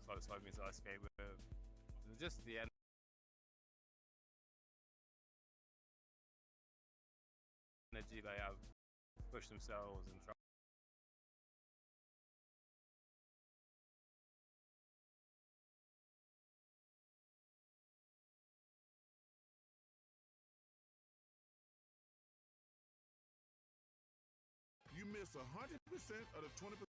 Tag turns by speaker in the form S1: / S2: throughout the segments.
S1: close homies that I skate with. And just the energy they have, push themselves and try.
S2: You miss 100% of the 20%.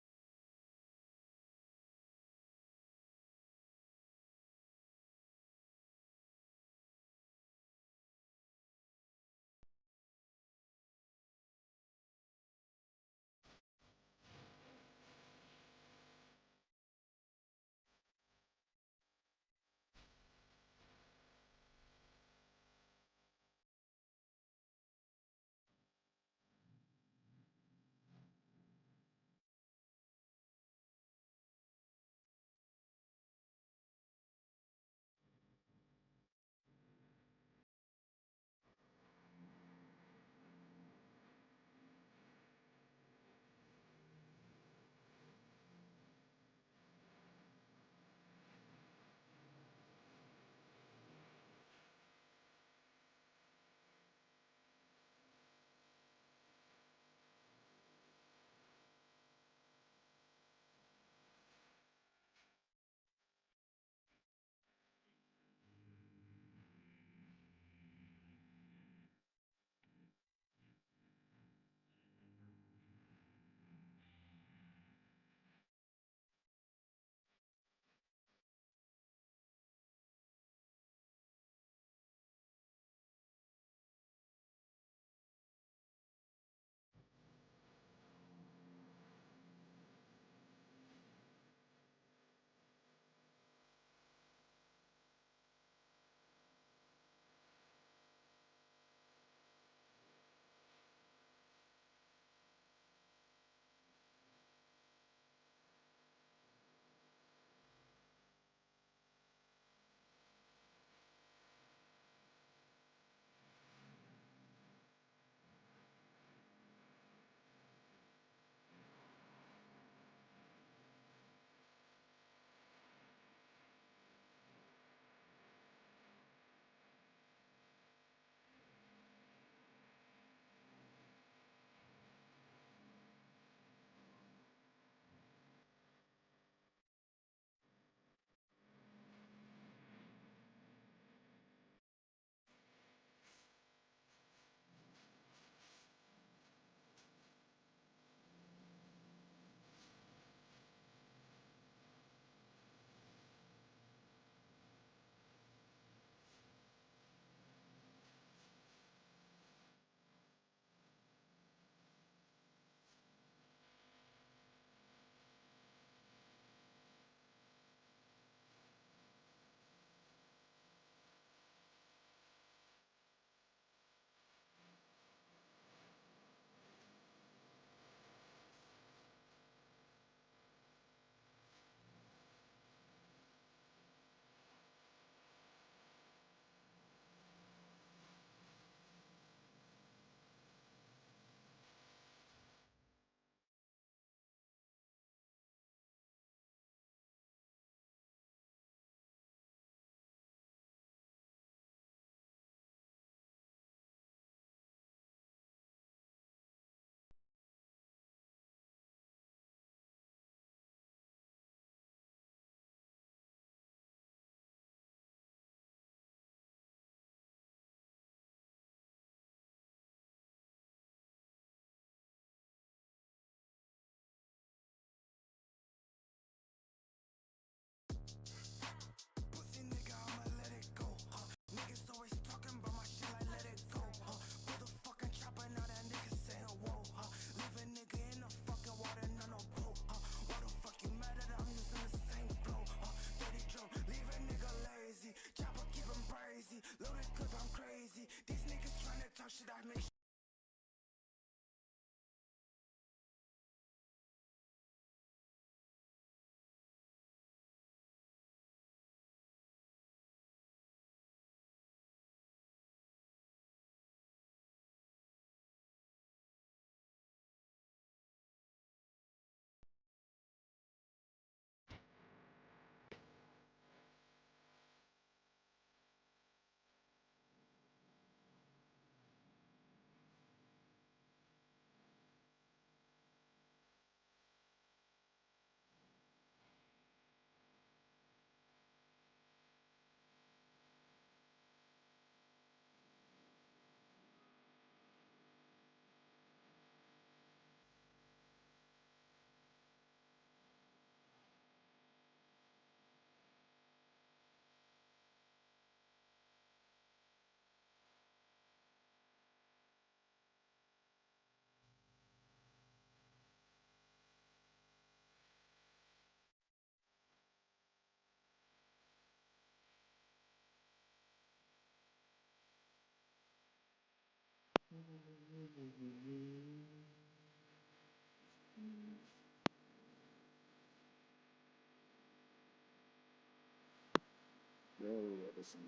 S3: Really, Edison.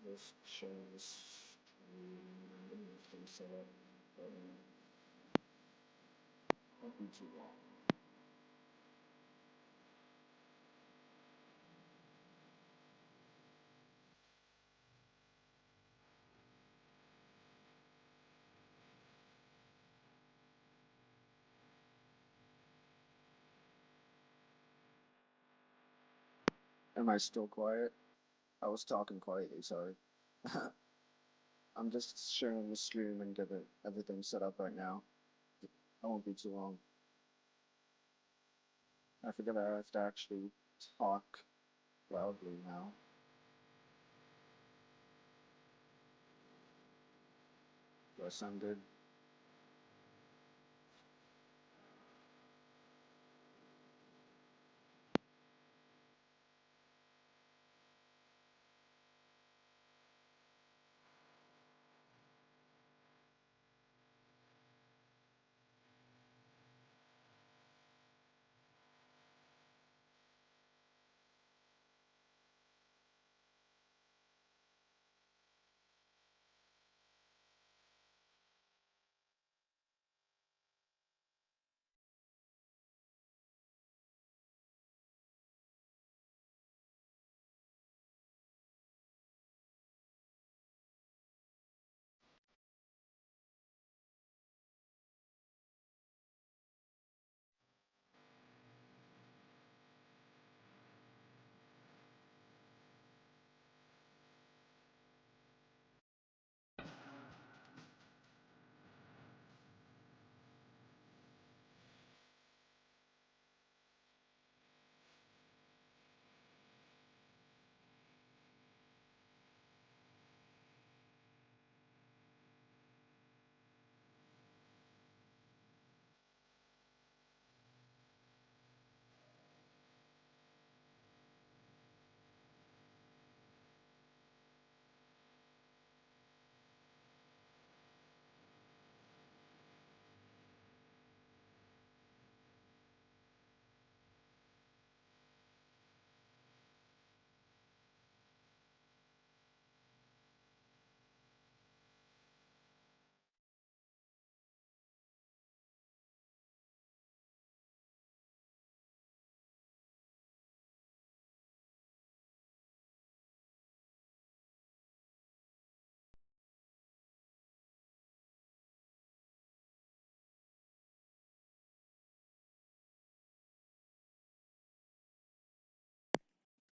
S3: This shows things set up, but won't be too long. Am I still quiet? I was talking quietly, sorry. I'm just sharing the stream and get everything set up right now. I won't be too long. I forget I have to actually talk loudly now. Do I sound good?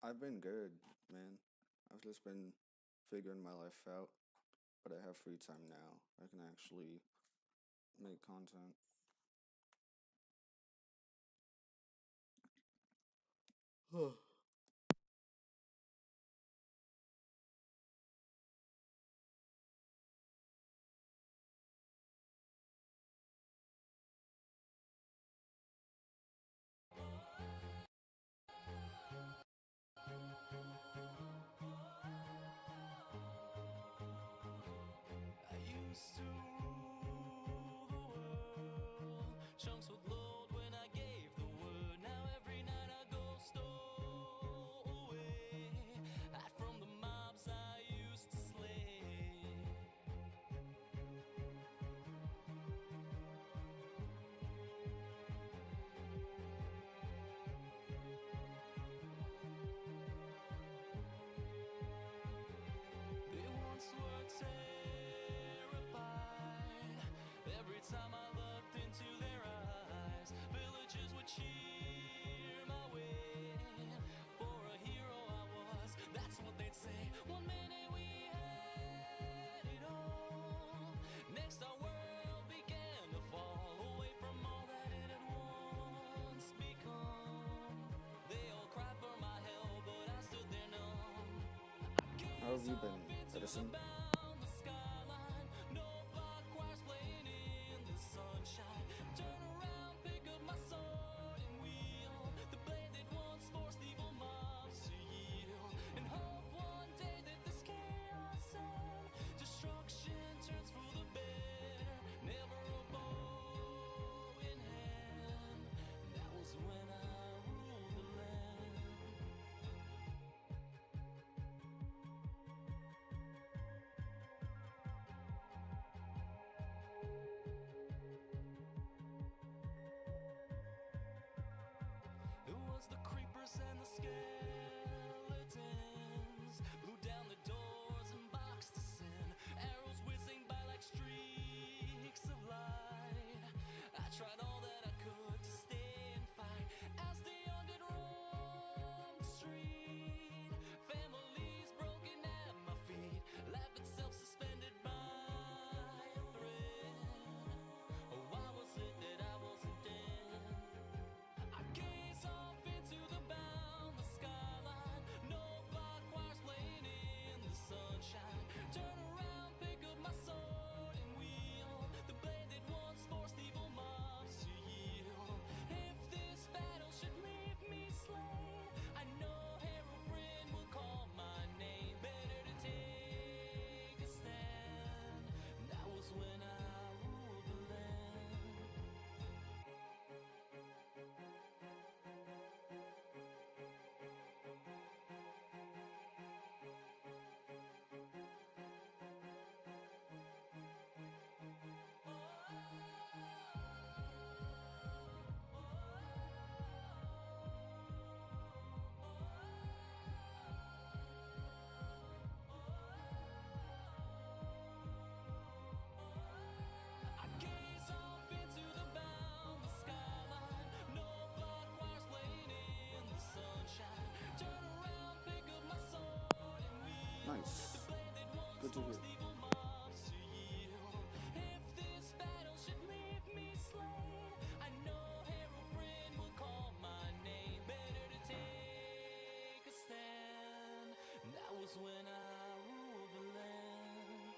S3: I've been good, man. I've just been figuring my life out, but I have free time now. I can actually make content.
S4: I used to rule the world. Chunks would load when I gave the word. Now every night I go stowaway. Hide from the mobs I used to slay. They once were terrified. Every time I looked into their eyes, villagers would cheer my way. For a hero I was, that's what they'd say. One minute we had it all. Next our world began to fall away from all that it had once become. They all cried for my help, but I stood there numb.
S3: How have you been, Edison?
S4: murders and the skeletons blew down the doors and boxed us in. Arrows whizzing by like streaks of light. I tried all that I could to stay and fight as the undead roamed the street. Families broken at my feet, life itself suspended by a thread. Oh, why was it that I wasn't dead? I gaze off into the boundless skyline. No block wires playing in the sunshine. Turn around, pick up my sword and wheel the blade that once forced evil mobs to yield. If this battle should leave me slain, I know Herobrine will call my name. Better to take a stand. That was when I ruled the land. I gaze off into the boundless skyline. No block wires playing in the sunshine. Turn around, pick up my sword and wheel
S3: Nice.
S4: the blade that once
S3: Good to hear.
S4: forced evil mobs to yield. If this battle should leave me slain, I know Herobrine will call my name. Better to take a stand. That was when I ruled the land.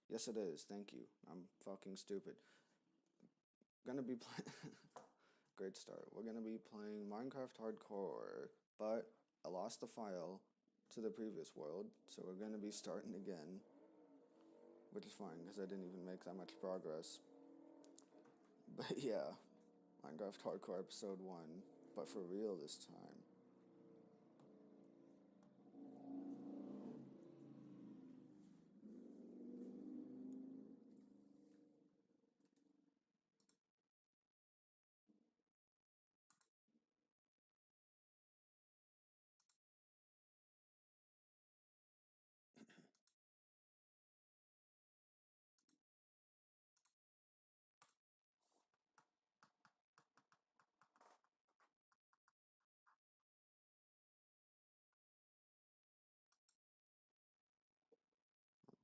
S3: Yes, it is. Thank you. I'm fucking stupid. Gonna be playing. great start. We're gonna be playing Minecraft Hardcore, but I lost the file to the previous world, so we're gonna be starting again, which is fine because I didn't even make that much progress. But yeah, Minecraft Hardcore episode 1, but for real this time.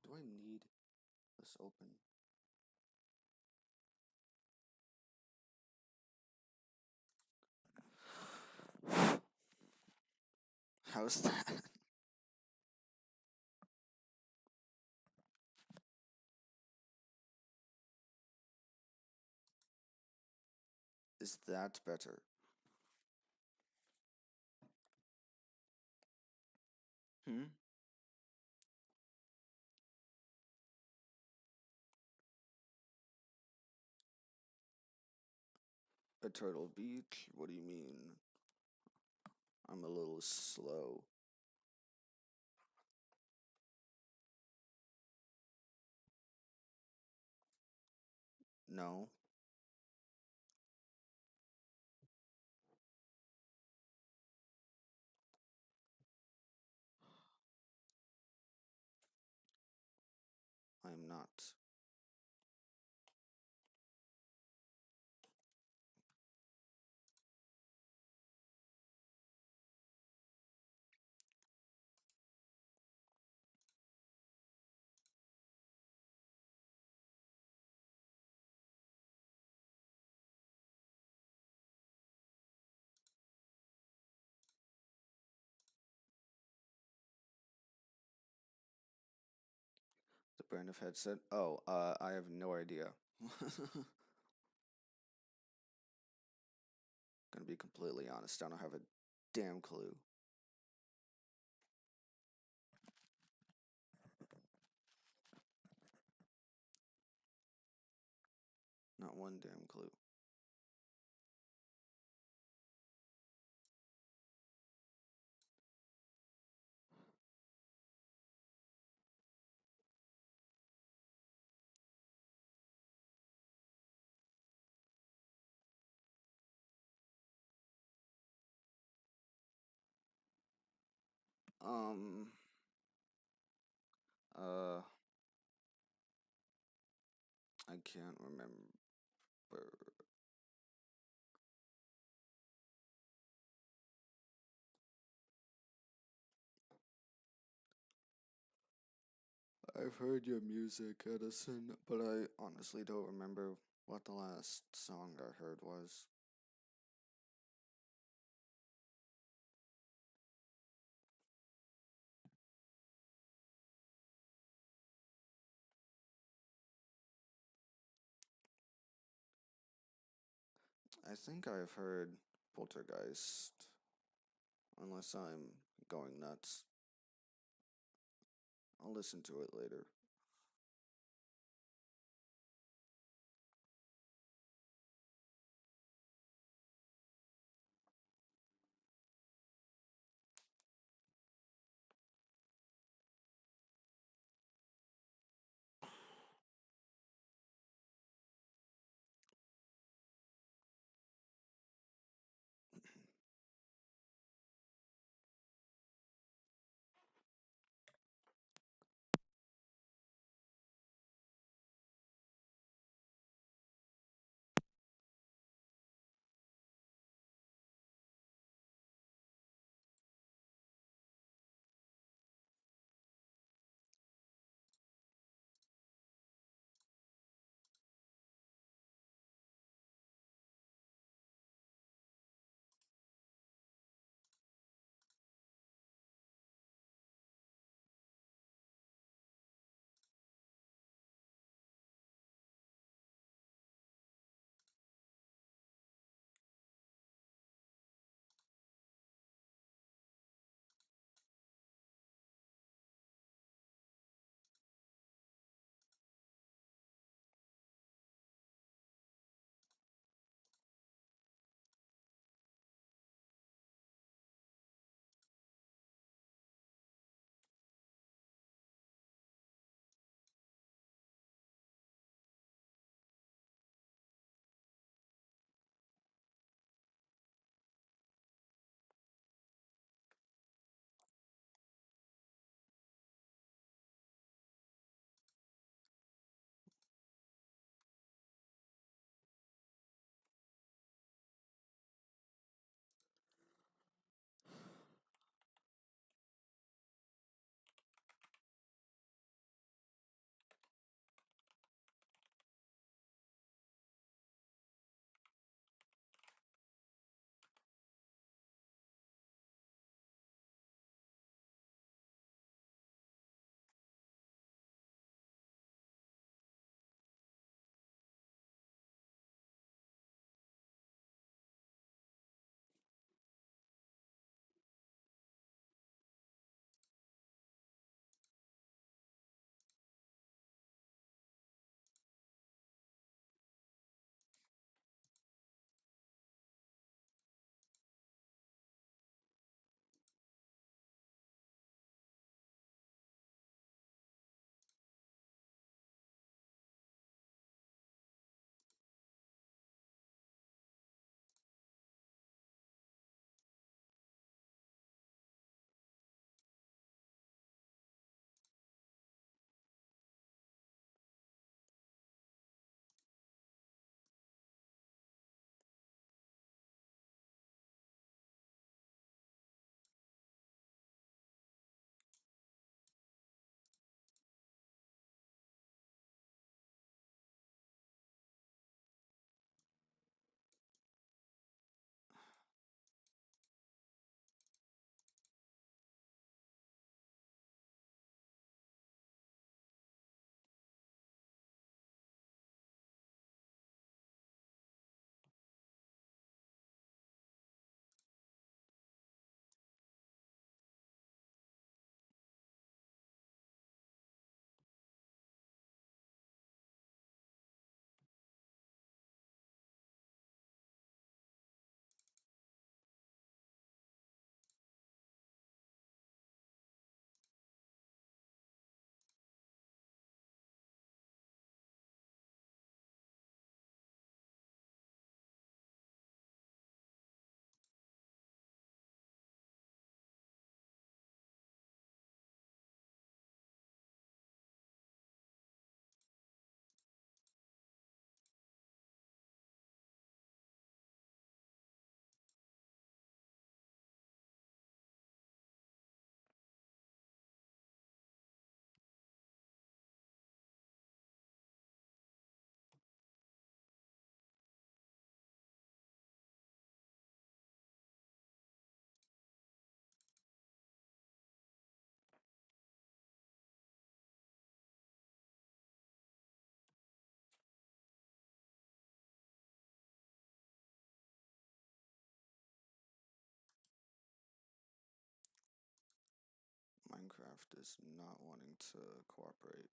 S3: Do I need this open? How's that? Is that better? Hmm? A turtle beach? What do you mean? I'm a little slow. No. I am not. The brand of headset? Oh, I have no idea. Gonna be completely honest, I don't have a damn clue. Not one damn clue. Um, uh, I can't remember. I've heard your music, Edison, but I honestly don't remember what the last song I heard was. I think I've heard Poltergeist, unless I'm going nuts. I'll listen to it later. Minecraft is not wanting to cooperate.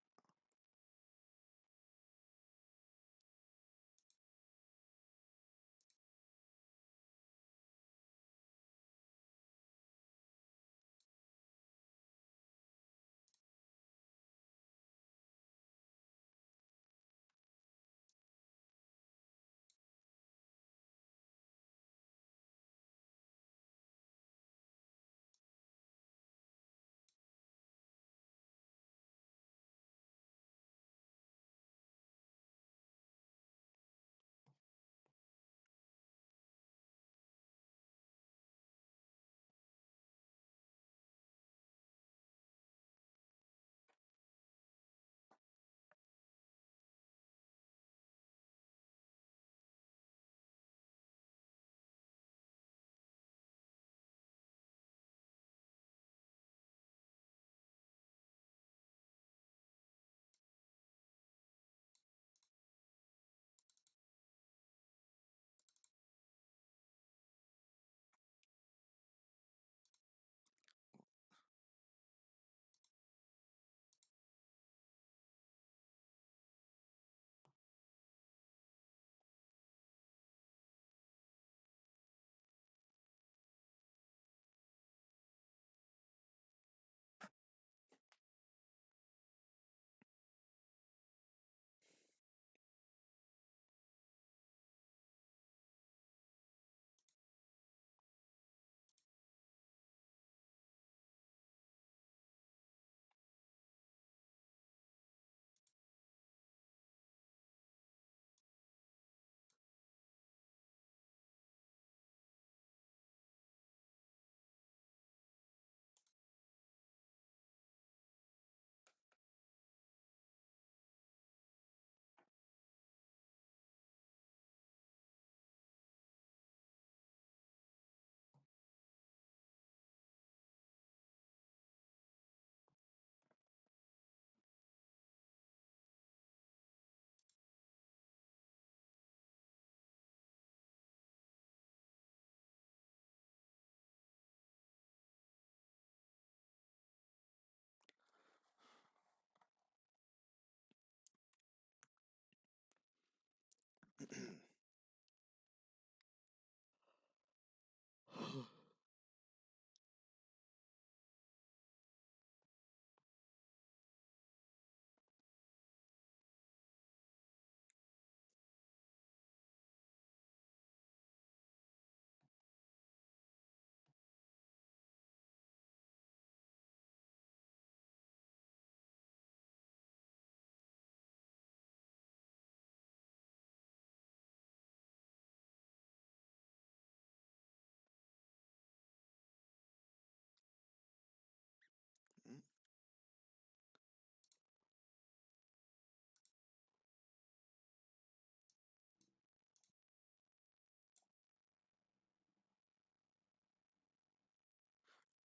S3: Mm.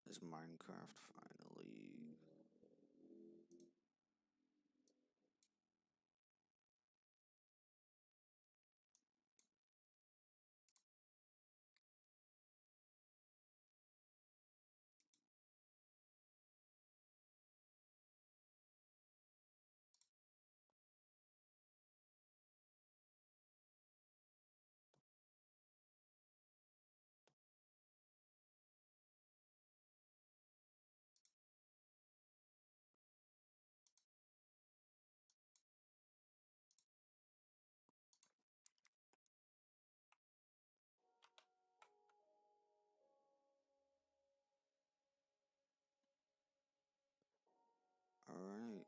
S3: Is Minecraft finally... Alright.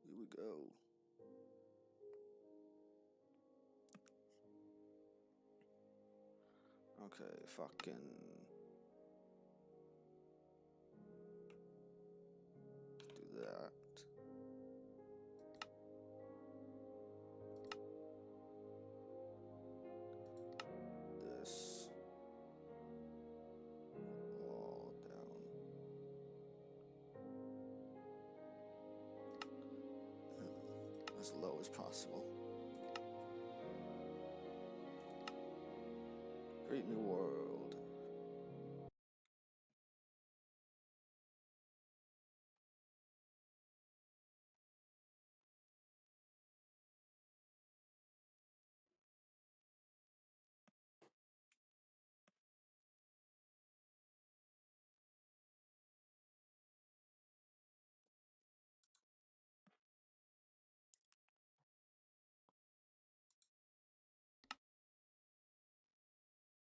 S3: Here we go. Okay, fucking... do as low as possible. Great new world.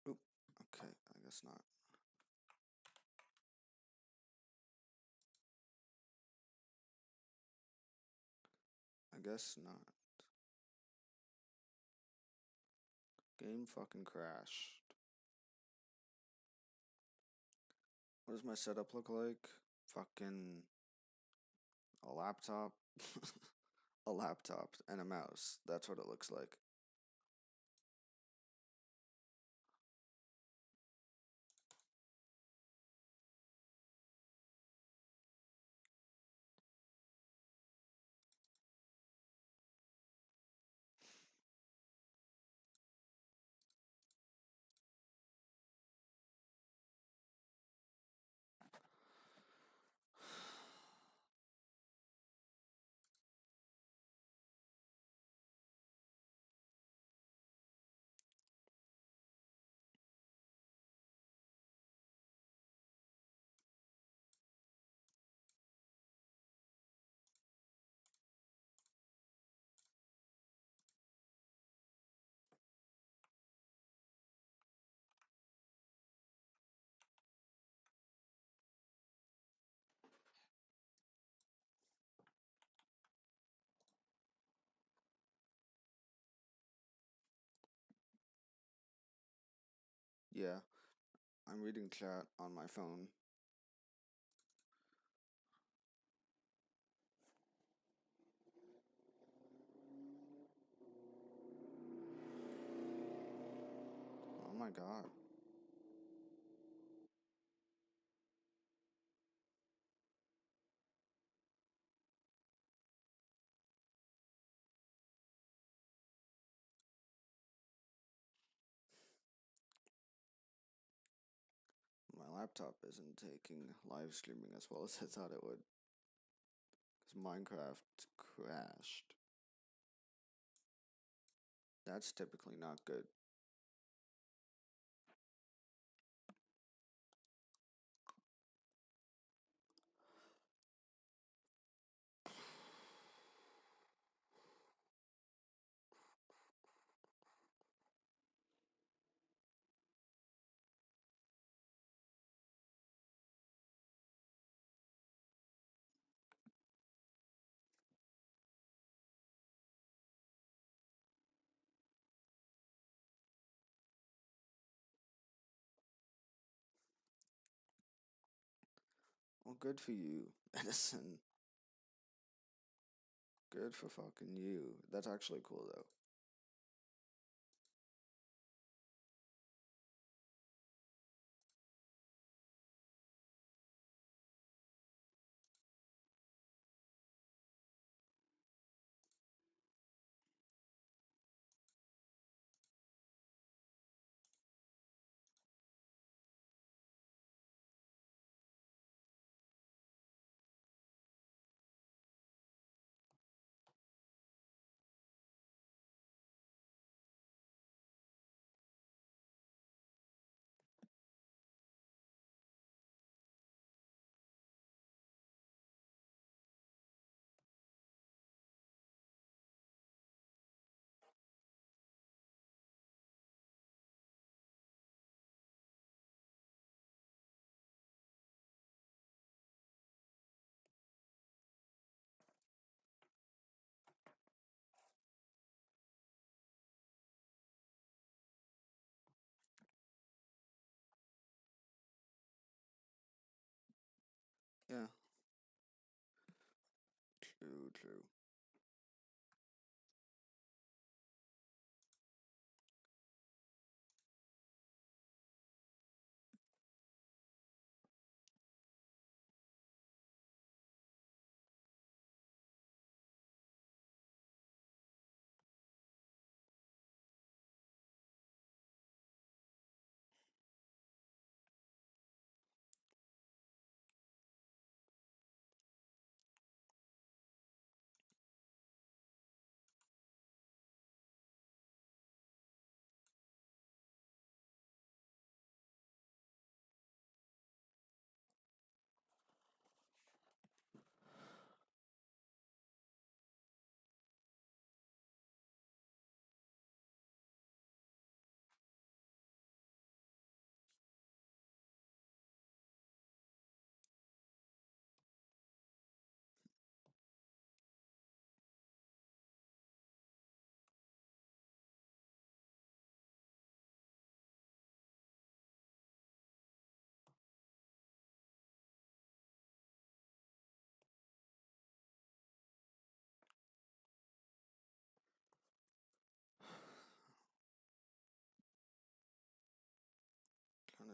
S3: Oop, okay, I guess not. I guess not. Game fucking crashed. What does my setup look like? Fucking a laptop. A laptop and a mouse. That's what it looks like. Yeah, I'm reading chat on my phone. Oh my god. My laptop isn't taking live streaming as well as I thought it would. Because Minecraft crashed. That's typically not good. Well, good for you, Edison. Good for fucking you. That's actually cool though. Yeah. True.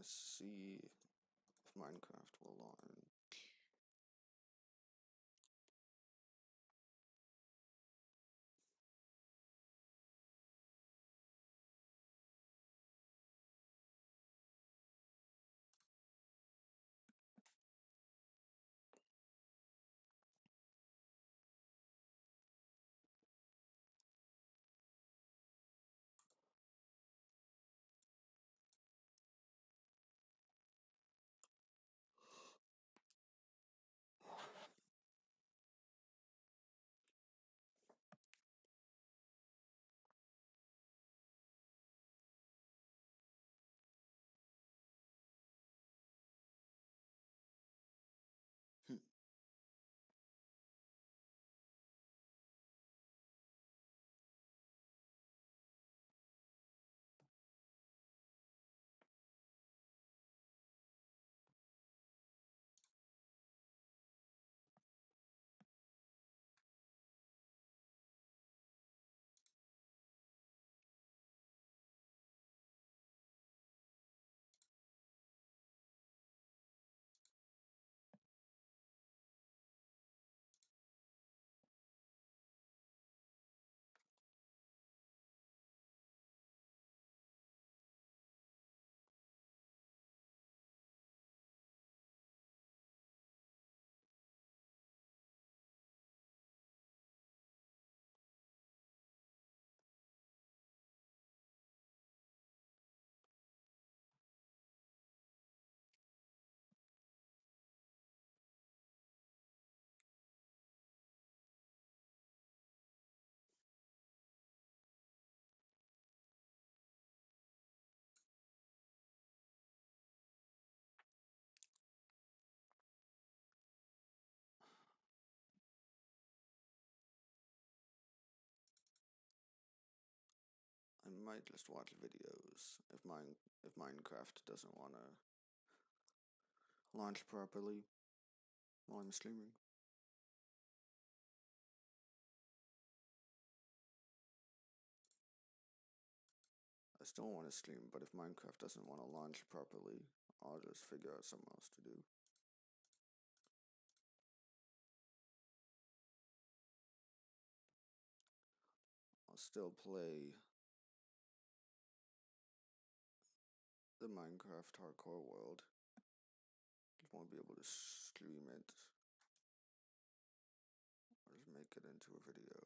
S3: Let's see if Minecraft will launch. I might just watch videos if Minecraft doesn't want to launch properly while I'm streaming. I still want to stream, but if Minecraft doesn't want to launch properly, I'll just figure out something else to do. I'll still play the Minecraft hardcore world. Just won't be able to stream it or just make it into a video.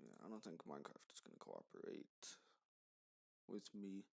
S3: Yeah, I don't think Minecraft is going to cooperate with me.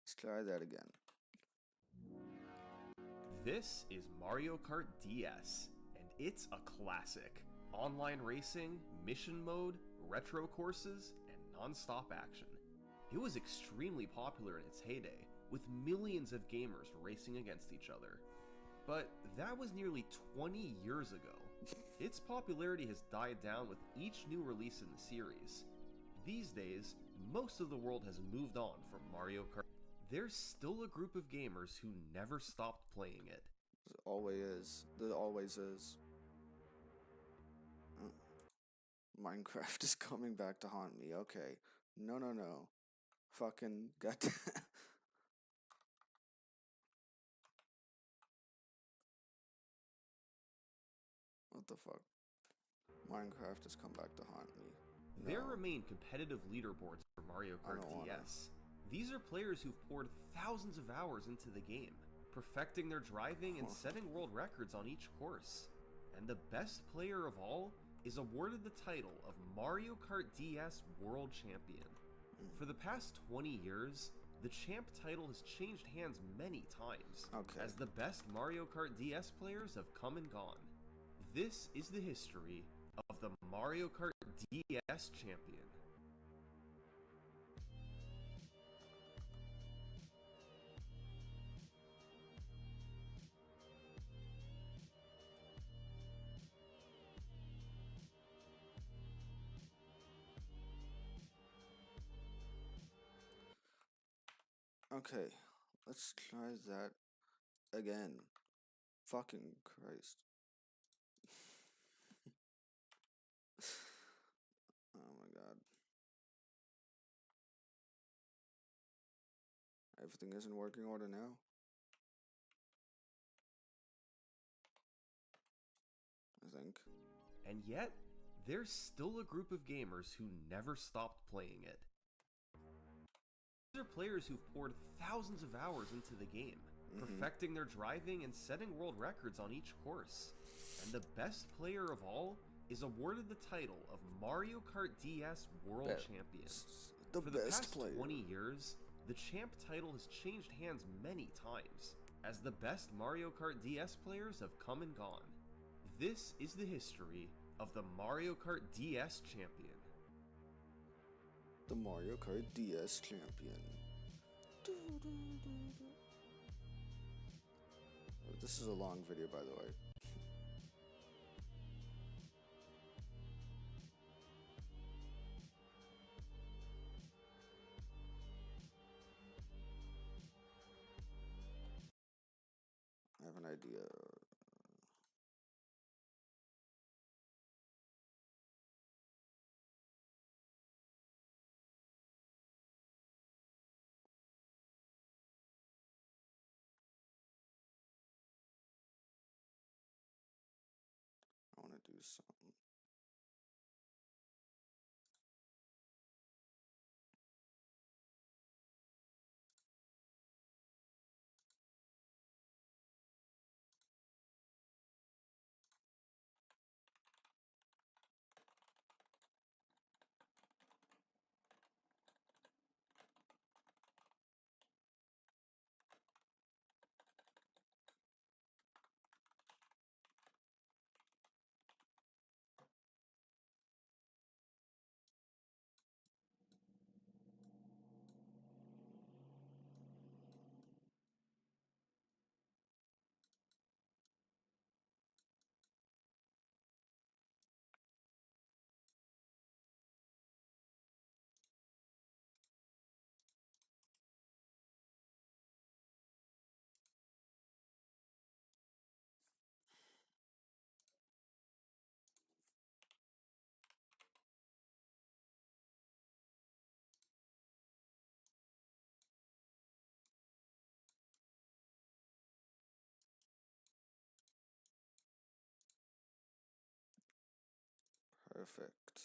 S3: Let's try that again.
S5: This is Mario Kart DS, and it's a classic. Online racing, mission mode, retro courses, and non-stop action. It was extremely popular in its heyday, with millions of gamers racing against each other. But that was nearly 20 years ago. Its popularity has died down with each new release in the series. These days, most of the world has moved on from Mario Kart. There's still a group of gamers who never stopped playing it.
S3: There always is. There always is. Minecraft is coming back to haunt me. Okay. No. Fucking got. What the fuck? Minecraft has come back to haunt me. No.
S5: There remain competitive leaderboards for Mario Kart DS. These are players who've poured thousands of hours into the game, perfecting their driving and setting world records on each course. And the best player of all is awarded the title of Mario Kart DS World Champion. For the past 20 years, the champ title has changed hands many times, as the best Mario Kart DS players have come and gone. This is the history of the Mario Kart DS champion.
S3: Okay, let's try that again. Fucking Christ. Oh my god. Everything is in working order now. I think.
S5: And yet, there's still a group of gamers who never stopped playing it. These are players who've poured thousands of hours into the game, perfecting their driving and setting world records on each course. And the best player of all is awarded the title of Mario Kart DS World Champion. For the past 20 years, the champ title has changed hands many times, as the best Mario Kart DS players have come and gone. This is the history of the Mario Kart DS champion.
S3: The Mario Kart DS champion. This is a long video, by the way. I have an idea. I want to do something. Perfect.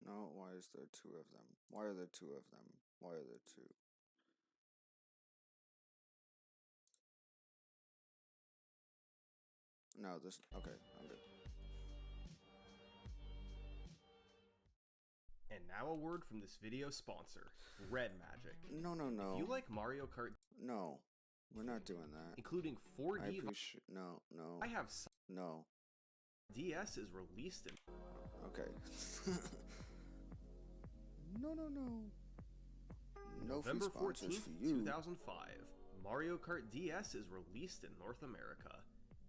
S3: No, why is there two of them? Why are there two of them? Why are there two? No, this. Okay, I'm good.
S5: And now a word from this video sponsor, Red Magic.
S3: No, no, no.
S5: If you like Mario Kart,
S3: No, we're not doing that.
S5: including
S3: I
S5: 4D,
S3: appreciate. No, no.
S5: I have
S3: No.
S5: DS is released in
S3: Okay. No, no, no. No free
S5: November
S3: sponsors
S5: 14th,
S3: for you.
S5: 2005. Mario Kart DS is released in North America,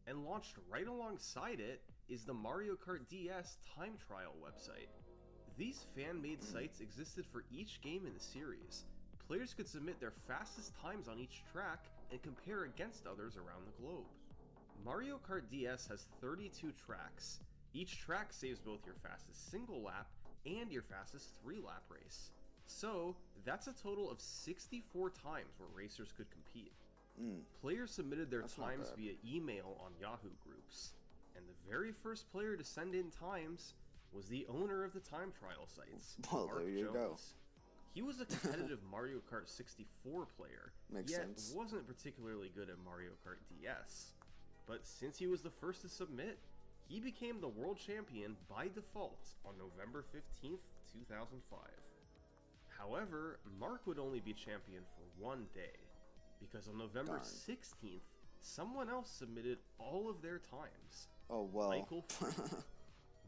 S5: and launched right alongside it is the Mario Kart DS time trial website. These fan-made sites existed for each game in the series. Players could submit their fastest times on each track and compare against others around the globe. Mario Kart DS has 32 tracks. Each track saves both your fastest single lap and your fastest 3-lap race. So, that's a total of 64 times where racers could compete. Players submitted their
S3: That's not
S5: times
S3: bad.
S5: via email on Yahoo groups, and the very first player to send in times was the owner of the time trial sites,
S3: Well,
S5: Mark
S3: there you
S5: Jones.
S3: go.
S5: He was a competitive Mario Kart 64 player,
S3: Makes
S5: yet
S3: sense.
S5: wasn't particularly good at Mario Kart DS. But since he was the first to submit, he became the world champion by default on November 15th, 2005. However, Mark would only be champion for one day, because on November
S3: Darn.
S5: 16th, someone else submitted all of their times.
S3: Oh, well.
S5: Michael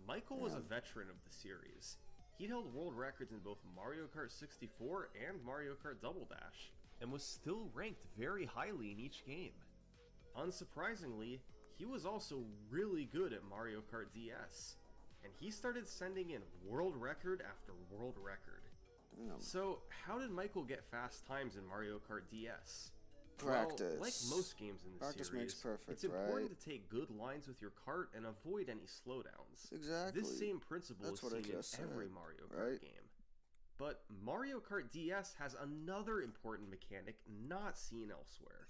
S5: Michael was a
S3: Yeah.
S5: veteran of the series. He held world records in both Mario Kart 64 and Mario Kart Double Dash, and was still ranked very highly in each game. Unsurprisingly, he was also really good at Mario Kart DS, and he started sending in world record after world record.
S3: Damn.
S5: So, how did Michael get fast times in Mario Kart DS?
S3: Practice.
S5: Well, like most games in the
S3: Practice
S5: series,
S3: makes perfect,
S5: it's important
S3: right?
S5: to take good lines with your cart and avoid any slowdowns.
S3: Exactly.
S5: This same principle
S3: That's
S5: is
S3: what I
S5: seen in
S3: just
S5: every
S3: said,
S5: Mario Kart
S3: right?
S5: game. But Mario Kart DS has another important mechanic not seen elsewhere.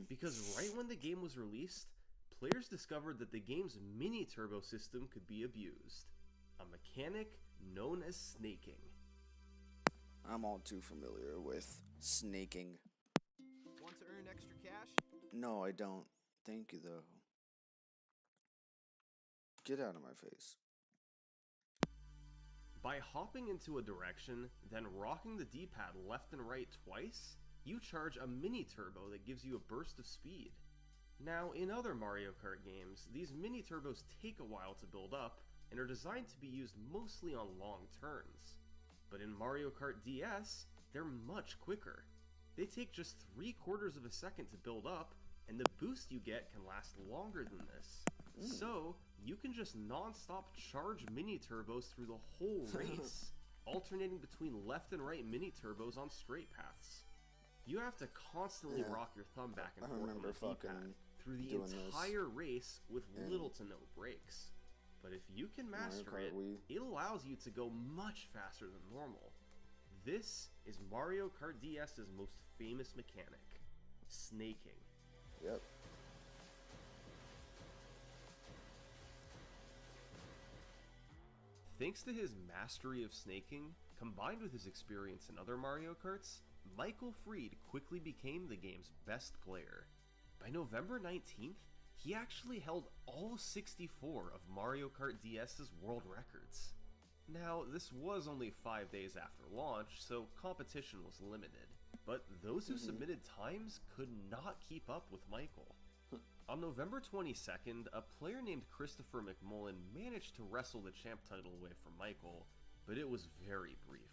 S5: Because right when the game was released, players discovered that the game's mini-turbo system could be abused. A mechanic known as snaking.
S3: I'm all too familiar with snaking.
S6: Want to earn extra cash?
S3: No, I don't. Thank you, though. Get out of my face.
S5: By hopping into a direction, then rocking the D-pad left and right twice, you charge a mini-turbo that gives you a burst of speed. Now, in other Mario Kart games, these mini-turbos take a while to build up, and are designed to be used mostly on long turns. But in Mario Kart DS, they're much quicker. They take just 3/4 of a second to build up, and the boost you get can last longer than this. So, you can just non-stop charge mini-turbos through the whole race, alternating between left and right mini-turbos on straight paths. You have to constantly
S3: Yeah.
S5: rock your thumb back and
S3: I
S5: forth on
S3: remember
S5: the D-pad
S3: fucking
S5: through the
S3: doing this
S5: entire race with
S3: in
S5: little to no breaks. But if you can
S3: Mario
S5: master
S3: Kart
S5: it,
S3: Wii.
S5: it allows you to go much faster than normal. This is Mario Kart DS's most famous mechanic, snaking.
S3: Yep.
S5: Thanks to his mastery of snaking, combined with his experience in other Mario Karts, Michael Fried quickly became the game's best player. By November 19th, he actually held all 64 of Mario Kart DS's world records. Now, this was only 5 days after launch, so competition was limited, but those who submitted times could not keep up with Michael. On November 22nd, a player named Christopher McMullen managed to wrestle the champ title away from Michael, but it was very brief.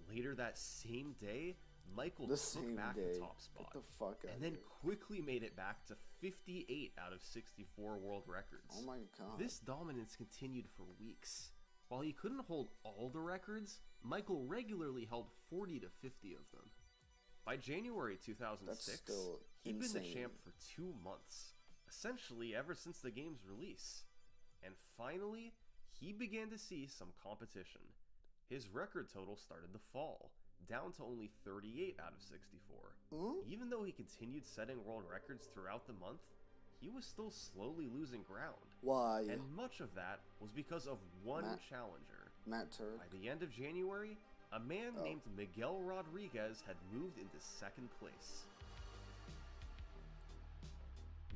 S5: Later that same day, Michael
S3: The
S5: took
S3: same
S5: back
S3: day.
S5: the top spot,
S3: Get the fuck out
S5: and then
S3: of here.
S5: quickly made it back to 58 out of 64 world records.
S3: Oh my god.
S5: This dominance continued for weeks. While he couldn't hold all the records, Michael regularly held 40 to 50 of them. By January 2006,
S3: That's still
S5: he'd been the
S3: insane.
S5: champ for 2 months, essentially ever since the game's release. And finally, he began to see some competition. His record total started to fall, down to only 38 out of 64. Even though he continued setting world records throughout the month, he was still slowly losing ground.
S3: Why?
S5: And much of that was because of one
S3: Matt-
S5: challenger.
S3: Matt Turk?
S5: By the end of January, a man
S3: Oh.
S5: named Miguel Rodriguez had moved into second place.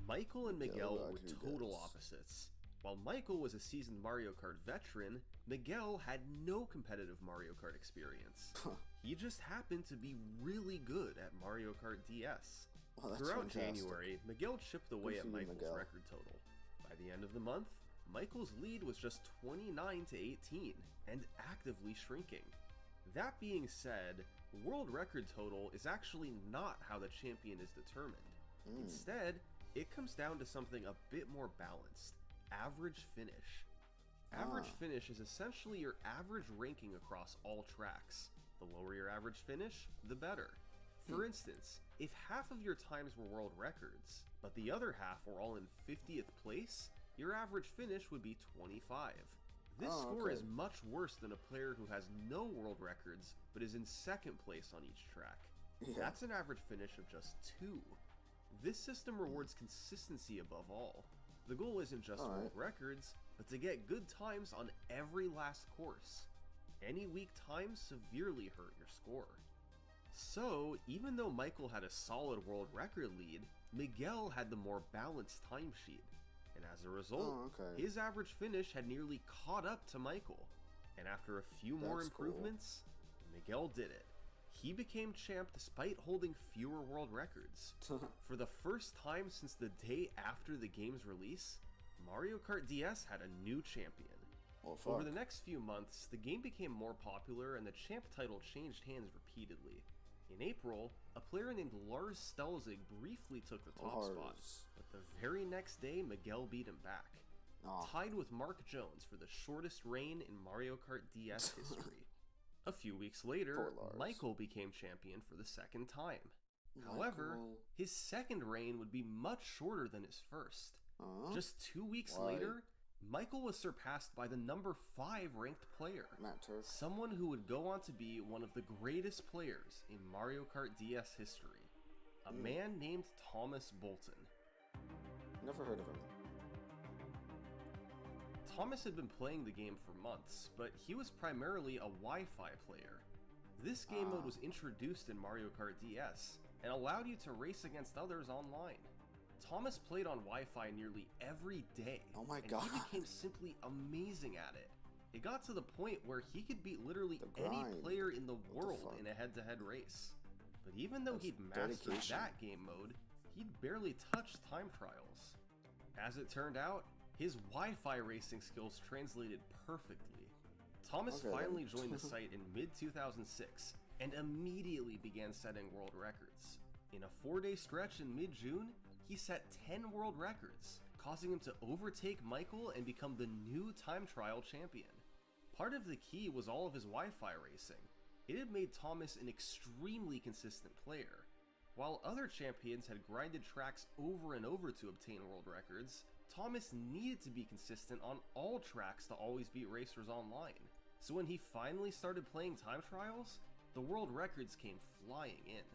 S5: Michael and
S3: Miguel
S5: Miguel were
S3: Rodriguez.
S5: total opposites, While Michael was a seasoned Mario Kart veteran, Miguel had no competitive Mario Kart experience. He just happened to be really good at Mario Kart DS.
S3: Oh, that's
S5: Throughout
S3: fantastic.
S5: January, Miguel chipped away
S3: Good
S5: at
S3: for you,
S5: Michael's
S3: Miguel.
S5: record total. By the end of the month, Michael's lead was just 29 to 18 and actively shrinking. That being said, world record total is actually not how the champion is determined. Instead, it comes down to something a bit more balanced: average finish. Average finish is essentially your average ranking across all tracks. The lower your average finish, the better. For instance, if half of your times were world records, but the other half were all in 50th place, your average finish would be 25. This score is much worse than a player who has no world records, but is in second place on each track. That's an average finish of just 2. This system rewards consistency above all. The goal isn't just world records, but to get good times on every last course. Any weak times severely hurt your score. So, even though Michael had a solid world record lead, Miguel had the more balanced timesheet, and as a result, his average finish had nearly caught up to Michael. And after a few more improvements, Miguel did it. He became champ despite holding fewer world records. For the first time since the day after the game's release, Mario Kart DS had a new champion. Over the next few months, the game became more popular and the champ title changed hands repeatedly. In April, a player named Lars Stelzig briefly took the top spot, but the very next day Miguel beat him back, tied with Mark Jones for the shortest reign in Mario Kart DS history. A few weeks later, Michael became champion for the second time. However, his second reign would be much shorter than his first. Just 2 weeks later, Michael was surpassed by the number 5 ranked player, someone who would go on to be one of the greatest players in Mario Kart DS history, a man named Thomas Bolton.
S3: Never heard of him.
S5: Thomas had been playing the game for months, but he was primarily a Wi-Fi player. This game mode was introduced in Mario Kart DS and allowed you to race against others online. Thomas played on Wi-Fi nearly every day, and he became simply amazing at it. It got to the point where he could beat literally any player in the world in a head-to-head race. But even though he'd mastered that game mode, he'd barely touched time trials. As it turned out, his Wi-Fi racing skills translated perfectly. Thomas finally joined the site in mid-2006 and immediately began setting world records. In a 4-day stretch in mid-June, he set 10 world records, causing him to overtake Michael and become the new time trial champion. Part of the key was all of his Wi-Fi racing. It had made Thomas an extremely consistent player. While other champions had grinded tracks over and over to obtain world records, Thomas needed to be consistent on all tracks to always beat racers online. So when he finally started playing time trials, the world records came flying in.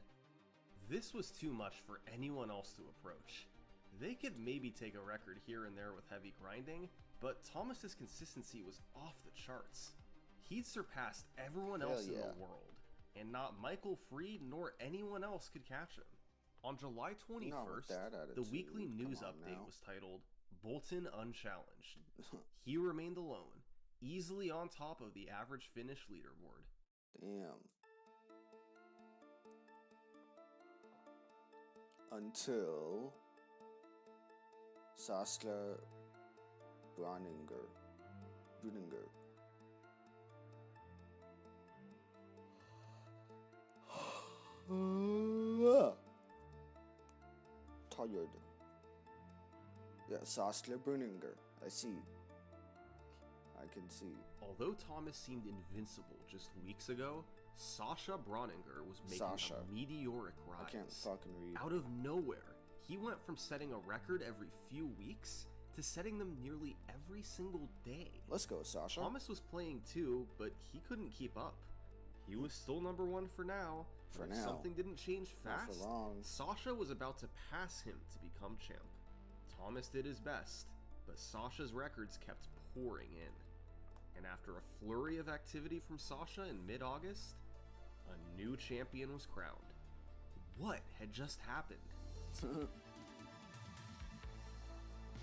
S5: This was too much for anyone else to approach. They could maybe take a record here and there with heavy grinding, but Thomas's consistency was off the charts. He'd surpassed everyone else in the world, and not Michael Freed nor anyone else could catch him. On July 21st, the weekly news update was titled, "Bolton Unchallenged." He remained alone, easily on top of the average finish leaderboard.
S3: Damn. Until Saskia Bruninger. Tired. Yeah, Saskia Bruninger. I see. I can see.
S5: Although Thomas seemed invincible just weeks ago, Sasha Bronninger was making a meteoric rise.
S3: I can't fucking read.
S5: Out of nowhere, he went from setting a record every few weeks to setting them nearly every single day.
S3: Let's go, Sasha.
S5: Thomas was playing too, but he couldn't keep up. He was still number 1 for now.
S3: For
S5: if
S3: now.
S5: something didn't change
S3: Not
S5: fast,
S3: for long.
S5: Sasha was about to pass him to become champ. Thomas did his best, but Sasha's records kept pouring in. And after a flurry of activity from Sasha in mid-August, a new champion was crowned. What had just happened?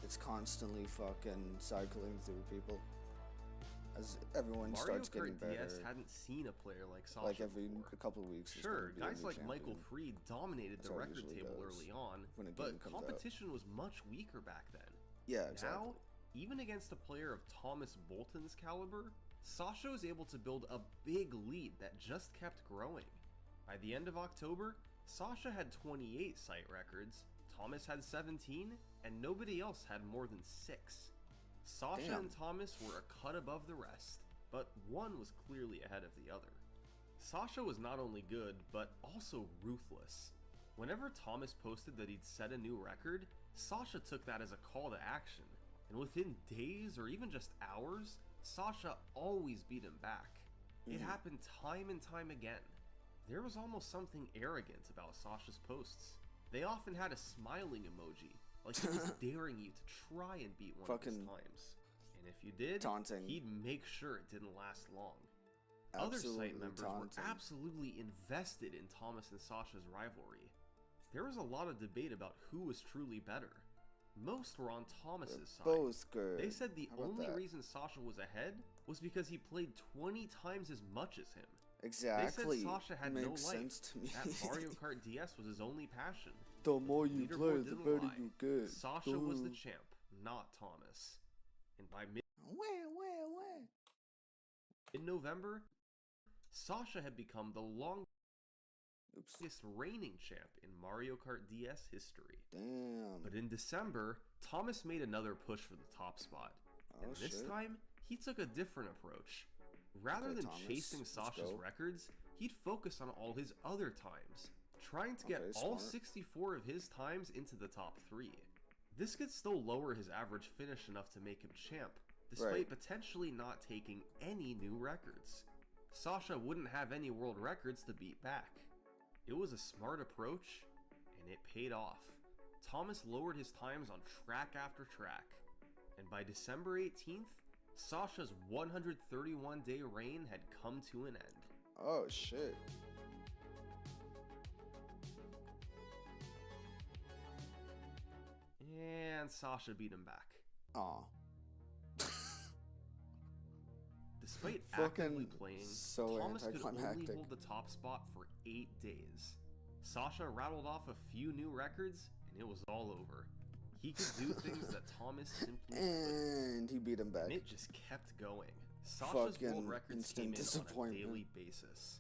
S3: it's constantly fucking cycling through people as everyone
S5: Mario
S3: starts
S5: Kart
S3: getting better.
S5: DS hadn't seen a player like Sasha
S3: Like every
S5: before.
S3: a couple of weeks. there's
S5: Sure,
S3: gonna be a
S5: guys
S3: new
S5: like Michael
S3: champion.
S5: Freed dominated
S3: That's
S5: the
S3: how it
S5: record
S3: usually
S5: table
S3: goes
S5: early on,
S3: when a
S5: but
S3: game comes out.
S5: competition was much weaker back then.
S3: Yeah, exactly.
S5: Now, even against a player of Thomas Bolton's caliber, Sasha was able to build a big lead that just kept growing. By the end of October, Sasha had 28 site records, Thomas had 17, and nobody else had more than 6. Sasha
S3: Damn.
S5: and Thomas were a cut above the rest, but one was clearly ahead of the other. Sasha was not only good, but also ruthless. Whenever Thomas posted that he'd set a new record, Sasha took that as a call to action, and within days or even just hours, Sasha always beat him back. It happened time and time again. There was almost something arrogant about Sasha's posts. They often had a smiling emoji, like he was daring you to try and beat one of his
S3: Fucking
S5: times. And if you did,
S3: taunting.
S5: he'd make sure it didn't last long. Other site
S3: Absolutely
S5: members
S3: taunting.
S5: were absolutely invested in Thomas and Sasha's rivalry. There was a lot of debate about who was truly better. Most were on Thomas's side.
S3: Both good.
S5: They said the
S3: How about
S5: only
S3: that?
S5: reason Sasha was ahead was because he played 20 times as much as him.
S3: Exactly.
S5: They said Sasha had
S3: Makes
S5: no life.
S3: sense to me.
S5: That Mario Kart DS was his only passion.
S3: The more you
S5: Leaderboard
S3: play, the
S5: didn't
S3: better
S5: lie.
S3: you get.
S5: Sasha was the
S3: Duh.
S5: champ, not Thomas. And by
S3: Where?
S5: mid-November, Sasha had become the longest
S3: Oops.
S5: reigning champ in Mario Kart DS history.
S3: Damn.
S5: But in December, Thomas made another push for the top spot. And
S3: Oh,
S5: this
S3: shit.
S5: time, he took a different approach. Rather
S3: Okay,
S5: than
S3: Thomas,
S5: chasing
S3: let's
S5: Sasha's
S3: go.
S5: records, he'd focus on all his other times, trying to get
S3: Okay,
S5: all
S3: smart.
S5: 64 of his times into the top 3. This could still lower his average finish enough to make him champ, despite
S3: Right.
S5: potentially not taking any new records. Sasha wouldn't have any world records to beat back. It was a smart approach, and it paid off. Thomas lowered his times on track after track, and by December 18th, Sasha's 131-day reign had come to an end.
S3: Oh shit.
S5: And Sasha beat him back.
S3: Aw.
S5: Despite
S3: Fucking
S5: actively playing,
S3: so
S5: Thomas could only
S3: anticlimactic.
S5: hold the top spot for 8 days. Sasha rattled off a few new records, and it was all over. He could do things that Thomas simply couldn't.
S3: And he beat him back.
S5: And it just kept going. Sasha's world
S3: Fucking
S5: records
S3: instant
S5: came in on a
S3: disappointment.
S5: daily basis.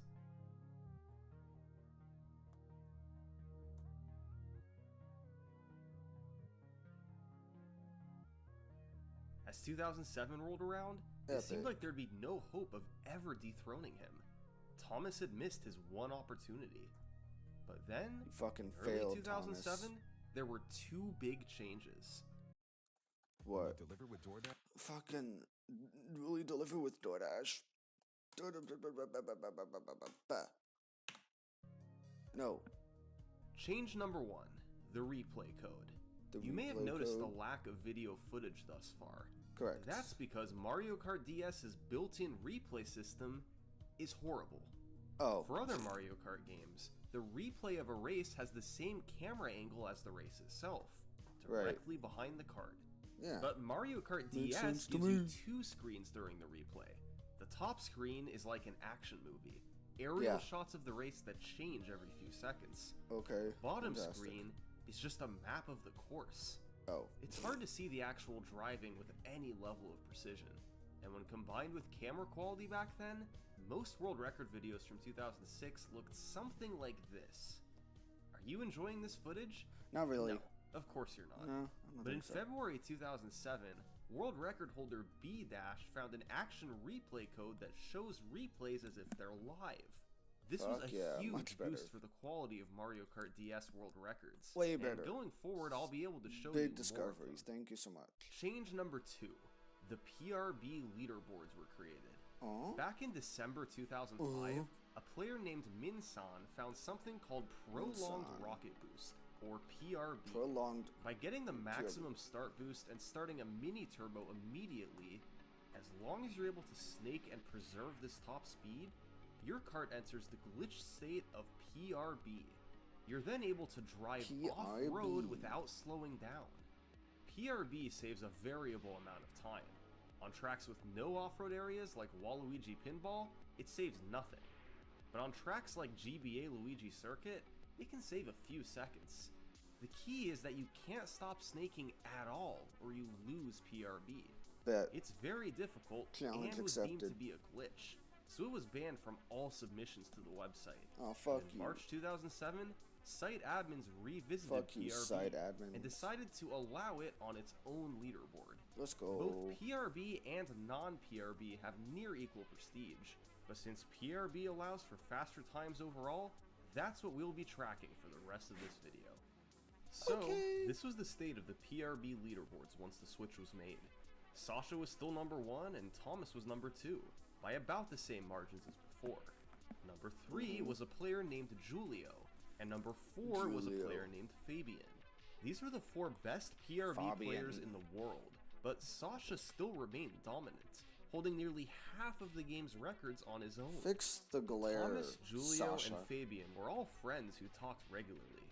S5: As 2007 rolled around, it seemed
S3: Epic.
S5: like there'd be no hope of ever dethroning him. Thomas had missed his one opportunity. But then,
S3: He fucking
S5: early
S3: failed,
S5: 2007,
S3: Thomas.
S5: there were 2 big changes.
S3: What?
S2: Deliver with DoorDash.
S3: Fucking really deliver with DoorDash. No.
S5: Change number 1, the replay code.
S3: The
S5: You may have
S3: replay
S5: noticed
S3: code.
S5: the lack of video footage thus far.
S3: Correct.
S5: That's because Mario Kart DS's built-in replay system is horrible.
S3: Oh.
S5: For other Mario Kart games, the replay of a race has the same camera angle as the race itself, directly behind the kart.
S3: Yeah.
S5: But Mario Kart
S3: Makes
S5: DS
S3: sense
S5: gives
S3: to
S5: you
S3: me.
S5: 2 screens during the replay. The top screen is like an action movie, aerial
S3: Yeah.
S5: shots of the race that change every few seconds.
S3: Okay.
S5: Bottom
S3: fantastic.
S5: screen is just a map of the course.
S3: Oh.
S5: It's hard to see the actual driving with any level of precision, and when combined with camera quality back then, most world record videos from 2006 looked something like this. Are you enjoying this footage?
S3: Not really.
S5: No, of course you're not.
S3: No, I don't
S5: But in
S3: think so.
S5: February 2007, world record holder B-Dash found an action replay code that shows replays as if they're live. This was
S3: Fuck
S5: a
S3: yeah,
S5: huge
S3: much better.
S5: boost for the quality of Mario Kart DS world records.
S3: Way
S5: And
S3: better.
S5: going forward, I'll be able to show you
S3: Big
S5: more of
S3: discoveries.
S5: them.
S3: Thank you so much.
S5: Change number 2. The PRB leaderboards were created.
S3: Oh.
S5: Back in December 2005, a player named Minsan found something called Prolonged
S3: Minsan.
S5: Rocket Boost, or PRB.
S3: Prolonged.
S5: By getting the maximum start boost and starting a mini turbo immediately, as long as you're able to snake and preserve this top speed, your kart enters the glitch state of PRB. You're then able to drive off-road
S3: PRB.
S5: without slowing down. PRB saves a variable amount of time. On tracks with no off-road areas like Waluigi Pinball, it saves nothing. But on tracks like GBA Luigi Circuit, it can save a few seconds. The key is that you can't stop snaking at all, or you lose PRB.
S3: Bet.
S5: It's very difficult
S3: Challenge
S5: and was deemed to
S3: accepted.
S5: be a glitch, so it was banned from all submissions to the website.
S3: Oh, fuck
S5: In
S3: you.
S5: March 2007, site admins revisited
S3: Fuck you,
S5: PRB
S3: site admins.
S5: and decided to allow it on its own leaderboard.
S3: Let's go.
S5: Both PRB and non-PRB have near equal prestige, but since PRB allows for faster times overall, that's what we'll be tracking for the rest of this video. So, this was the state of the PRB leaderboards once the switch was made. Sasha was still number 1 and Thomas was number 2, by about the same margins as before. Number 3 was a player named Julio, and number 4 was a
S3: Julio.
S5: player named Fabian. These were the 4 best PRB players in the world, but Sasha still remained dominant, holding nearly half of the game's records on his own.
S3: Fix the glare,
S5: Thomas, Julio,
S3: Sasha.
S5: and Fabian were all friends who talked regularly,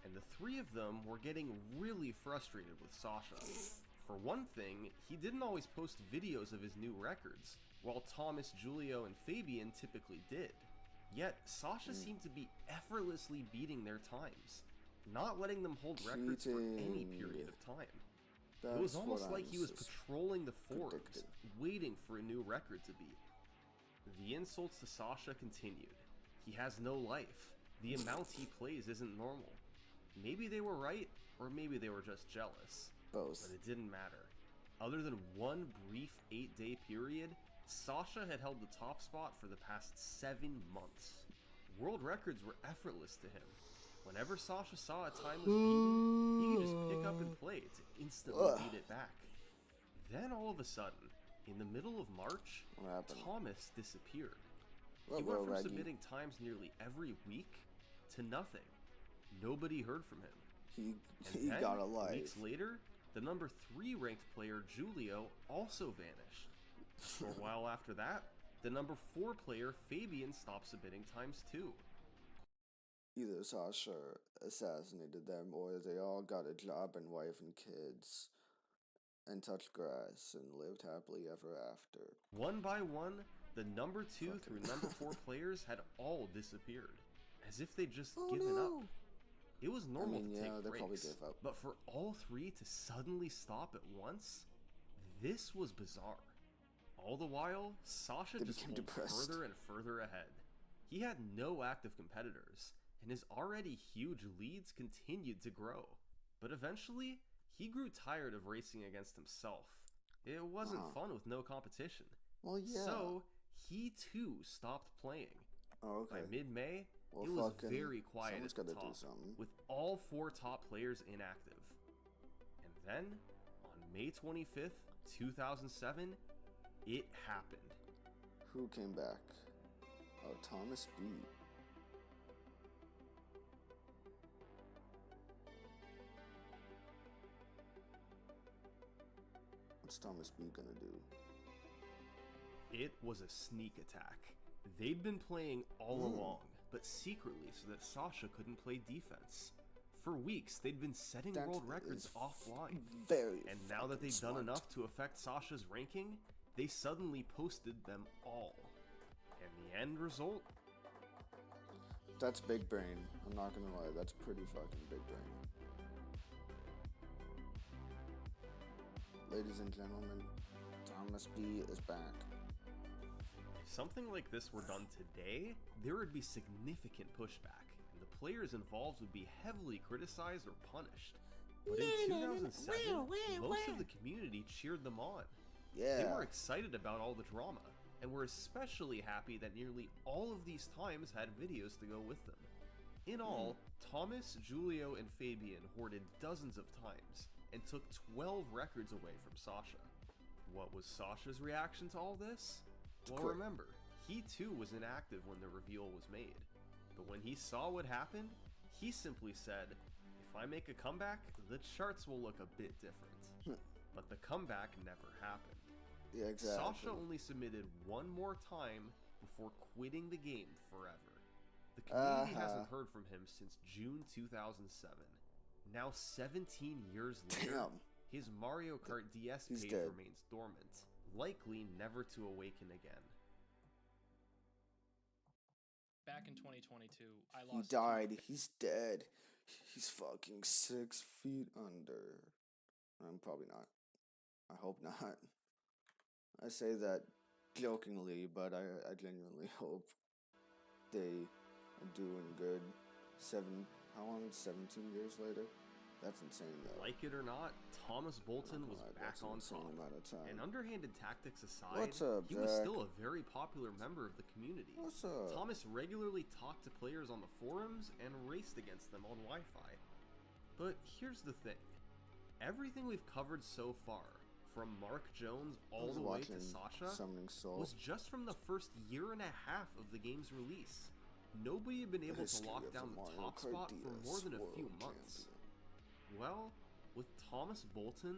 S5: and the 3 of them were getting really frustrated with Sasha. For one thing, he didn't always post videos of his new records, while Thomas, Julio, and Fabian typically did. Yet, Sasha seemed to be effortlessly beating their times, not letting them hold records for any period of time. It was almost like he was patrolling the forums, waiting for a new record to beat. The insults to Sasha continued. He has no life. The amount he plays isn't normal. Maybe they were right, or maybe they were just jealous.
S3: Both.
S5: But it didn't matter. Other than one brief 8-day period, Sasha had held the top spot for the past 7 months. World records were effortless to him. Whenever Sasha saw a time was beaten, he could just pick up and play to instantly beat it back. Then all of a sudden, in the middle of March,
S3: What happened?
S5: Thomas disappeared. He
S3: What,
S5: went from
S3: Reggie?
S5: submitting times nearly every week to nothing. Nobody heard from him.
S3: He
S5: And then,
S3: got a life.
S5: weeks later, the number 3 ranked player Julio also vanished. For a while after that, the number 4 player Fabian stopped submitting times too.
S3: Either Sasha assassinated them, or they all got a job and wife and kids, and touched grass and lived happily ever after.
S5: One by one, the number 2
S3: Fucking-
S5: through number 4 players had all disappeared, as if they'd just
S3: Oh,
S5: given
S3: no.
S5: up. It was normal
S3: mean,
S5: to
S3: yeah,
S5: take
S3: they probably
S5: breaks,
S3: gave up.
S5: but for all 3 to suddenly stop at once, this was bizarre. All the while, Sasha
S3: They
S5: just
S3: became
S5: pulled
S3: depressed.
S5: further and further ahead. He had no active competitors, and his already huge leads continued to grow. But eventually, he grew tired of racing against himself. It wasn't
S3: Huh.
S5: fun with no competition.
S3: Well, yeah.
S5: So, he too stopped playing.
S3: Oh,
S5: By
S3: okay.
S5: mid-May,
S3: Well,
S5: it was
S3: fucking
S5: very quiet
S3: someone's
S5: at the
S3: gotta do
S5: top,
S3: something.
S5: with all 4 top players inactive. And then, on May 25th, 2007, it happened.
S3: Who came back? Oh, Thomas B. What's Thomas B gonna do?
S5: It was a sneak attack. They'd been playing all along, but secretly so that Sasha couldn't play defense. For weeks, they'd been setting
S3: That
S5: world records
S3: is
S5: offline.
S3: Very.
S5: And now that
S3: fucking
S5: they've done
S3: smart.
S5: enough to affect Sasha's ranking, they suddenly posted them all. And the end result?
S3: That's big brain. I'm not gonna lie. That's pretty fucking big brain. Ladies and gentlemen, Thomas B is back.
S5: If something like this were done today, there would be significant pushback, and the players involved would be heavily criticized or punished. But in 2007, most of the community cheered them on. They
S3: Yeah.
S5: were excited about all the drama, and were especially happy that nearly all of these times had videos to go with them. In all, Thomas, Julio, and Fabian hoarded dozens of times, and took 12 records away from Sasha. What was Sasha's reaction to all this? Well,
S3: quit.
S5: remember, he too was inactive when the reveal was made. But when he saw what happened, he simply said, "If I make a comeback, the charts will look a bit different." But the comeback never happened.
S3: Yeah, exactly.
S5: Sasha only submitted one more time before quitting the game forever. The community hasn't heard from him since June 2007. Now 17 years later,
S3: Damn.
S5: his Mario Kart DS
S3: He's
S5: page
S3: dead.
S5: remains dormant, likely never to awaken again.
S7: Back in 2022, I
S3: He
S7: lost.
S3: died. He's dead. He's fucking 6 feet under. I'm probably not. I hope not. I say that jokingly, but I genuinely hope they are doing good. How long? 17 years later? That's insane, though.
S5: Like it or not, Thomas Bolton was back
S3: That's an
S5: on
S3: insane
S5: top.
S3: amount of time.
S5: And underhanded tactics aside,
S3: What's up,
S5: he was
S3: Jack?
S5: still a very popular member of the community.
S3: What's up?
S5: Thomas regularly talked to players on the forums and raced against them on Wi-Fi. But here's the thing. Everything we've covered so far, from Mark Jones all the way to Sasha,
S3: Summoning Soul.
S5: was just from the first year and a half of the game's release. Nobody had been able to lock down the top spot for more than a few months. Well, with Thomas Bolton,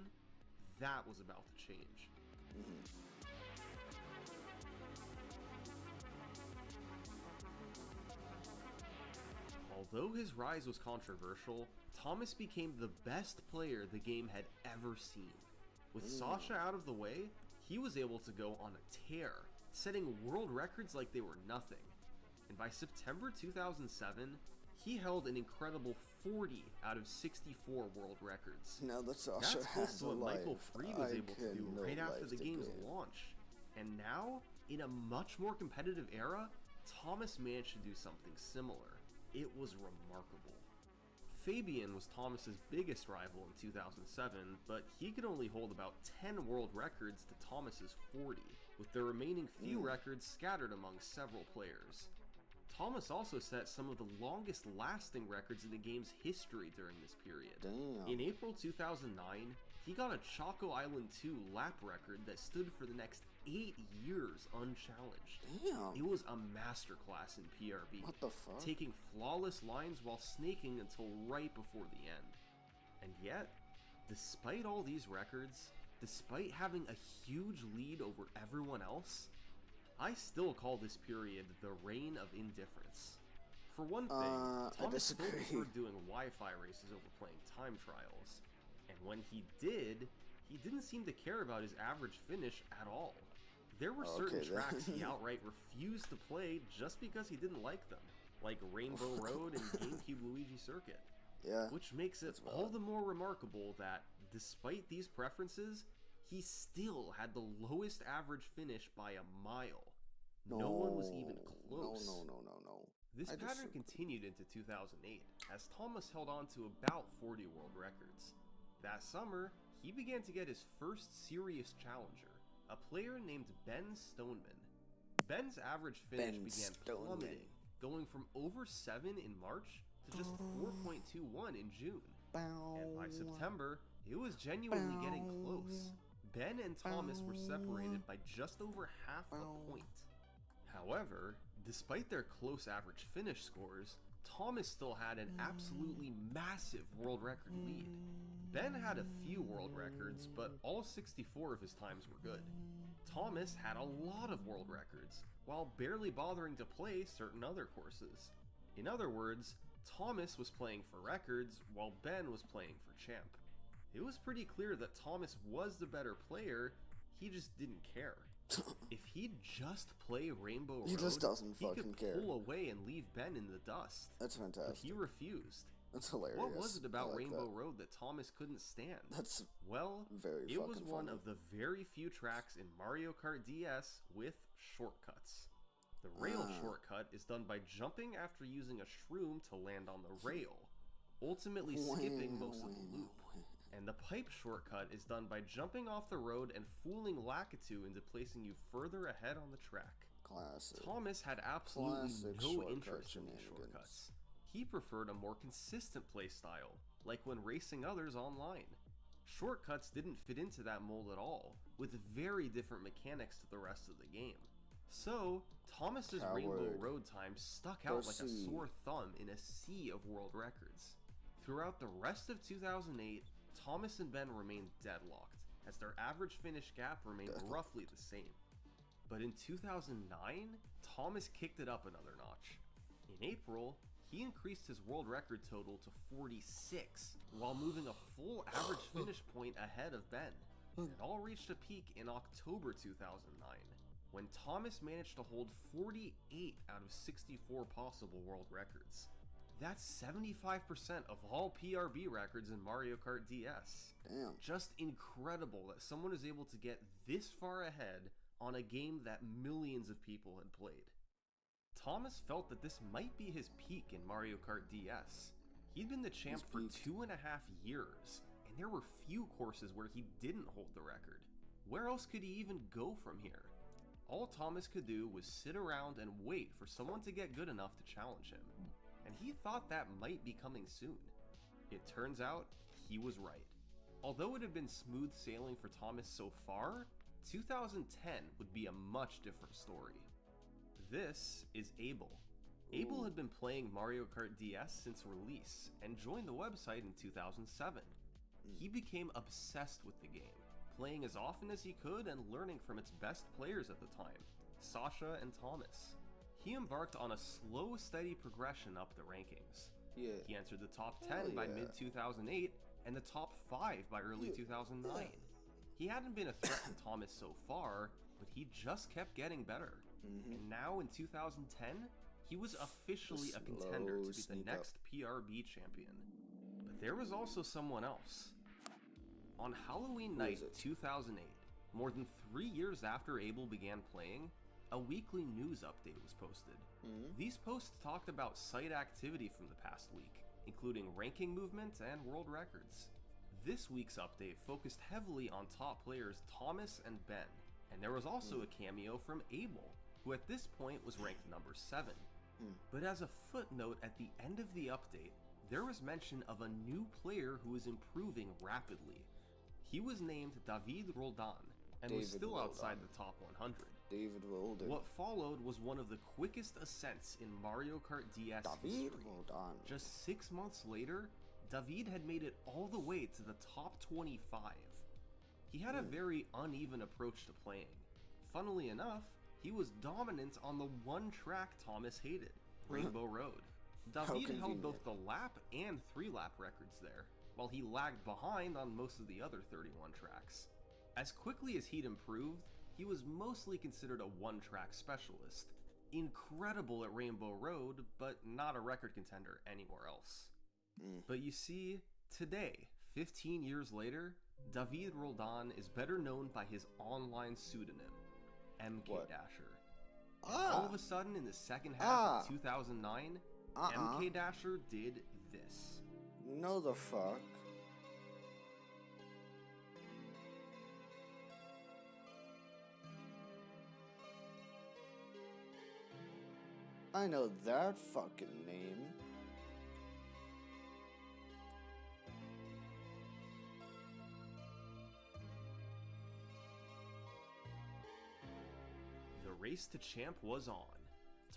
S5: that was about to change. Although his rise was controversial, Thomas became the best player the game had ever seen. With Sasha out of the way, he was able to go on a tear, setting world records like they were nothing. And by September 2007, he held an incredible 40 out of 64 world records.
S3: Now that Sasha
S5: That's close
S3: has
S5: to
S3: a
S5: what
S3: life,
S5: Michael Freed was
S3: I
S5: able to
S3: can
S5: do
S3: no
S5: right after
S3: life
S5: the
S3: to
S5: game's
S3: gain.
S5: launch. And now, in a much more competitive era, Thomas managed to do something similar. It was remarkable. Fabian was Thomas's biggest rival in 2007, but he could only hold about 10 world records to Thomas's 40, with the remaining few records scattered among several players. Thomas also set some of the longest lasting records in the game's history during this period.
S3: Damn.
S5: In April 2009, he got a Choco Island 2 lap record that stood for the next 8 years unchallenged.
S3: Damn.
S5: It was a masterclass in PRB,
S3: What the fuck?
S5: taking flawless lines while snaking until right before the end. And yet, despite all these records, despite having a huge lead over everyone else, I still call this period the reign of indifference. For one thing,
S3: I
S5: Thomas still
S3: disagree.
S5: preferred doing Wi-Fi races over playing time trials. And when he did, he didn't seem to care about his average finish at all. There were certain
S3: Okay, then.
S5: tracks he outright refused to play just because he didn't like them, like Rainbow Road and GameCube Luigi Circuit.
S3: Yeah.
S5: Which makes it
S3: that's
S5: all
S3: valid.
S5: the more remarkable that, despite these preferences, he still had the lowest average finish by a mile. No one was even close.
S3: No.
S5: This
S3: I
S5: pattern
S3: disagree.
S5: continued into 2008, as Thomas held on to about 40 world records. That summer, he began to get his first serious challenger, a player named Ben Stoneman. Ben's average finish
S3: Ben
S5: began
S3: Stoneman.
S5: plummeting, going from over 7 in March to just 4.21 in June. And by September, it was genuinely getting close. Ben and Thomas were separated by just over half a point. However, despite their close average finish scores, Thomas still had an absolutely massive world record lead. Ben had a few world records, but all 64 of his times were good. Thomas had a lot of world records, while barely bothering to play certain other courses. In other words, Thomas was playing for records, while Ben was playing for champ. It was pretty clear that Thomas was the better player, he just didn't care. If he'd just play Rainbow Road,
S3: He just doesn't
S5: he
S3: fucking
S5: could
S3: care.
S5: pull away and leave Ben in the dust.
S3: That's
S5: But
S3: fantastic.
S5: he refused.
S3: That's hilarious.
S5: What was it
S3: I
S5: about
S3: like
S5: Rainbow
S3: that.
S5: Road that Thomas couldn't stand?
S3: That's
S5: Well,
S3: very
S5: it was
S3: fucking
S5: one
S3: funny.
S5: of the very few tracks in Mario Kart DS with shortcuts. The rail shortcut is done by jumping after using a shroom to land on the rail, ultimately skipping most of the loop. And the pipe shortcut is done by jumping off the road and fooling Lakitu into placing you further ahead on the track.
S3: Classic.
S5: Thomas had absolutely
S3: Classic
S5: no
S3: shortcut
S5: interest in these
S3: shenanigans.
S5: shortcuts. He preferred a more consistent playstyle, like when racing others online. Shortcuts didn't fit into that mold at all, with very different mechanics to the rest of the game. So, Thomas's Rainbow
S3: Coward.
S5: Road time stuck out like a
S3: Proceed.
S5: sore thumb in a sea of world records. Throughout the rest of 2008, Thomas and Ben remained deadlocked, as their average finish gap remained roughly the same. But in 2009, Thomas kicked it up another notch. In April, he increased his world record total to 46, while moving a full average finish point ahead of Ben. It all reached a peak in October 2009, when Thomas managed to hold 48 out of 64 possible world records. That's 75% of all PRB records in Mario Kart DS.
S3: Damn.
S5: Just incredible that someone is able to get this far ahead on a game that millions of people had played. Thomas felt that this might be his peak in Mario Kart DS. He'd been the champ for 2.5 years, and there were few courses where he didn't hold the record. Where else could he even go from here? All Thomas could do was sit around and wait for someone to get good enough to challenge him, and he thought that might be coming soon. It turns out, he was right. Although it had been smooth sailing for Thomas so far, 2010 would be a much different story. This is Abel. Abel had been playing Mario Kart DS since release, and joined the website in 2007. He became obsessed with the game, playing as often as he could and learning from its best players at the time, Sasha and Thomas. He embarked on a slow, steady progression up the rankings.
S3: Yeah.
S5: He entered the top 10 by mid-2008, and the top 5 by early 2009. He hadn't been a threat to Thomas so far, but he just kept getting better. And now in 2010, he was officially a contender to be the next PRB champion. But there was also someone else. On Halloween night 2008, more than 3 years after Abel began playing, a weekly news update was posted. These posts talked about site activity from the past week, including ranking movement and world records. This week's update focused heavily on top players Thomas and Ben, and there was also a cameo from Abel, who at this point was ranked number 7. But as a footnote at the end of the update, there was mention of a new player who is improving rapidly. He was named David Roldan, and was still outside the top 100.
S3: David Roldan.
S5: What followed was one of the quickest ascents in Mario Kart DS history.
S3: Roldan.
S5: Just 6 months later, David had made it all the way to the top 25. He had a very uneven approach to playing. Funnily enough, he was dominant on the one track Thomas hated, Rainbow Road. David held both the lap and 3-lap records there, while he lagged behind on most of the other 31 tracks. As quickly as he'd improved, he was mostly considered a one-track specialist. Incredible at Rainbow Road, but not a record contender anywhere else. But you see, today, 15 years later, David Roldan is better known by his online pseudonym, MK Dasher. All of a sudden, in the second half of 2009, MK Dasher did this.
S3: No the fuck. I know that fucking name.
S5: The race to champ was on.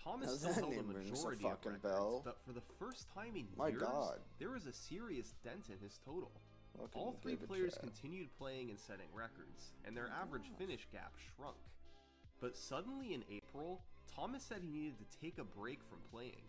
S5: Thomas
S3: Now
S5: still
S3: that
S5: held a
S3: name rings a
S5: majority of
S3: fucking
S5: records,
S3: bell.
S5: but for the first time in
S3: My
S5: years,
S3: God.
S5: there was a serious dent in his total.
S3: Fucking
S5: All 3
S3: David
S5: players
S3: Chat.
S5: continued playing and setting records, and their average finish gap shrunk. But suddenly in April, Thomas said he needed to take a break from playing.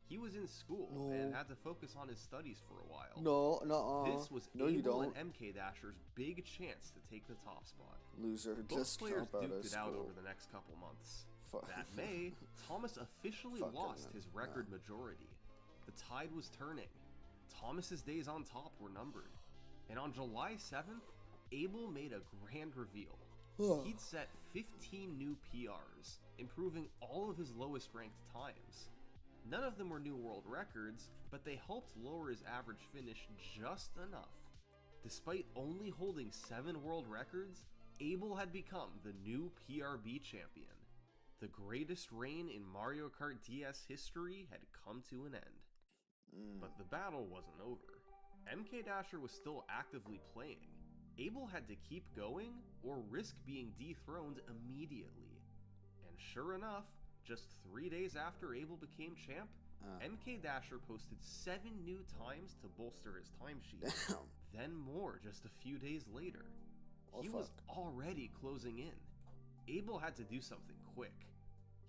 S5: He was in school and had to focus on his studies for a while. This was Abel and MK Dasher's big chance to take the top spot.
S3: Loser,
S5: Both
S3: just
S5: players
S3: drop out of
S5: duked it out
S3: school.
S5: over the next couple months.
S3: Fuck.
S5: That May, Thomas officially
S3: Fucking
S5: lost his record
S3: yeah.
S5: majority. The tide was turning. Thomas's days on top were numbered. And on July 7th, Abel made a grand reveal. He'd set 15 new PRs, improving all of his lowest ranked times. None of them were new world records, but they helped lower his average finish just enough. Despite only holding 7 world records, Abel had become the new PRB champion. The greatest reign in Mario Kart DS history had come to an end. But the battle wasn't over. MK Dasher was still actively playing. Abel had to keep going or risk being dethroned immediately. And sure enough, just 3 days after Abel became champ, MK Dasher posted 7 new times to bolster his timesheet. Then more just a few days later. He was already closing in. Abel had to do something quick.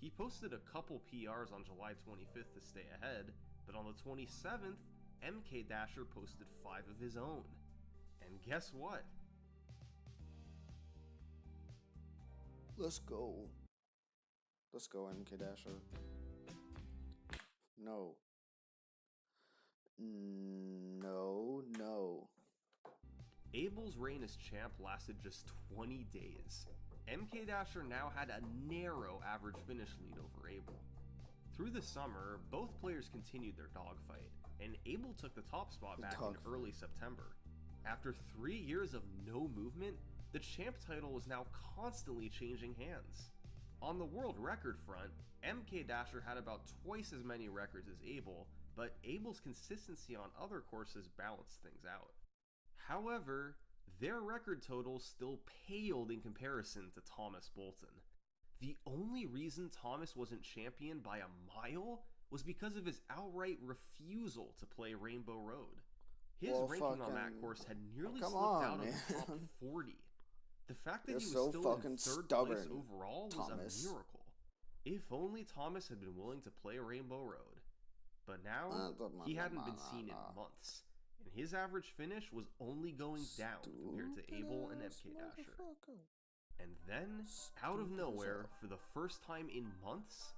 S5: He posted a couple PRs on July 25th to stay ahead, But on the 27th, MK Dasher posted 5 of his own. And guess what?
S3: Let's go. Let's go, MK Dasher. No. No.
S5: Abel's reign as champ lasted just 20 days. MK Dasher now had a narrow average finish lead over Abel. Through the summer, both players continued their dogfight, and Abel took the top spot back in early September. After 3 years of no movement, the champ title was now constantly changing hands. On the world record front, MK Dasher had about twice as many records as Abel, but Abel's consistency on other courses balanced things out. However, their record totals still paled in comparison to Thomas Bolton. The only reason Thomas wasn't champion by a mile was because of his outright refusal to play Rainbow Road. His ranking on that course had nearly slipped out of the top 40. The fact that he was still in third place overall was a miracle. If only Thomas had been willing to play Rainbow Road. But now, he hadn't been seen in months, and his average finish was only going down compared to Abel and MK Dasher. And then, out of nowhere, for the first time in months,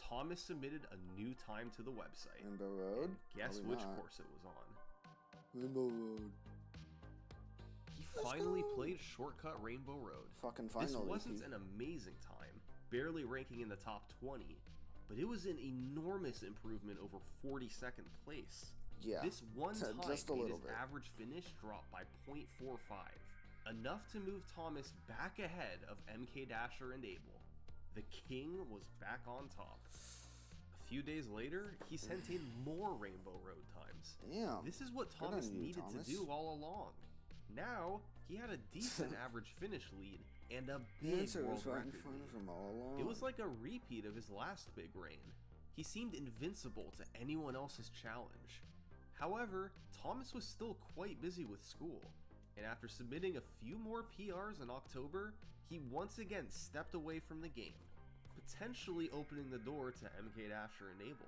S5: Thomas submitted a new time to the website.
S3: Rainbow Road?
S5: And guess which course it was on?
S3: Rainbow Road.
S5: He finally played Shortcut Rainbow Road. This wasn't an amazing time, barely ranking in the top 20, but it was an enormous improvement over 42nd place.
S3: Yeah,
S5: this one time
S3: just a
S5: made
S3: little
S5: his
S3: bit.
S5: average finish drop by 0.45, enough to move Thomas back ahead of MK Dasher and Abel. The king was back on top. A few days later, he sent in more Rainbow Road times.
S3: Damn.
S5: This is what Thomas needed to do all along. Now, he had a decent average finish lead and a big world record. It was like a repeat of his last big reign. He seemed invincible to anyone else's challenge. However, Thomas was still quite busy with school, and after submitting a few more PRs in October, he once again stepped away from the game, potentially opening the door to MK Dasher and Abel.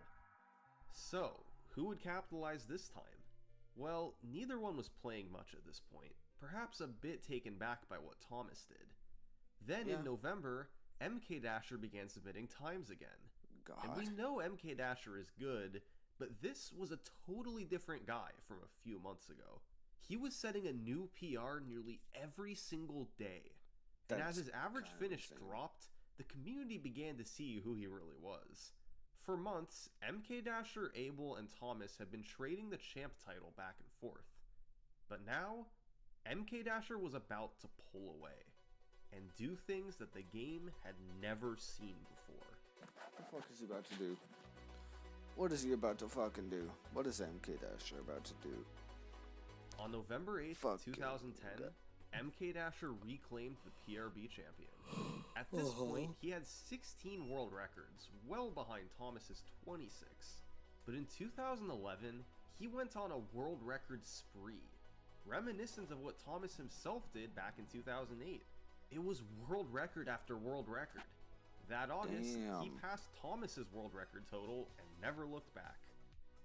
S5: So, who would capitalize this time? Well, neither one was playing much at this point, perhaps a bit taken back by what Thomas did. Then in November, MK Dasher began submitting times again. And we know MK Dasher is good, but this was a totally different guy from a few months ago. He was setting a new PR nearly every single day. And as his average finish dropped, the community began to see who he really was. For months, MK Dasher, Abel, and Thomas had been trading the champ title back and forth. But now, MK Dasher was about to pull away and do things that the game had never seen before.
S3: What the fuck is he about to do? What is he about to fucking do? What is MK Dasher about to do?
S5: On November 8th, 2010, MK Dasher reclaimed the PRB champion. At this point, he had 16 world records, well behind Thomas's 26. But in 2011, he went on a world record spree, reminiscent of what Thomas himself did back in 2008. It was world record after world record. That August, he passed Thomas's world record total and never looked back.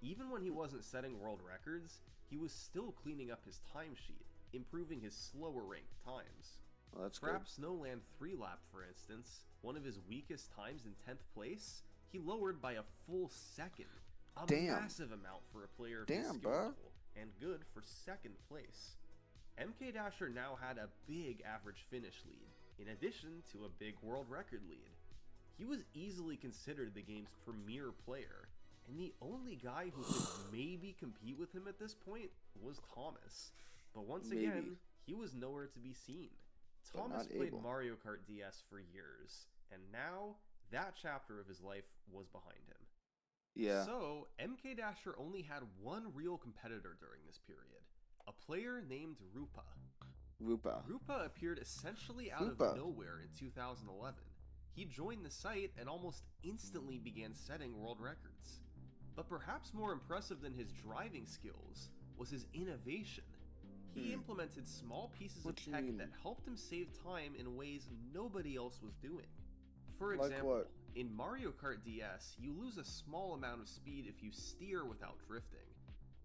S5: Even when he wasn't setting world records, he was still cleaning up his timesheet, improving his slower ranked times.
S3: Well, that's
S5: Frap Snowland 3-lap, for instance, one of his weakest times in 10th place, he lowered by a full second. A massive amount for a player of his skill level, and good for 2nd place. MK Dasher now had a big average finish lead, in addition to a big world record lead. He was easily considered the game's premier player, and the only guy who could maybe compete with him at this point was Thomas. But once again, he was nowhere to be seen. Thomas played Mario Kart DS for years, and now that chapter of his life was behind him.
S3: Yeah.
S5: So, MK Dasher only had one real competitor during this period, a player named Rupa. Rupa appeared essentially out of nowhere in 2011. He joined the site and almost instantly began setting world records. But perhaps more impressive than his driving skills was his innovation. He implemented small pieces of tech that helped him save time in ways nobody else was doing. For example, In Mario Kart DS, you lose a small amount of speed if you steer without drifting.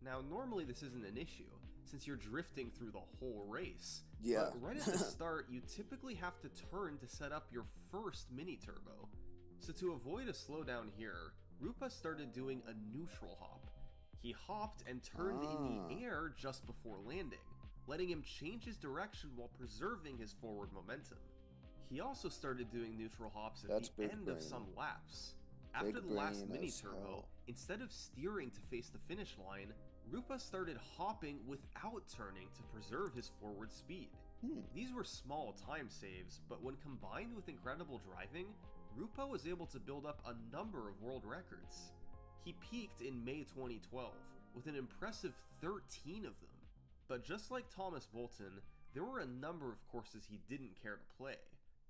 S5: Now, normally this isn't an issue, since you're drifting through the whole race.
S3: Yeah.
S5: But right at the start, you typically have to turn to set up your first mini-turbo. So to avoid a slowdown here, Rupa started doing a neutral hop. He hopped and turned in the air just before landing, letting him change his direction while preserving his forward momentum. He also started doing neutral hops at the end of some laps. After the last mini-turbo, instead of steering to face the finish line, Rupa started hopping without turning to preserve his forward speed. These were small time saves, but when combined with incredible driving, Rupa was able to build up a number of world records. He peaked in May 2012 with an impressive 13 of them. But just like Thomas Bolton, there were a number of courses he didn't care to play,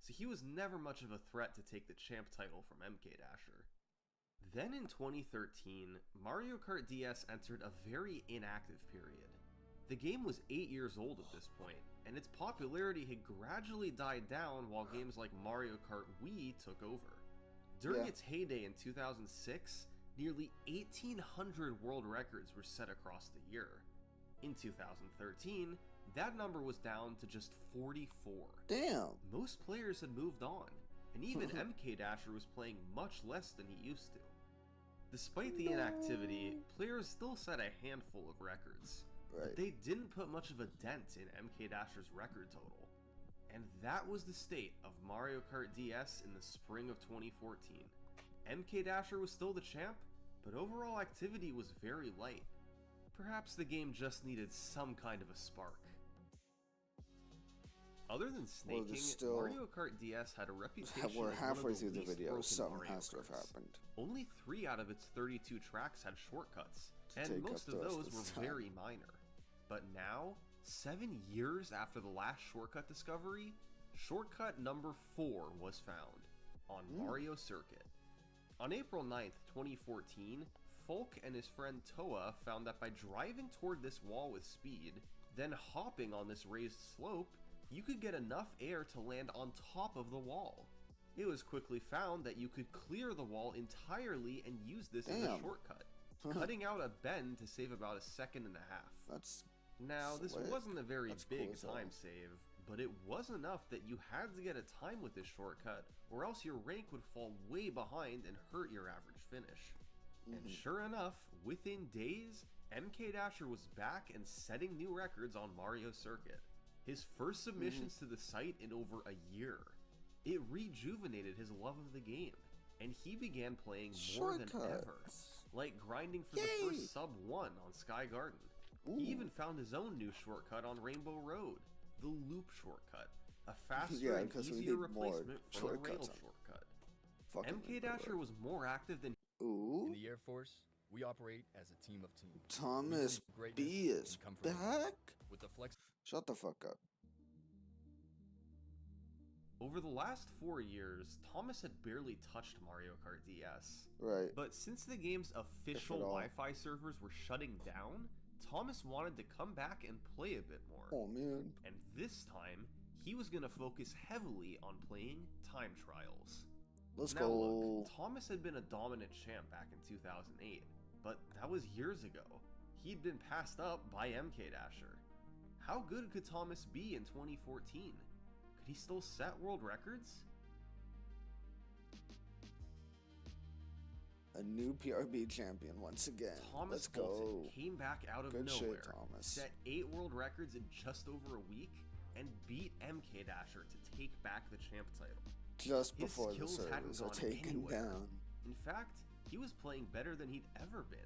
S5: so he was never much of a threat to take the champ title from MK Dasher. Then in 2013, Mario Kart DS entered a very inactive period. The game was 8 years old at this point, and its popularity had gradually died down while games like Mario Kart Wii took over. During its heyday in 2006, nearly 1,800 world records were set across the year. In 2013, that number was down to just 44.
S3: Damn!
S5: Most players had moved on, and even MK Dasher was playing much less than he used to. Despite the inactivity, players still set a handful of records, but they didn't put much of a dent in MK Dasher's record total. And that was the state of Mario Kart DS in the spring of 2014. MK Dasher was still the champ, but overall activity was very light. Perhaps the game just needed some kind of a spark. Other than snaking, Mario Kart DS had a reputation
S3: We're
S5: as
S3: halfway
S5: one of the
S3: through the
S5: least
S3: video,
S5: broken
S3: something
S5: Mario
S3: has to have
S5: Karts.
S3: happened.
S5: Only 3 out of its 32 tracks had shortcuts, and
S3: take
S5: most
S3: up
S5: of
S3: the rest
S5: those
S3: of
S5: were
S3: the time.
S5: very minor. But now, 7 years after the last shortcut discovery, shortcut number 4 was found on Mario Circuit. On April 9th, 2014, Folk and his friend Toa found that by driving toward this wall with speed, then hopping on this raised slope, you could get enough air to land on top of the wall. It was quickly found that you could clear the wall entirely and use this as a shortcut, cutting out a bend to save about a second and a half.
S3: That's
S5: Now, this wasn't a very big
S3: cool,
S5: time save, but it was enough that you had to get a time with this shortcut, or else your rank would fall way behind and hurt your average finish. And sure enough, within days, MK Dasher was back and setting new records on Mario Circuit. His first submissions to the site in over a year. It rejuvenated his love of the game, and he began playing more than ever, like grinding for the first sub 1 on Sky Garden. He even found his own new shortcut on Rainbow Road, the loop shortcut, a faster and easier replacement for the rail shortcut. MK Dasher was more active than
S8: In the Air Force, we operate as a team of teams.
S3: Thomas B is back?
S8: With the flex.
S3: Shut the fuck up.
S5: Over the last 4 years, Thomas had barely touched Mario Kart DS.
S3: Right.
S5: But since the game's official Wi-Fi servers were shutting down, Thomas wanted to come back and play a bit more.
S3: Oh man.
S5: And this time, he was going to focus heavily on playing time trials.
S3: Let's
S5: now,
S3: go.
S5: Look, Thomas had been a dominant champ back in 2008, but that was years ago. He'd been passed up by MK Dasher. How good could Thomas be in 2014? Could he still set world records?
S3: A new PRB champion once again.
S5: Thomas
S3: Let's
S5: Bolton
S3: go.
S5: came back out of
S3: Good
S5: nowhere,
S3: shit, Thomas.
S5: set 8 world records in just over a week, and beat MK Dasher to take back the champ title.
S3: Just
S5: His
S3: before the
S5: skills hadn't
S3: servers are
S5: gone
S3: taken
S5: anywhere.
S3: down.
S5: In fact, he was playing better than he'd ever been.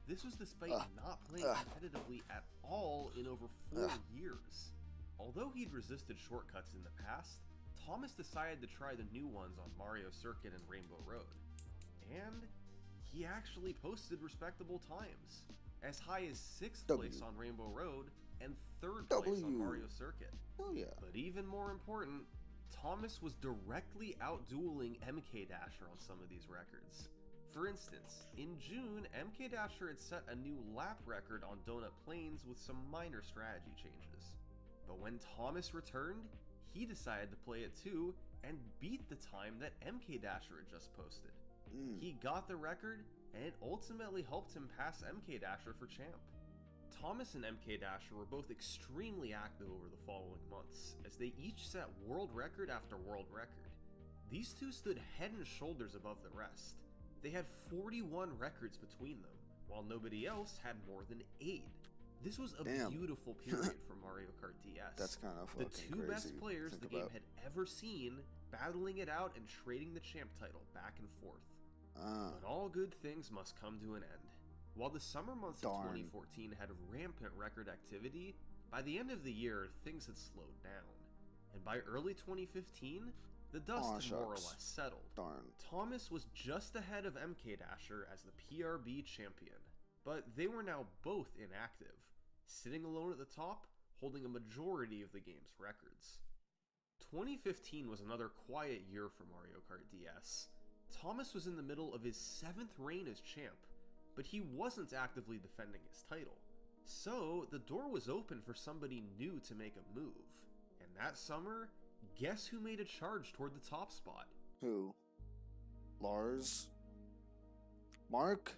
S5: This was despite not playing competitively at all in over 4 years. Although he'd resisted shortcuts in the past, Thomas decided to try the new ones on Mario Circuit and Rainbow Road. And he actually posted respectable times, as high as 6th place on Rainbow Road and 3rd place on Mario Circuit.
S3: Oh yeah.
S5: But even more important, Thomas was directly out-dueling MK Dasher on some of these records. For instance, in June, MK Dasher had set a new lap record on Donut Plains with some minor strategy changes. But when Thomas returned, he decided to play it too and beat the time that MK Dasher had just posted. He got the record, and it ultimately helped him pass MK Dasher for champ. Thomas and MK Dasher were both extremely active over the following months, as they each set world record after world record. These two stood head and shoulders above the rest. They had 41 records between them, while nobody else had more than 8. This was a beautiful period for Mario Kart DS.
S3: That's kind of
S5: the
S3: fucking
S5: two
S3: crazy
S5: best players
S3: to
S5: the
S3: think
S5: game
S3: about.
S5: had ever seen, battling it out and trading the champ title back and forth. But all good things must come to an end. While the summer months of 2014 had rampant record activity, by the end of the year, things had slowed down. And by early 2015, the dust had more or less settled. Thomas was just ahead of MK Dasher as the PRB champion, but they were now both inactive, sitting alone at the top, holding a majority of the game's records. 2015 was another quiet year for Mario Kart DS. Thomas was in the middle of his 7th reign as champ, but he wasn't actively defending his title. So, the door was open for somebody new to make a move. And that summer, guess who made a charge toward the top spot?
S3: Who? Lars? Mark?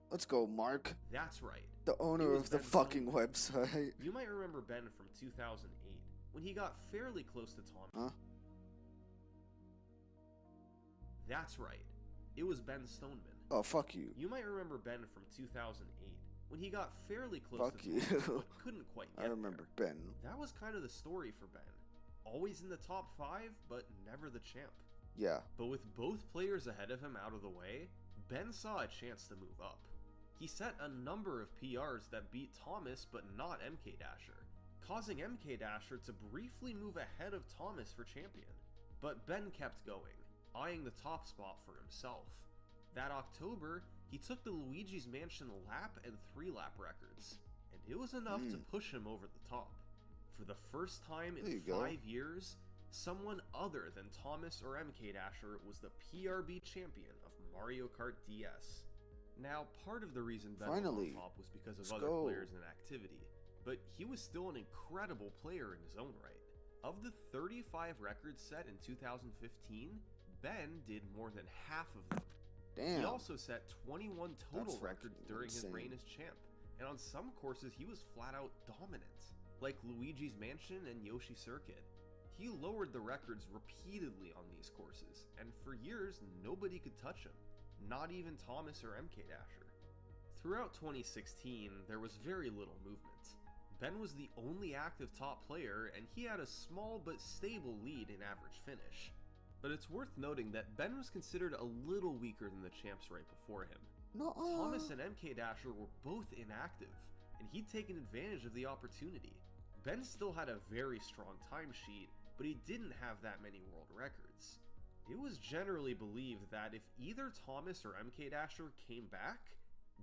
S3: Let's go, Mark.
S5: That's right.
S3: The owner of the fucking website.
S5: You might remember Ben from 2008, when he got fairly close to Thomas.
S3: Huh?
S5: That's right. It was Ben Stoneman.
S3: Oh, fuck you.
S5: You might remember Ben from 2008, when he got fairly close
S3: Fuck
S5: to
S3: you.
S5: Thomas, but couldn't quite get
S3: I remember
S5: there.
S3: Ben.
S5: That was kind of the story for Ben. Always in the top 5, but never the champ.
S3: Yeah.
S5: But with both players ahead of him out of the way, Ben saw a chance to move up. He set a number of PRs that beat Thomas but not MK Dasher, causing MK Dasher to briefly move ahead of Thomas for champion. But Ben kept going, eyeing the top spot for himself. That October, he took the Luigi's Mansion lap and 3-lap records, and it was enough to push him over the top. For the first time in 5 years, someone other than Thomas or MK Dasher was the PRB champion of Mario Kart DS. Now, part of the reason Ben was on top was because of other players and activity, but he was still an incredible player in his own right. Of the 35 records set in 2015, Ben did more than half of them.
S3: Damn.
S5: He also set 21 total records during his reign as champ, and on some courses he was flat out dominant, like Luigi's Mansion and Yoshi Circuit. He lowered the records repeatedly on these courses, and for years nobody could touch him, not even Thomas or MK Dasher. Throughout 2016, there was very little movement. Ben was the only active top player, and he had a small but stable lead in average finish. But it's worth noting that Ben was considered a little weaker than the champs right before him. Thomas and MK Dasher were both inactive, and he'd taken advantage of the opportunity. Ben still had a very strong timesheet, but he didn't have that many world records. It was generally believed that if either Thomas or MK Dasher came back,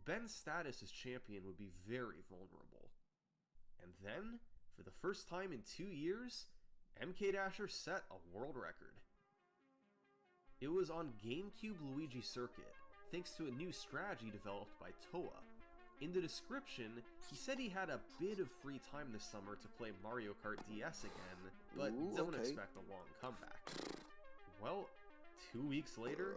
S5: Ben's status as champion would be very vulnerable. And then, for the first time in 2 years, MK Dasher set a world record. It was on GameCube Luigi Circuit, thanks to a new strategy developed by Toa. In the description, he said he had a bit of free time this summer to play Mario Kart DS again, but don't expect a long comeback. Well, 2 weeks later,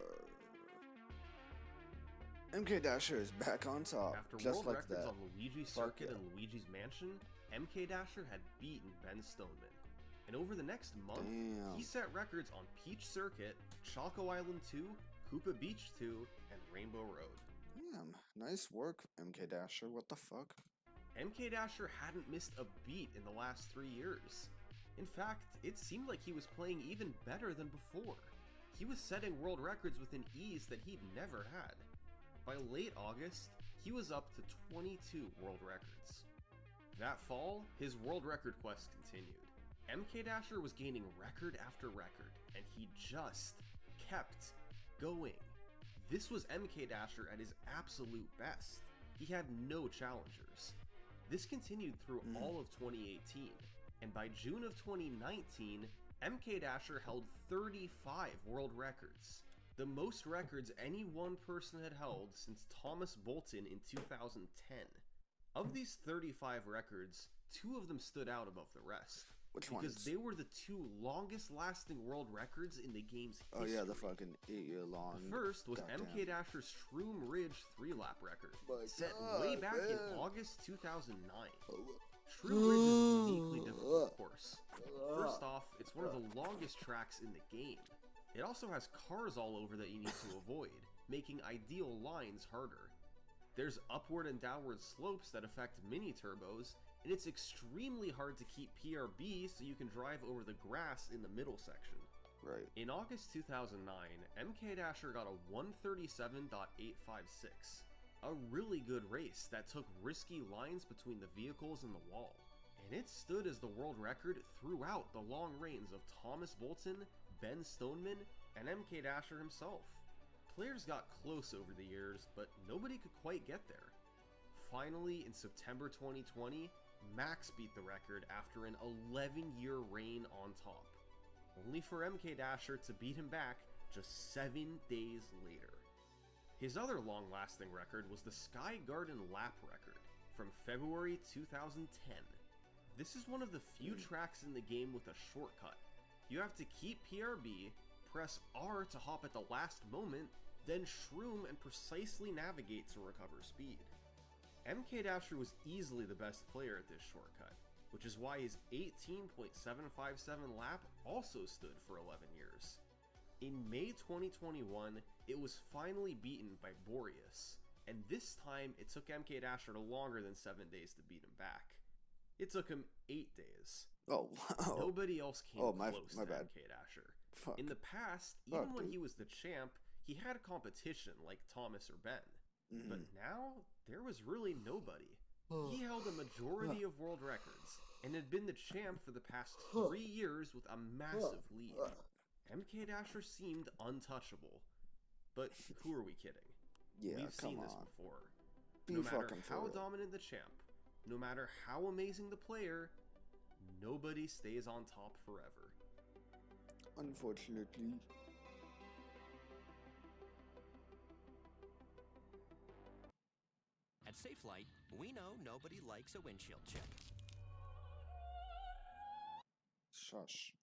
S3: MK Dasher is back on top,
S5: after
S3: just
S5: world
S3: like
S5: records
S3: that.
S5: on Luigi's Circuit and Luigi's Mansion, MK Dasher had beaten Ben Stoneman. And over the next month, he set records on Peach Circuit, Choco Island 2, Koopa Beach 2, and Rainbow Road.
S3: Damn, nice work, MK Dasher, what the fuck?
S5: MK Dasher hadn't missed a beat in the last 3 years. In fact, it seemed like he was playing even better than before. He was setting world records with an ease that he'd never had. By late August, he was up to 22 world records. That fall, his world record quest continued. MK Dasher was gaining record after record, and he just kept going. This was MK Dasher at his absolute best. He had no challengers. This continued through all of 2018, and by June of 2019, MK Dasher held 35 world records, the most records any one person had held since Thomas Bolton in 2010. Of these 35 records, two of them stood out above the rest.
S3: Which
S5: because
S3: ones?
S5: they were the two longest lasting world records in the game's
S3: Oh
S5: history.
S3: yeah, the fucking 8-year long.
S5: The first was
S3: goddamn.
S5: MK Dasher's Shroom Ridge 3-lap record,
S3: My
S5: set
S3: God,
S5: way back in
S3: man.
S5: August 2009. Shroom Ridge is a uniquely difficult course. First off, it's one of the longest tracks in the game. It also has cars all over that you need to avoid, making ideal lines harder. There's upward and downward slopes that affect mini turbos, and it's extremely hard to keep PRB so you can drive over the grass in the middle section.
S3: Right.
S5: In August 2009, MK Dasher got a 137.856, a really good race that took risky lines between the vehicles and the wall, and it stood as the world record throughout the long reigns of Thomas Bolton, Ben Stoneman, and MK Dasher himself. Players got close over the years, but nobody could quite get there. Finally, in September 2020, Max beat the record after an 11-year reign on top, only for MK Dasher to beat him back just 7 days later. His other long-lasting record was the Sky Garden lap record from February 2010. This is one of the few tracks in the game with a shortcut. You have to keep PRB, press R to hop at the last moment, then shroom and precisely navigate to recover speed. MK Dasher was easily the best player at this shortcut, which is why his 18.757 lap also stood for 11 years. In May 2021, it was finally beaten by Boreas, and this time it took MK Dasher longer than 7 days to beat him back. It took him 8 days.
S3: Oh wow.
S5: Nobody else came close to
S3: bad.
S5: MK Dasher.
S3: Fuck.
S5: In the past, even when he was the champ, he had competition like Thomas or Ben. But now, there was really nobody. He held a majority of world records, and had been the champ for the past 3 years with a massive lead. MK Dasher seemed untouchable. But who are we kidding?
S3: Yeah,
S5: We've seen this
S3: on.
S5: before.
S3: Be
S5: No matter
S3: fucking for
S5: how
S3: real.
S5: dominant the champ, no matter how amazing the player, nobody stays on top forever.
S3: Unfortunately.
S9: At Safelite, we know nobody likes a windshield chip.
S3: Shush.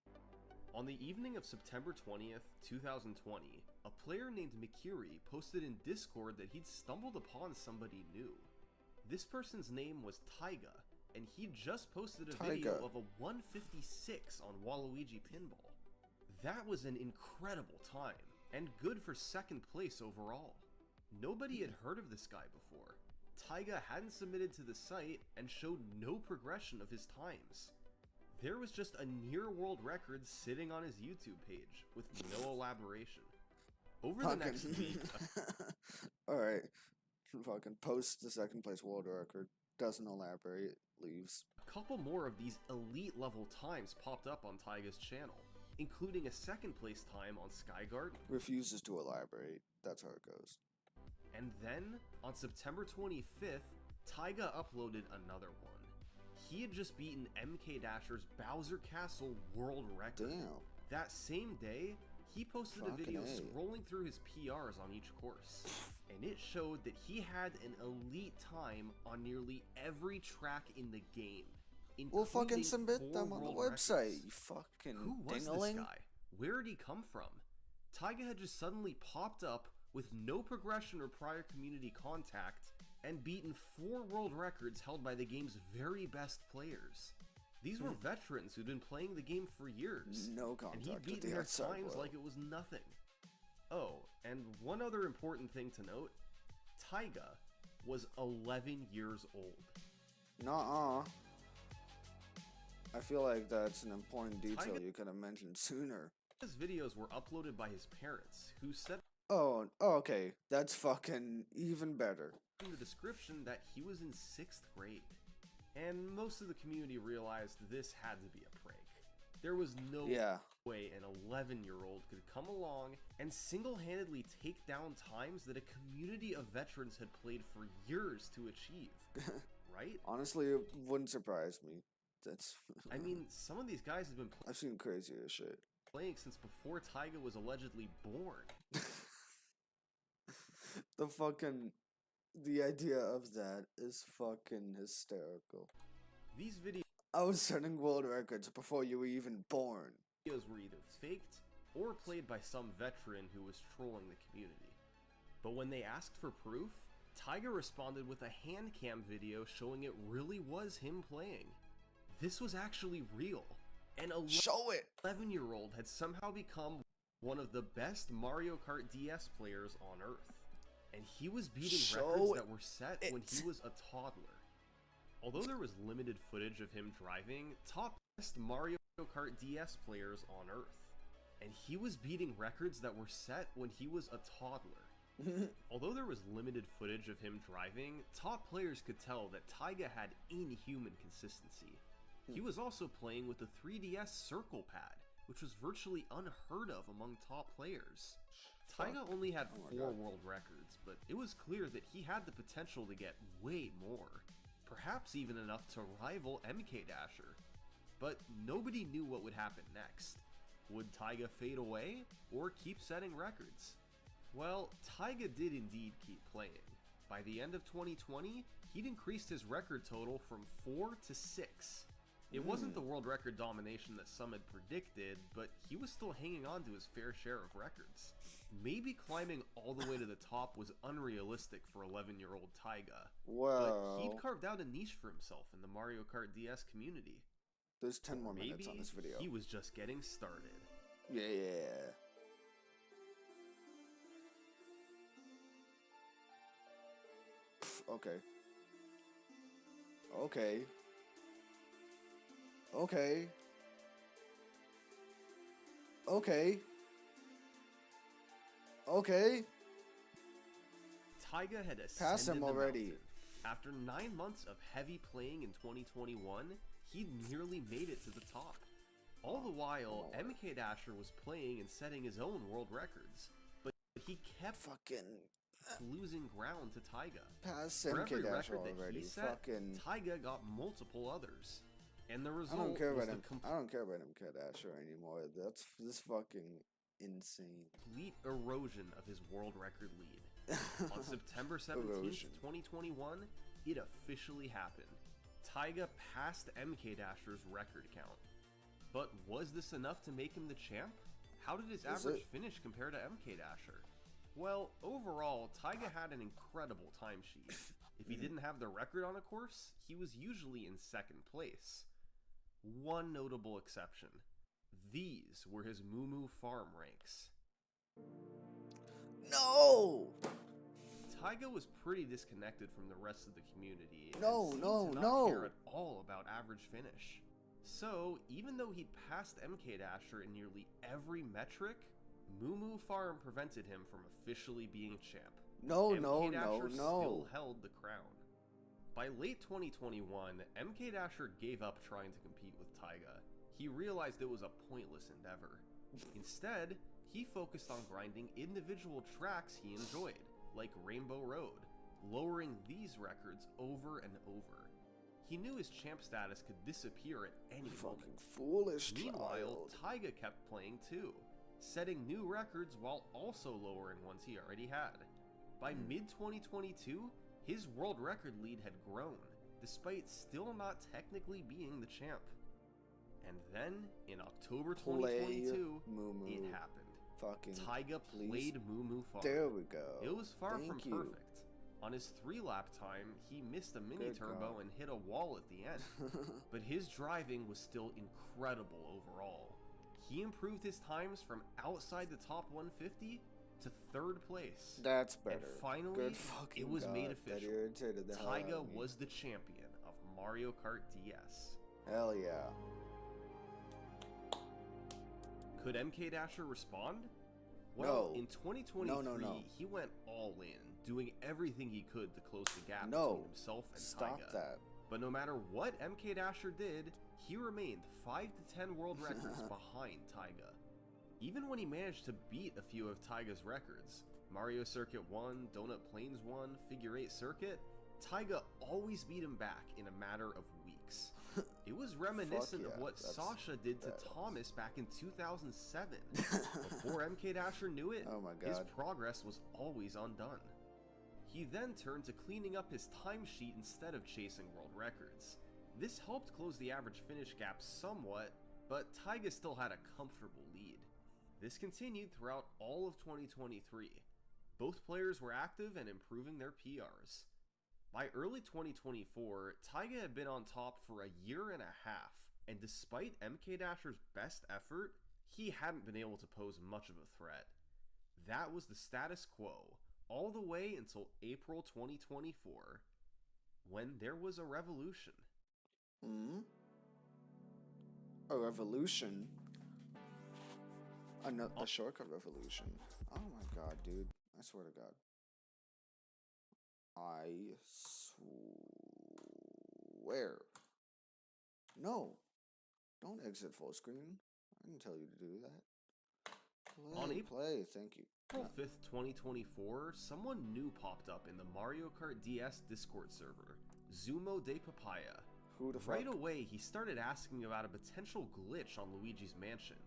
S5: On the evening of September 20th, 2020, a player named Mikuri posted in Discord that he'd stumbled upon somebody new. This person's name was Taiga, and he just posted a video of a 156 on Waluigi Pinball. That was an incredible time, and good for second place overall. Nobody had heard of this guy before. Taiga hadn't submitted to the site and showed no progression of his times. There was just a near world record sitting on his YouTube page, with no elaboration. Over the next week...
S3: Alright. Fucking post the second place world record. Doesn't elaborate. Leaves.
S5: A couple more of these elite level times popped up on Taiga's channel, including a second place time on Sky Garden.
S3: Refuses to elaborate. That's how it goes.
S5: And then, on September 25th, Taiga uploaded another one. He had just beaten MK Dasher's Bowser Castle world record.
S3: Damn.
S5: That same day, he posted a video scrolling through his PRs on each course, and it showed that he had an elite time on nearly every track in the game.
S3: We'll fucking submit
S5: 4
S3: them on the
S5: world
S3: website,
S5: records.
S3: you fucking
S5: Who was
S3: dingling.
S5: this guy? Where did he come from? Taiga had just suddenly popped up with no progression or prior community contact, and beaten 4 world records held by the game's very best players. These were veterans who'd been playing the game for years,
S3: No contact
S5: and he'd
S3: with
S5: beaten
S3: the
S5: their
S3: outside
S5: times
S3: world.
S5: like it was nothing. Oh, and one other important thing to note, Taiga was 11 years old.
S3: Nuh-uh. I feel like that's an important detail you could have mentioned sooner.
S5: His videos were uploaded by his parents, who said
S3: Oh, okay. That's fucking even better.
S5: in the description that he was in 6th grade. And most of the community realized this had to be a prank. There was no way an 11-year-old could come along and single-handedly take down times that a community of veterans had played for years to achieve. Right?
S3: Honestly, it wouldn't surprise me. That's...
S5: I mean, some of these guys have been
S3: I've seen crazier shit.
S5: playing since before Taiga was allegedly born.
S3: The idea of that is fucking hysterical.
S5: These videos
S3: I was setting world records before you were even born.
S5: were either faked or played by some veteran who was trolling the community. But when they asked for proof, Taiga responded with a hand cam video showing it really was him playing. This was actually real. An
S3: Show it!
S5: 11-year-old had somehow become one of the best Mario Kart DS players on Earth. And he was beating records that were set when he was a toddler. Although there was limited footage of him driving, top best Mario Kart DS players on Earth. And he was beating records that were set when he was a toddler. Although there was limited footage of him driving, top players could tell that Taiga had inhuman consistency. He was also playing with the 3DS Circle Pad, which was virtually unheard of among top players. Taiga only had 4 world records, but it was clear that he had the potential to get way more. Perhaps even enough to rival MK Dasher. But nobody knew what would happen next. Would Taiga fade away, or keep setting records? Well, Taiga did indeed keep playing. By the end of 2020, he'd increased his record total from 4 to 6. It wasn't the world record domination that some had predicted, but he was still hanging on to his fair share of records. Maybe climbing all the way to the top was unrealistic for 11-year-old Taiga, but he'd carved out a niche for himself in the Mario Kart DS community.
S3: There's 10 more minutes on this video.
S5: He was just getting started.
S3: Yeah. Okay. Okay. Okay. Okay. Okay.
S5: Taiga had ascended
S3: Pass him
S5: the
S3: already.
S5: mountain. After 9 months of heavy playing in 2021, he'd nearly made it to the top. All the while, MK Dasher was playing and setting his own world records, but he kept losing ground to Taiga.
S3: Pass
S5: For
S3: MK
S5: every
S3: Dasher
S5: record that
S3: already.
S5: he set, Taiga got multiple others. And the result
S3: I don't care
S5: was
S3: about
S5: the
S3: I don't care about MK Dasher anymore. That's fucking insane.
S5: complete erosion of his world record lead. On September 17th, 2021, it officially happened. Taiga passed MK Dasher's record count. But was this enough to make him the champ? How did his average finish compare to MK Dasher? Well, overall, Taiga had an incredible timesheet. If he didn't have the record on a course, he was usually in second place. One notable exception. These were his Moo farm ranks.
S3: No!
S5: Taiga was pretty disconnected from the rest of the community and
S3: No,
S5: seemed
S3: no,
S5: to not
S3: no.
S5: care at all about average finish. So, even though he'd passed MK Dasher in nearly every metric, Moo Farm prevented him from officially being champ.
S3: No,
S5: MK Dasher still held the crown. By late 2021, MK Dasher gave up trying to compete with Taiga. He realized it was a pointless endeavor. Instead, he focused on grinding individual tracks he enjoyed, like Rainbow Road, lowering these records over and over. He knew his champ status could disappear at any moment.
S3: Foolish
S5: Meanwhile,
S3: child.
S5: Taiga kept playing too, setting new records while also lowering ones he already had. By mid-2022, his world record lead had grown, despite still not technically being the champ. And then, in October 2022, it happened. Taiga played Moo Farm.
S3: There we go.
S5: It was far
S3: Thank
S5: from
S3: you.
S5: perfect. On his 3-lap time, he missed a mini-turbo and hit a wall at the end. But his driving was still incredible overall. He improved his times from outside the top 150 to 3rd place.
S3: That's better.
S5: And finally,
S3: Good fucking
S5: it was made
S3: God, that
S5: official.
S3: irritated the hell out
S5: Taiga
S3: of me.
S5: was the champion of Mario Kart DS.
S3: Hell yeah.
S5: Could MK Dasher respond? Well,
S3: No.
S5: in 2023,
S3: No.
S5: he went all in, doing everything he could to close the gap
S3: No.
S5: between himself and
S3: Stop
S5: Taiga.
S3: that.
S5: But no matter what MK Dasher did, he remained 5 to 10 world records behind Taiga. Even when he managed to beat a few of Taiga's records, Mario Circuit 1, Donut Plains 1, Figure 8 Circuit, Taiga always beat him back in a matter of weeks. It was reminiscent of what Sasha did to Thomas back in 2007. Before MK Dasher knew it,
S3: Oh my
S5: his
S3: God.
S5: progress was always undone. He then turned to cleaning up his timesheet instead of chasing world records. This helped close the average finish gap somewhat, but Taiga still had a comfortable lead. This continued throughout all of 2023. Both players were active and improving their PRs. By early 2024, Taiga had been on top for a year and a half, and despite MK Dasher's best effort, he hadn't been able to pose much of a threat. That was the status quo, all the way until April 2024, when there was a revolution.
S3: A revolution? A shortcut revolution. Oh my god, dude. I swear to god. I swear. No. Don't exit full screen. I didn't tell you to do that. Play, thank you.
S5: April 5th, 2024, someone new popped up in the Mario Kart DS Discord server, Zumo de Papaya.
S3: Who the fuck?
S5: Right away, he started asking about a potential glitch on Luigi's Mansion.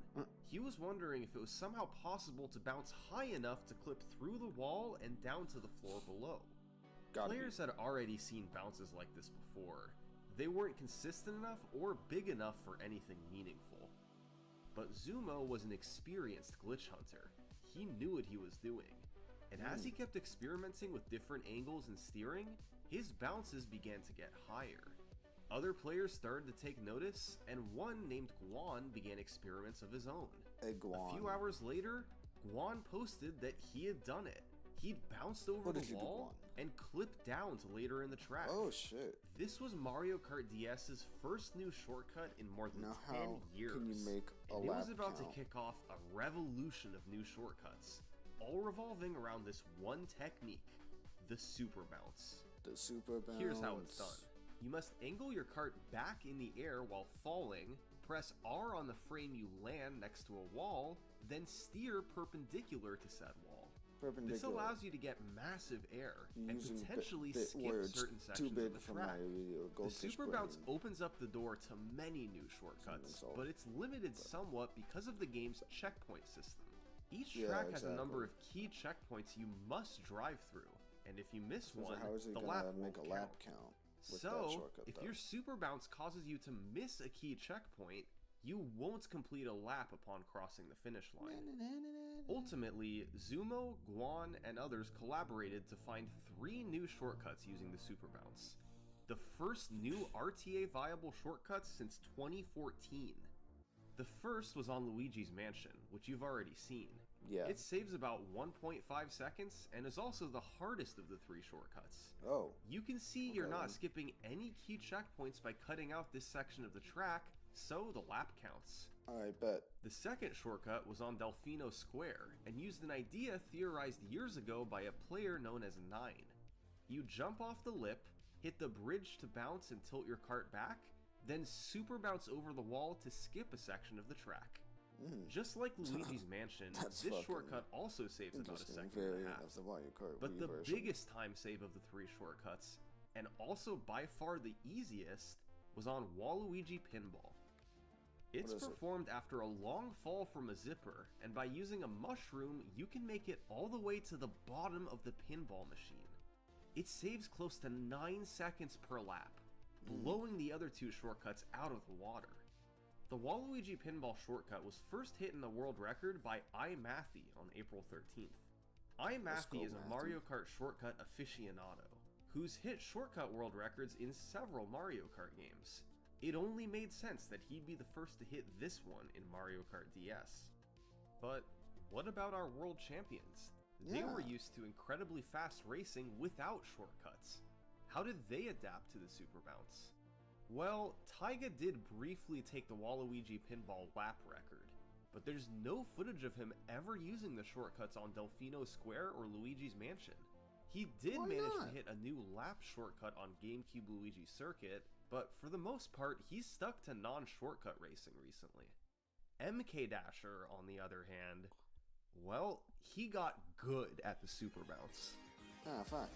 S5: He was wondering if it was somehow possible to bounce high enough to clip through the wall and down to the floor below. Players had already seen bounces like this before. They weren't consistent enough or big enough for anything meaningful. But Zumo was an experienced glitch hunter. He knew what he was doing. And as he kept experimenting with different angles and steering, his bounces began to get higher. Other players started to take notice, and one named Guan began experiments of his own. A few hours later, Guan posted that he had done it. He'd bounced over the wall and clipped down to later in the track.
S3: Oh shit.
S5: This was Mario Kart DS's first new shortcut in more than 10 years.
S3: Can you make a
S5: and it was
S3: lap
S5: about
S3: count?
S5: to kick off a revolution of new shortcuts, all revolving around this one technique, the super bounce.
S3: The super bounce.
S5: Here's how it's done. You must angle your cart back in the air while falling, press R on the frame you land next to a wall, then steer perpendicular to said wall. This allows you to get massive air and potentially skip certain sections of the track. The super bounce opens up the door to many new shortcuts, but it's limited somewhat because of the game's checkpoint system. Each track has a number of key checkpoints you must drive through, and if you miss one, the lap won't count. So, if your super bounce causes you to miss a key checkpoint, you won't complete a lap upon crossing the finish line. Ultimately, Zumo, Guan, and others collaborated to find 3 new shortcuts using the super bounce. The first new RTA viable shortcuts since 2014. The first was on Luigi's Mansion, which you've already seen.
S3: Yeah.
S5: It saves about 1.5 seconds and is also the hardest of the 3 shortcuts.
S3: Oh.
S5: You can see you're not skipping any key checkpoints by cutting out this section of the track, so the lap counts.
S3: I bet.
S5: The second shortcut was on Delfino Square and used an idea theorized years ago by a player known as Nine. You jump off the lip, hit the bridge to bounce and tilt your cart back, then super bounce over the wall to skip a section of the track. Just like Luigi's Mansion, this shortcut also saves about a second and a half. But the biggest time save of the 3 shortcuts, and also by far the easiest, was on Waluigi Pinball. It's performed after a long fall from a zipper, and by using a mushroom, you can make it all the way to the bottom of the pinball machine. It saves close to 9 seconds per lap, blowing the other 2 shortcuts out of the water. The Waluigi Pinball shortcut was first hit in the world record by iMathy on April 13th. iMathy is a Mario Kart shortcut aficionado, who's hit shortcut world records in several Mario Kart games. It only made sense that he'd be the first to hit this one in Mario Kart DS. But what about our world champions? They were used to incredibly fast racing without shortcuts. How did they adapt to the super bounce? Well, Taiga did briefly take the Waluigi Pinball lap record, but there's no footage of him ever using the shortcuts on Delfino Square or Luigi's Mansion. He did manage to hit a new lap shortcut on GameCube Luigi Circuit, but for the most part, he's stuck to non-shortcut racing recently. MK Dasher, on the other hand, well, he got good at the super bounce.
S3: Ah, fuck.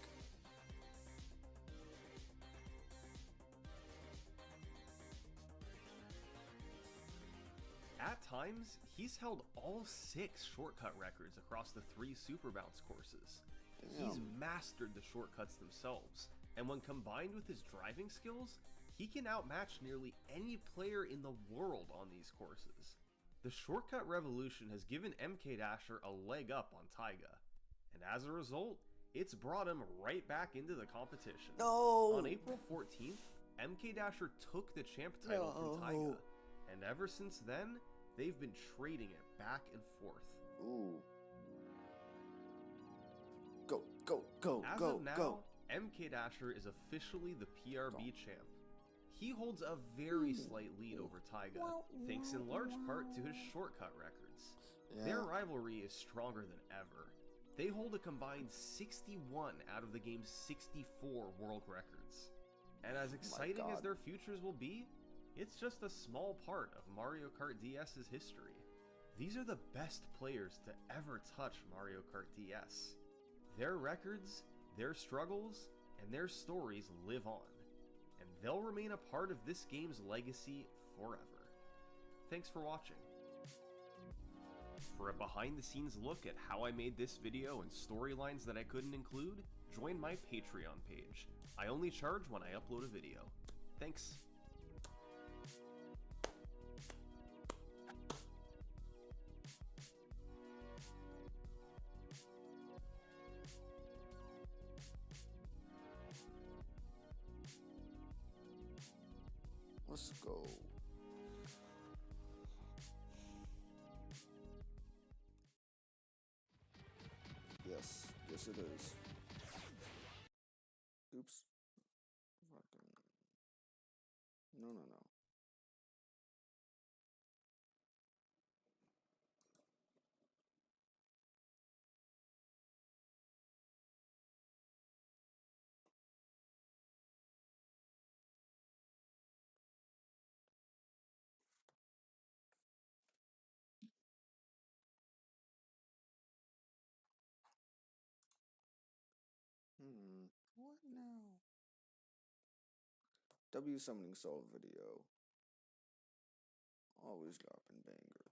S5: At times, he's held all 6 shortcut records across the 3 super bounce courses. He's mastered the shortcuts themselves, and when combined with his driving skills, he can outmatch nearly any player in the world on these courses. The shortcut revolution has given MK Dasher a leg up on Taiga, and as a result, it's brought him right back into the competition.
S3: No!
S5: On April 14th, MK Dasher took the champ title from Taiga, and ever since then, they've been trading it back and forth.
S3: Ooh. Go, go, go,
S5: As
S3: go,
S5: of now,
S3: go.
S5: MK Dasher is officially the PRB champ. He holds a very slight lead over Taiga, thanks in large part to his shortcut records.
S3: Yeah.
S5: Their rivalry is stronger than ever. They hold a combined 61 out of the game's 64 world records. And as exciting as their futures will be, it's just a small part of Mario Kart DS's history. These are the best players to ever touch Mario Kart DS. Their records, their struggles, and their stories live on, and they'll remain a part of this game's legacy forever. Thanks for watching. For a behind-the-scenes look at how I made this video and storylines that I couldn't include, join my Patreon page. I only charge when I upload a video. Thanks.
S3: Let's go. Yes, yes it is. Oops. Fucking. No, no, no. What now? W summoning soul video. Always dropping bangers.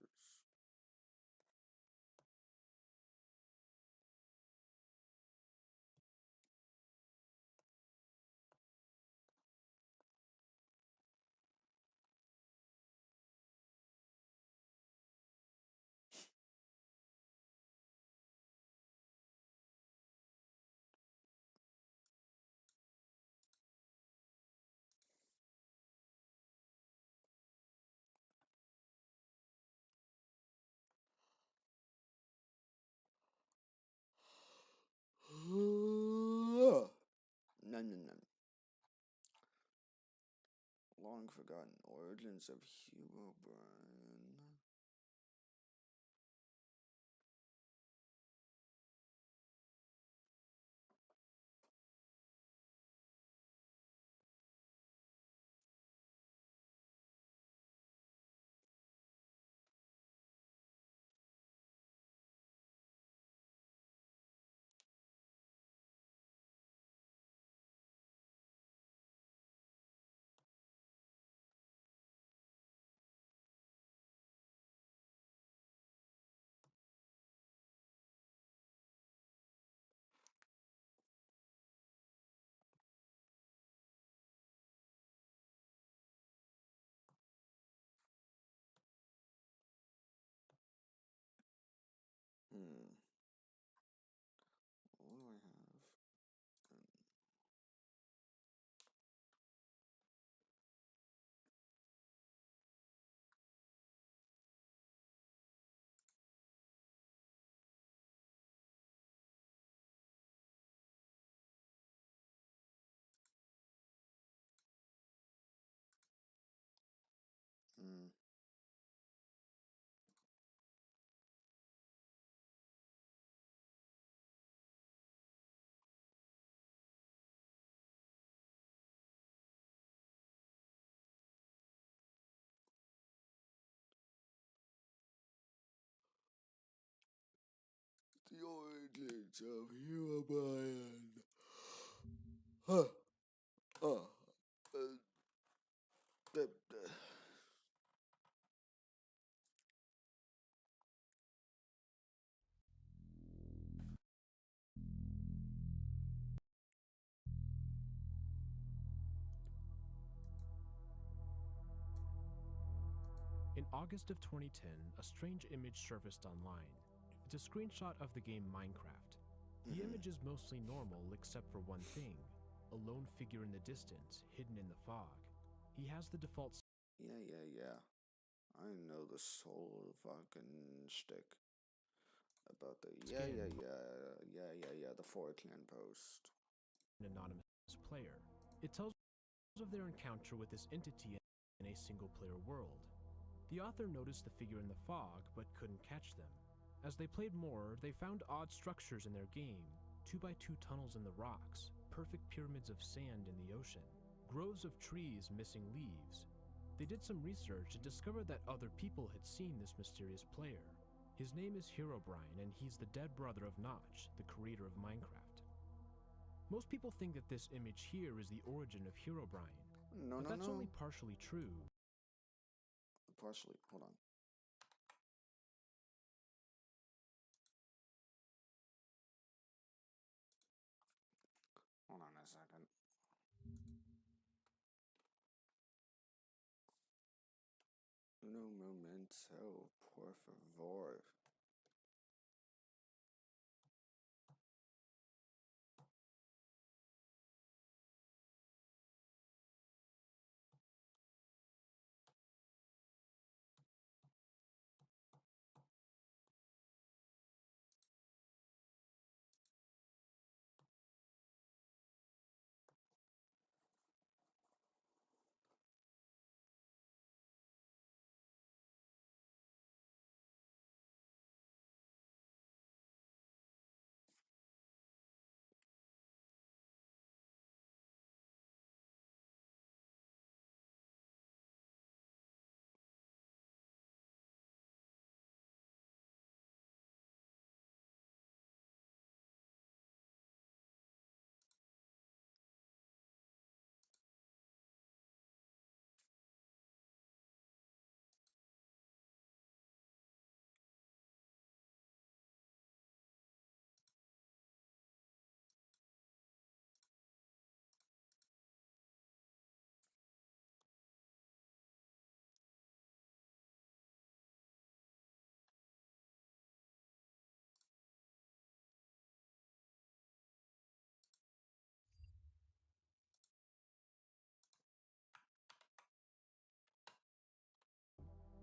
S3: No, no, no. Long forgotten origins of Hero Brian. What do I have? The origins of Hero Brian.
S10: August of 2010, a strange image surfaced online. It's a screenshot of the game Minecraft. The image is mostly normal except for one thing, a lone figure in the distance, hidden in the fog. He has the default...
S3: Yeah. I know the whole fucking shtick about the the 4chan post.
S10: An anonymous player. It tells of their encounter with this entity in a single-player world. The author noticed the figure in the fog, but couldn't catch them. As they played more, they found odd structures in their game, 2x2 tunnels in the rocks, perfect pyramids of sand in the ocean, groves of trees missing leaves. They did some research and discovered that other people had seen this mysterious player. His name is Herobrine, and he's the dead brother of Notch, the creator of Minecraft. Most people think that this image here is the origin of Herobrine, but that's only partially true.
S3: Partially, hold on. Hold on a second. Uno momento, por favor.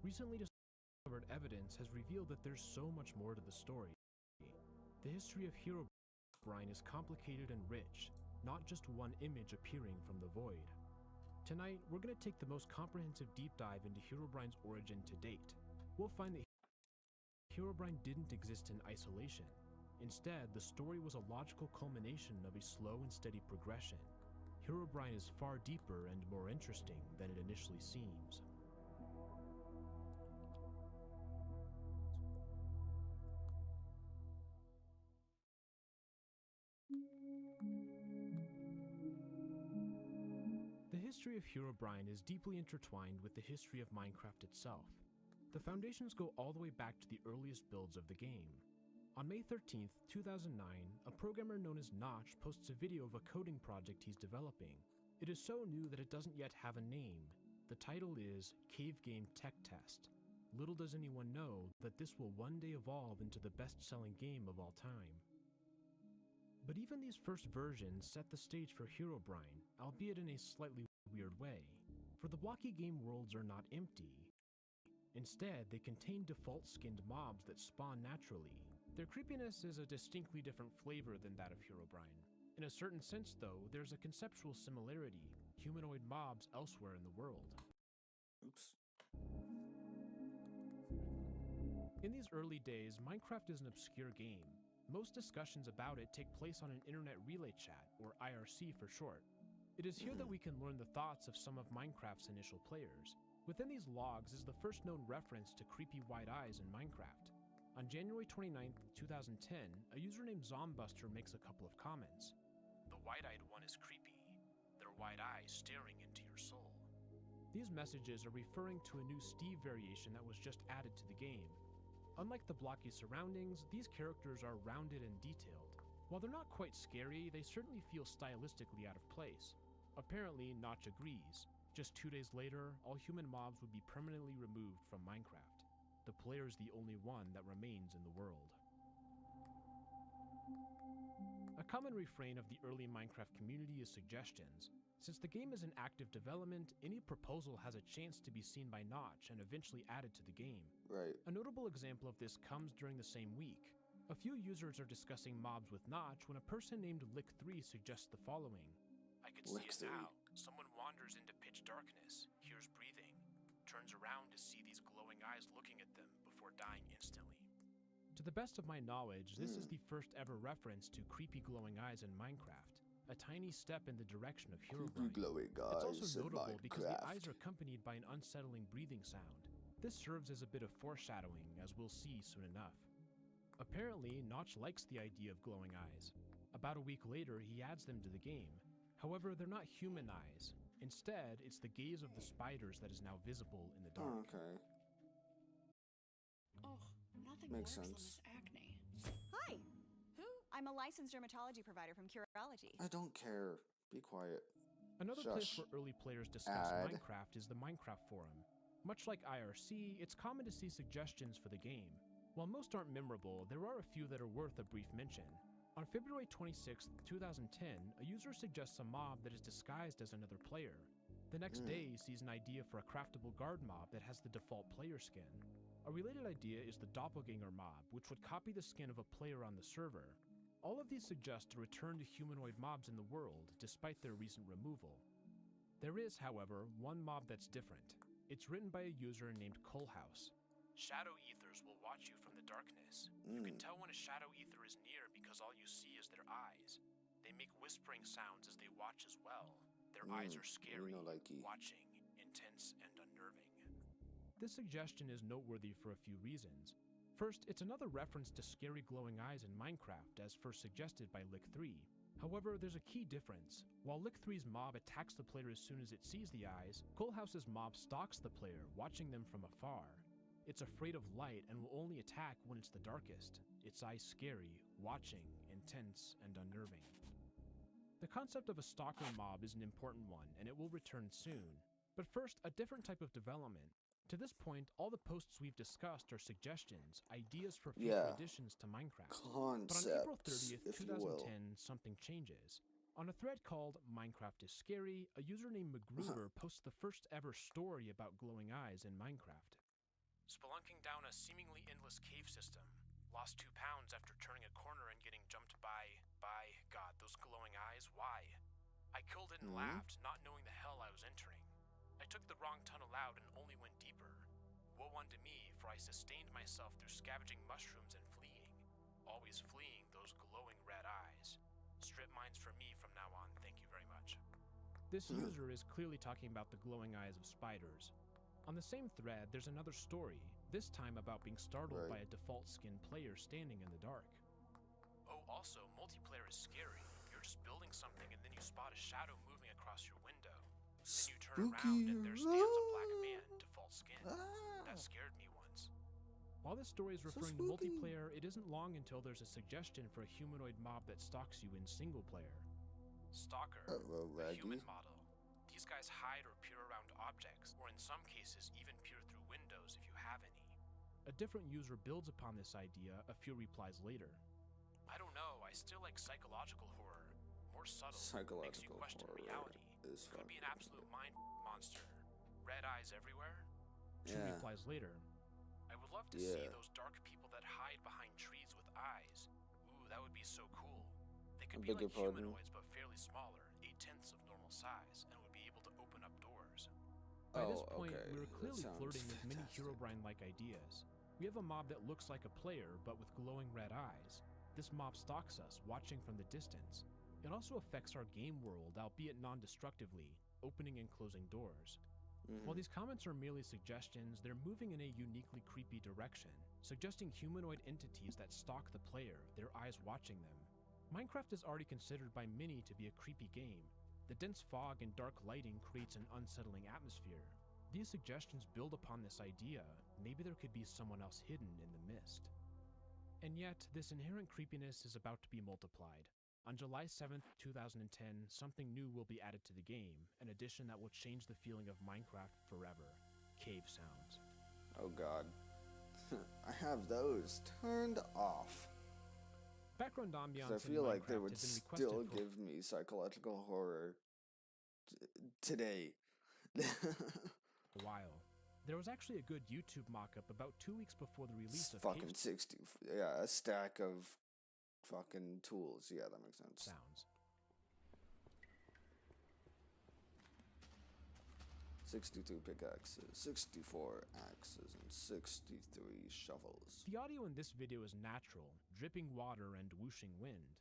S10: Recently discovered evidence has revealed that there's so much more to the story. The history of Herobrine is complicated and rich, not just one image appearing from the void. Tonight, we're going to take the most comprehensive deep dive into Herobrine's origin to date. We'll find that Herobrine didn't exist in isolation. Instead, the story was a logical culmination of a slow and steady progression. Herobrine is far deeper and more interesting than it initially seems. The history of Herobrine is deeply intertwined with the history of Minecraft itself. The foundations go all the way back to the earliest builds of the game. On May 13th, 2009, a programmer known as Notch posts a video of a coding project he's developing. It is so new that it doesn't yet have a name. The title is Cave Game Tech Test. Little does anyone know that this will one day evolve into the best-selling game of all time. But even these first versions set the stage for Herobrine, albeit in a slightly weird way. For the blocky game worlds are not empty. Instead, they contain default-skinned mobs that spawn naturally. Their creepiness is a distinctly different flavor than that of Herobrine. In a certain sense, though, there's a conceptual similarity: humanoid mobs elsewhere in the world.
S3: Oops.
S10: In these early days, Minecraft is an obscure game. Most discussions about it take place on an internet relay chat, or IRC for short. It is here that we can learn the thoughts of some of Minecraft's initial players. Within these logs is the first known reference to creepy white eyes in Minecraft. On January 29th, 2010, a user named Zombuster makes a couple of comments. "The white-eyed one is creepy. Their white eyes staring into your soul." These messages are referring to a new Steve variation that was just added to the game. Unlike the blocky surroundings, these characters are rounded and detailed. While they're not quite scary, they certainly feel stylistically out of place. Apparently, Notch agrees. Just 2 days later, all human mobs would be permanently removed from Minecraft. The player is the only one that remains in the world. A common refrain of the early Minecraft community is suggestions. Since the game is in active development, any proposal has a chance to be seen by Notch and eventually added to the game.
S3: Right.
S10: A notable example of this comes during the same week. A few users are discussing mobs with Notch when a person named Lick3 suggests the following. I could see it now. Someone wanders into pitch darkness, hears breathing, turns around to see these glowing eyes looking at them before dying instantly. To the best of my knowledge, this is the first ever reference to creepy glowing eyes in Minecraft. A tiny step in the direction of Herobrine. It's also notable because the eyes are accompanied by an unsettling breathing sound. This serves as a bit of foreshadowing, as we'll see soon enough. Apparently, Notch likes the idea of glowing eyes. About a week later, he adds them to the game. However, they're not human eyes. Instead, it's the gaze of the spiders that is now visible in the dark.
S3: Oh, okay.
S11: Oh, nothing
S3: Makes
S11: works
S3: sense.
S11: on this acne.
S12: Hi! Who? I'm a licensed dermatology provider from Curology.
S3: I don't care. Be quiet.
S10: Another place where early players discuss
S3: Ad.
S10: Minecraft is the Minecraft forum. Much like IRC, it's common to see suggestions for the game. While most aren't memorable, there are a few that are worth a brief mention. On February 26, 2010, a user suggests a mob that is disguised as another player. The next day, he sees an idea for a craftable guard mob that has the default player skin. A related idea is the doppelganger mob, which would copy the skin of a player on the server. All of these suggest a return to humanoid mobs in the world, despite their recent removal. There is, however, one mob that's different. It's written by a user named Coalhouse. Shadow ethers will watch you from the darkness. You can tell when a shadow ether is near because all you see is their eyes. They make whispering sounds as they watch as well. Their eyes are scary, watching, intense, and unnerving. This suggestion is noteworthy for a few reasons. First, it's another reference to scary glowing eyes in Minecraft, as first suggested by Lick3. However, there's a key difference. While Lick3's mob attacks the player as soon as it sees the eyes, Coalhouse's mob stalks the player, watching them from afar. It's afraid of light and will only attack when it's the darkest. Its eyes scary, watching, intense, and unnerving. The concept of a stalker mob is an important one, and it will return soon. But first, a different type of development. To this point, all the posts we've discussed are suggestions, ideas for future additions to Minecraft. But on April 30th, 2010, something changes. On a thread called Minecraft is Scary, a user named McGruber posts the first ever story about glowing eyes in Minecraft. Spelunking down a seemingly endless cave system. Lost 2 pounds after turning a corner and getting jumped by God, those glowing eyes, why? I killed it and laughed, not knowing the hell I was entering. I took the wrong tunnel out and only went deeper. Woe unto me, for I sustained myself through scavenging mushrooms and fleeing. Always fleeing those glowing red eyes. Strip mines for me from now on, thank you very much. This user is clearly talking about the glowing eyes of spiders. On the same thread, there's another story, this time about being startled by a default skin player standing in the dark. Oh, also, multiplayer is scary. You're just building something and then you spot a shadow moving across your window. Then you turn around and there stands a black man, default skin. That scared me once. While this story is referring to multiplayer, it isn't long until there's a suggestion for a humanoid mob that stalks you in single player. Stalker, the human model. These guys hide or peer around objects, or in some cases even peer through windows if you have any. A different user builds upon this idea a few replies later. I don't know, I still like psychological horror. More subtle, makes you question reality. Could be an absolute mind monster. Red eyes everywhere? 2 replies later. I would love to see those dark people that hide behind trees with eyes. Ooh, that would be so cool. They could be like humanoids but fairly smaller, 8/10 of normal size, and would be able to open up doors. By this point, we were clearly flirting with many Herobrine-like ideas. We have a mob that looks like a player, but with glowing red eyes. This mob stalks us, watching from the distance. It also affects our game world, albeit non-destructively, opening and closing doors. While these comments are merely suggestions, they're moving in a uniquely creepy direction, suggesting humanoid entities that stalk the player, their eyes watching them. Minecraft is already considered by many to be a creepy game. The dense fog and dark lighting creates an unsettling atmosphere. These suggestions build upon this idea. Maybe there could be someone else hidden in the mist. And yet, this inherent creepiness is about to be multiplied. On July 7th, 2010, something new will be added to the game, an addition that will change the feeling of Minecraft forever. Cave sounds.
S3: Oh god. I have those turned off.
S10: Background ambiance
S3: I feel
S10: in
S3: like they
S10: Minecraft
S3: would
S10: has been
S3: still
S10: requested for...
S3: give me psychological horror today.
S10: a while. There was actually a good YouTube mock-up about 2 weeks before the release of
S3: fucking
S10: Cave
S3: 60, yeah, a stack of fucking tools. Yeah, that makes sense.
S10: sounds.
S3: 62 pickaxes, 64 axes, and 63 shovels.
S10: The audio in this video is natural, dripping water and whooshing wind.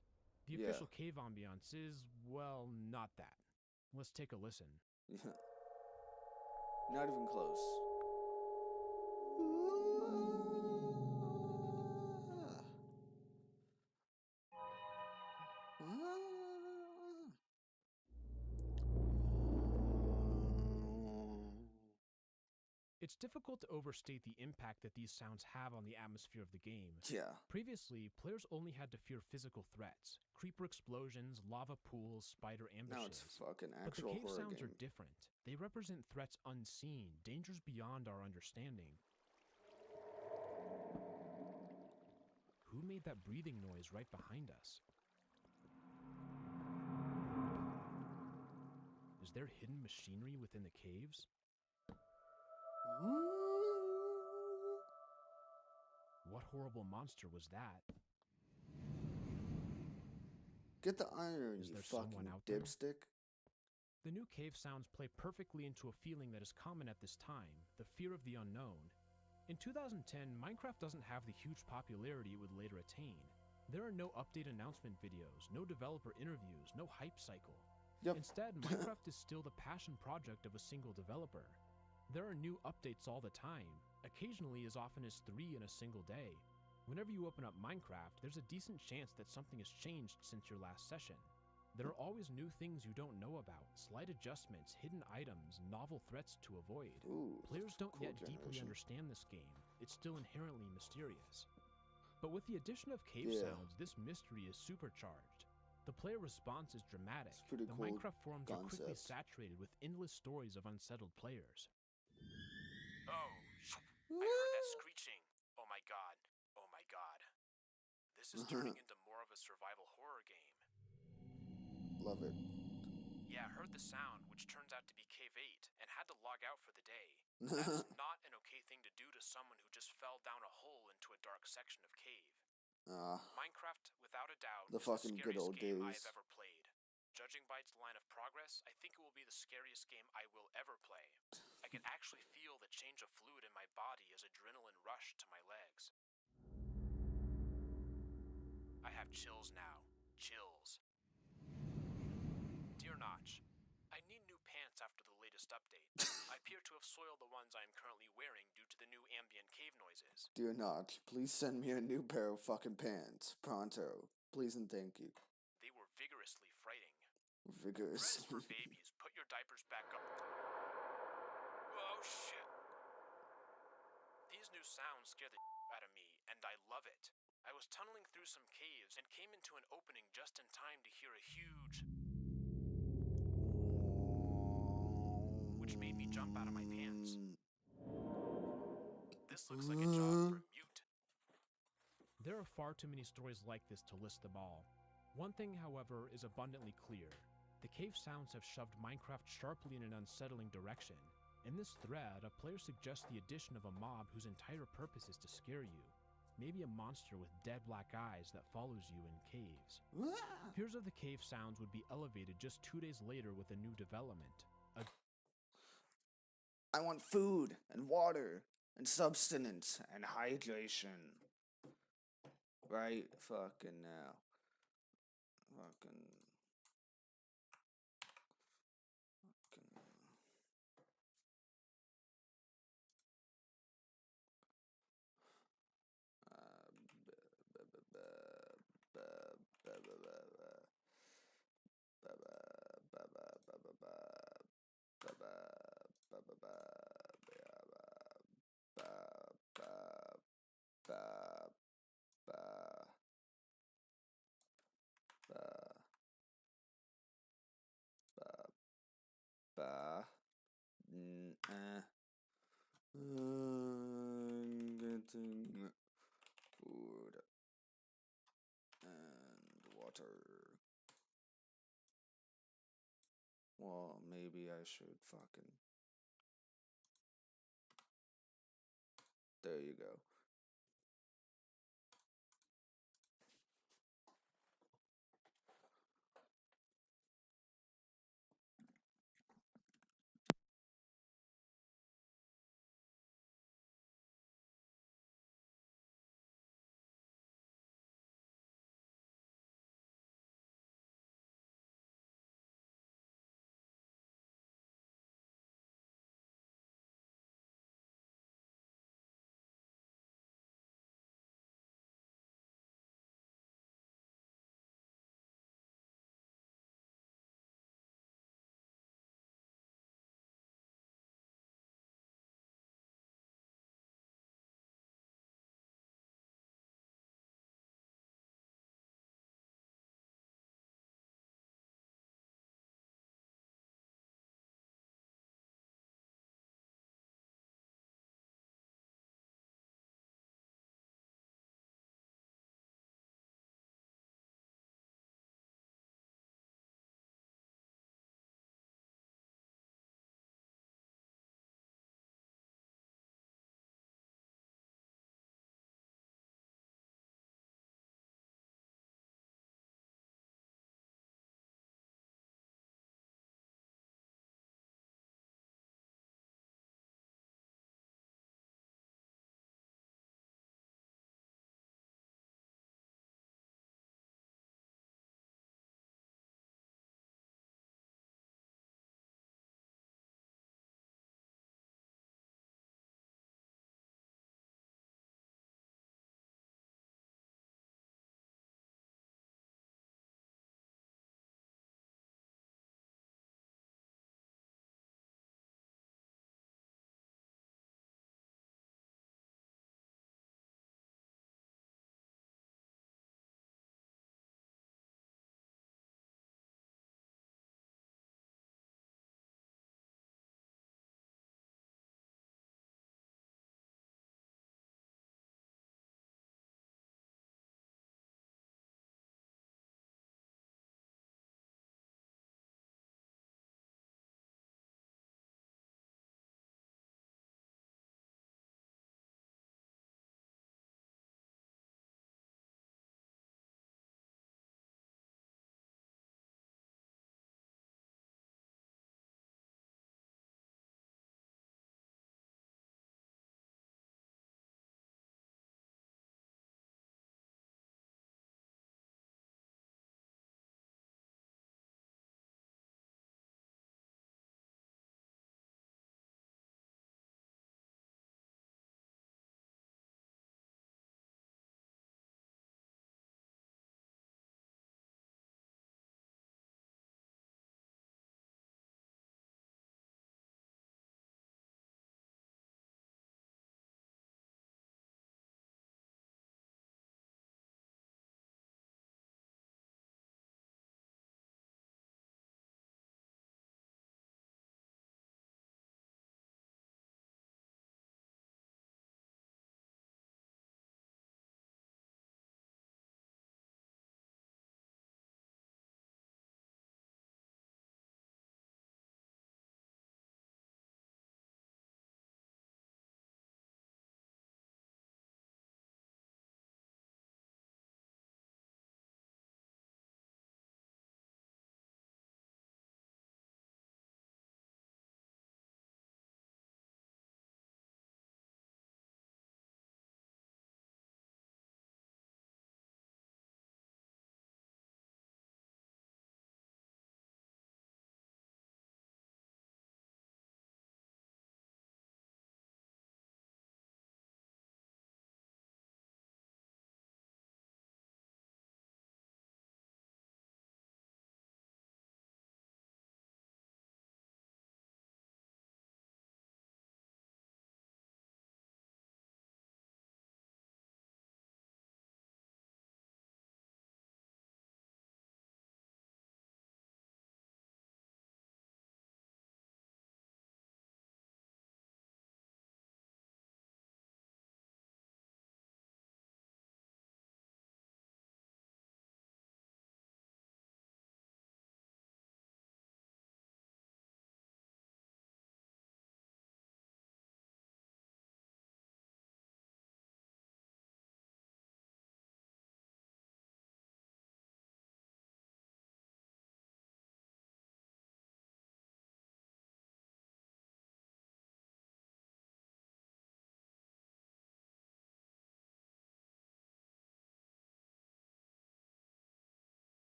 S10: The
S3: Yeah.
S10: official cave ambiance is, well, not that. Let's take a listen.
S3: Yeah. Not even close.
S10: It's difficult to overstate the impact that these sounds have on the atmosphere of the game.
S3: Yeah.
S10: Previously, players only had to fear physical threats, creeper explosions, lava pools, spider ambushes.
S3: Now it's fucking
S10: But the
S3: actual
S10: cave
S3: horror
S10: sounds
S3: game.
S10: are different. They represent threats unseen, dangers beyond our understanding. Who made that breathing noise right behind us? Is there hidden machinery within the caves? What horrible monster was that?
S3: Get the iron,
S10: Is
S3: you
S10: there
S3: fucking
S10: someone out there?
S3: dipstick.
S10: The new cave sounds play perfectly into a feeling that is common at this time, the fear of the unknown. In 2010, Minecraft doesn't have the huge popularity it would later attain. There are no update announcement videos, no developer interviews, no hype cycle.
S3: Yep.
S10: Instead, Minecraft is still the passion project of a single developer. There are new updates all the time, occasionally as often as 3 in a single day. Whenever you open up Minecraft, there's a decent chance that something has changed since your last session. There are always new things you don't know about, slight adjustments, hidden items, novel threats to avoid.
S3: Ooh,
S10: Players don't
S3: cool
S10: yet deeply
S3: generation.
S10: understand this game. It's still inherently mysterious. But with the addition of cave
S3: Yeah.
S10: sounds, this mystery is supercharged. The player response is dramatic.
S3: It's pretty
S10: The
S3: cool
S10: Minecraft forums are quickly
S3: concept.
S10: saturated with endless stories of unsettled players.
S11: Oh, I heard that screeching. Oh my god. Oh my god. This is turning into more of a survival horror game.
S3: Love it.
S11: Yeah, I heard the sound, which turns out to be Cave 8, and had to log out for the day. That is not an okay thing to do to someone who just fell down a hole into a dark section of cave. Minecraft, without a doubt,
S3: the
S11: is
S3: fucking
S11: the
S3: good
S11: scariest
S3: old
S11: game I
S3: days.
S11: have ever played. Judging by its line of progress, I think it will be the scariest game I will ever play. I can actually feel the change of fluid in my body as adrenaline rushed to my legs. I have chills now. Chills. Dear Notch, I need new pants after the latest update. I appear to have soiled the ones I am currently wearing due to the new ambient cave noises.
S3: Dear Notch, please send me a new pair of fucking pants. Pronto. Please and thank you.
S11: They were vigorously frightening.
S3: Vigorous.
S11: Dress for babies. Put your diapers back up. Oh shit. These new sounds scare the out of me, and I love it. I was tunneling through some caves and came into an opening just in time to hear a huge... which made me jump out of my pants. This looks like a job for Mute.
S10: There are far too many stories like this to list them all. One thing, however, is abundantly clear. The cave sounds have shoved Minecraft sharply in an unsettling direction. In this thread, a player suggests the addition of a mob whose entire purpose is to scare you. Maybe a monster with dead black eyes that follows you in caves. Fears of the cave sounds would be elevated just 2 days later with a new development.
S3: I want food and water and substance and hydration. Right fucking now. Fucking. Getting food and water. Well, maybe I should fucking. There you go.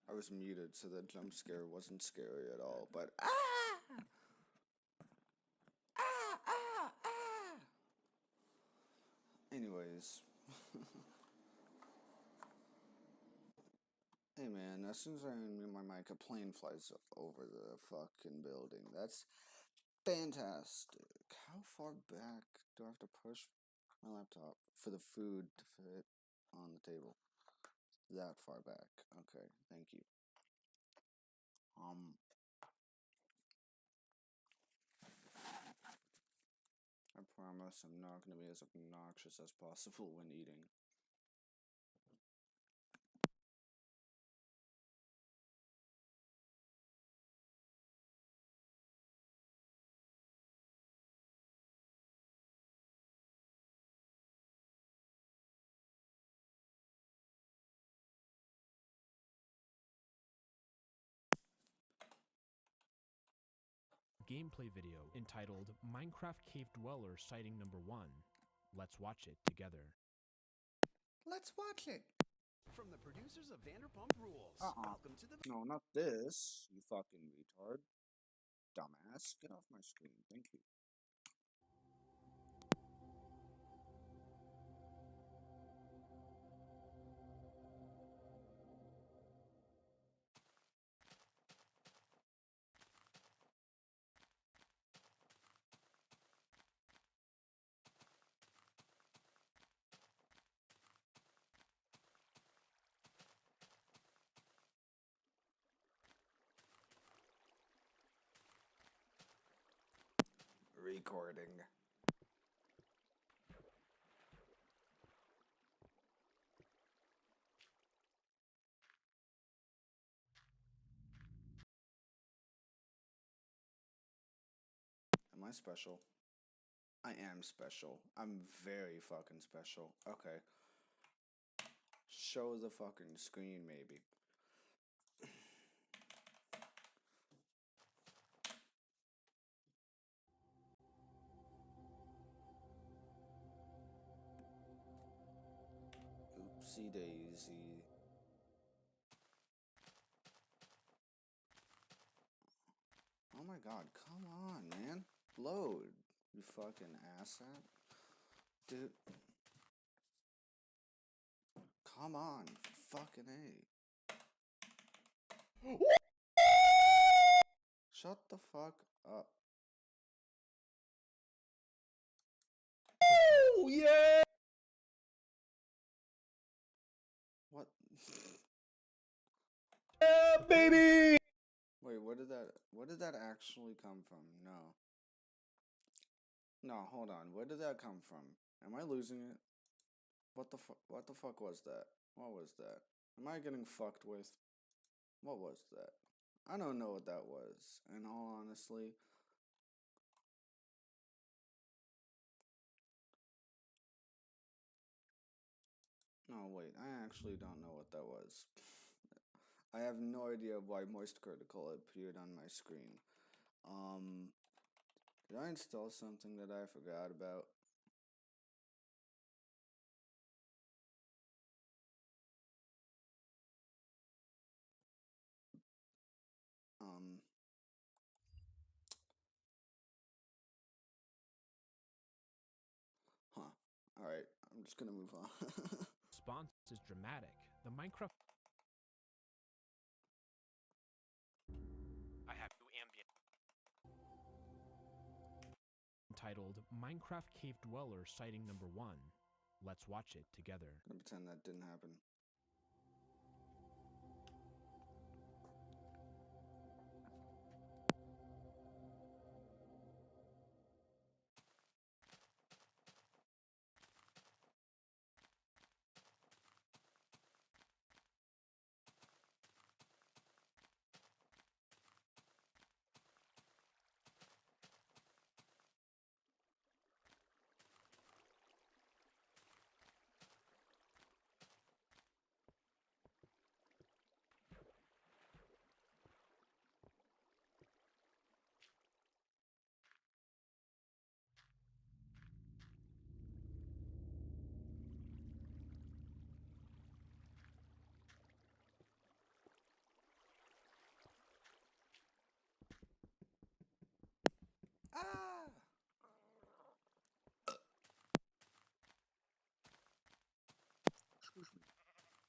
S3: I was muted, so the jump scare wasn't scary at all, but anyways. Hey man, as soon as I unmute my mic, a plane flies over the fucking building. That's fantastic. How far back do I have to push my laptop for the food to fit on the table? That far back. Okay, thank you. I promise I'm not going to be as obnoxious as possible when eating.
S10: Gameplay video entitled Minecraft Cave Dweller Sighting Number 1. Let's watch it together.
S3: Let's watch it!
S6: From the producers of Vanderpump Rules, welcome to the...
S3: No, not this, you fucking retard. Dumbass, get off my screen, thank you. Recording. Am I special? I am special. I'm very fucking special. Okay. Show the fucking screen, maybe. Oopsie daisy. Oh my god, come on, man. Load, you fucking asshat. Dude. Come on, fucking A. Shut the fuck up.
S5: Oh, yeah!
S3: What?
S5: Yeah, baby!
S3: Wait, what did that actually come from? No. No, hold on. Where did that come from? Am I losing it? What the fuck was that? What was that? Am I getting fucked with? What was that? I don't know what that was. In all honestly. No, wait. I actually don't know what that was. I have no idea why Moist Critical appeared on my screen. Did I install something that I forgot about? Huh. Alright, I'm just gonna move on.
S10: Response is dramatic. The Minecraft
S11: I have new ambient.
S10: entitled Minecraft Cave Dweller Sighting Number 1. Let's watch it together.
S3: I'm gonna pretend that didn't happen.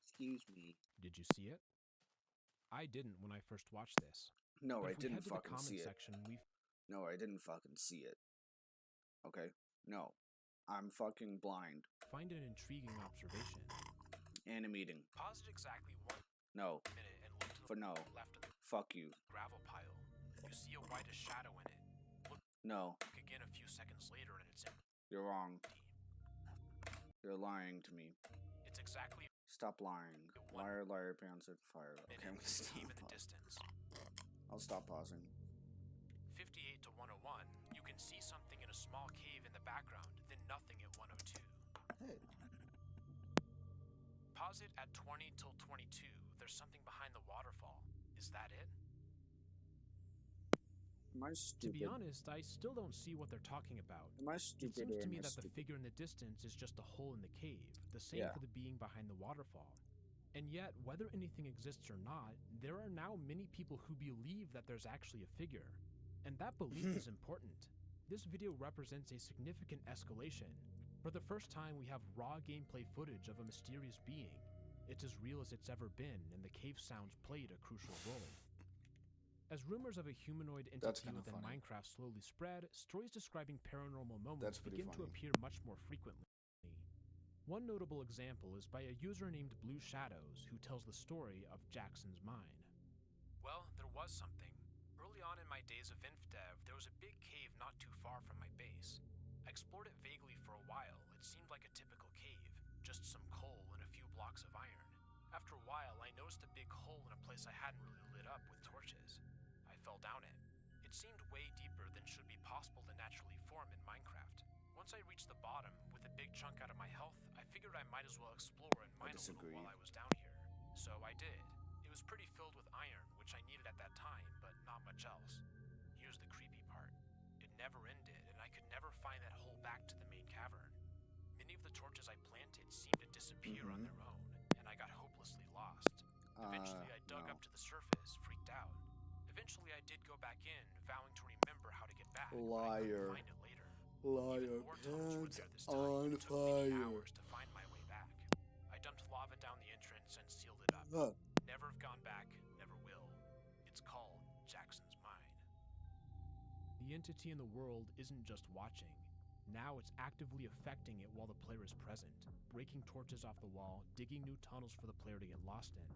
S3: Excuse me.
S10: Did you see it? I didn't when I first watched this.
S3: No,
S10: But
S3: I
S10: if we
S3: didn't
S10: head to the
S3: fucking
S10: comment
S3: see it.
S10: section,
S3: No, I didn't fucking see it. Okay? No. I'm fucking blind.
S10: find an intriguing observation.
S3: Animating.
S11: Pause it exactly 1
S3: No.
S11: minute and look to
S3: For
S11: the
S3: no.
S11: left of the
S3: Fuck you.
S11: gravel pile. You see a whitish shadow in it. Look
S3: No.
S11: again a few seconds later and it's empty.
S3: You're wrong. You're lying to me.
S11: It's exactly
S3: Stop lying. Liar, liar, pants on fire. Okay, I'm gonna stop.
S11: cave in the distance.
S3: I'll stop pausing.
S11: 58 to 101, you can see something in a small cave in the background, then nothing at 102.
S3: Hey.
S11: Pause it at 20 till 22. There's something behind the waterfall. Is that it?
S3: Am I
S10: To
S3: stupid?
S10: be honest, I still don't see what they're talking about.
S3: Am I
S10: It
S3: stupid
S10: seems
S3: or
S10: to
S3: am
S10: me
S3: I
S10: that the
S3: stupid?
S10: figure in the distance is just a hole in the cave, the same
S3: Yeah.
S10: for the being behind the waterfall. And yet, whether anything exists or not, there are now many people who believe that there's actually a figure. And that belief is important. This video represents a significant escalation. For the first time, we have raw gameplay footage of a mysterious being. It's as real as it's ever been, and the cave sounds played a crucial role. As rumors of a humanoid
S3: That's
S10: entity
S3: kinda
S10: within
S3: funny.
S10: Minecraft slowly spread, stories describing paranormal moments
S3: That's pretty
S10: begin to
S3: funny.
S10: appear much more frequently. One notable example is by a user named Blue Shadows, who tells the story of Jackson's mine.
S11: Well, there was something. Early on in my days of InfDev, there was a big cave not too far from my base. I explored it vaguely for a while. It seemed like a typical cave, just some coal and a few blocks of iron. After a while, I noticed a big hole in a place I hadn't really lit up with torches. I fell down it. It seemed way deeper than should be possible to naturally form in Minecraft. Once I reached the bottom, with a big chunk out of my health, I figured I might as well explore and mine a little while I was down here. So I did. It was pretty filled with iron, which I needed at that time, but not much else. Here's the creepy part. It never ended, and I could never find that hole back to the main cavern. Many of the torches I planted seemed to disappear on their own, and I got hopelessly lost. Eventually, I dug up to the surface, freaked out. Eventually, I did go back in, vowing to remember how to get back, but I couldn't find it later.
S3: Liar, pants on fire.
S11: Hours to find my way back. I dumped lava down the entrance and sealed it up. Never have gone back, never will. It's called Jackson's Mine.
S10: The entity in the world isn't just watching. Now it's actively affecting it while the player is present, breaking torches off the wall, digging new tunnels for the player to get lost in.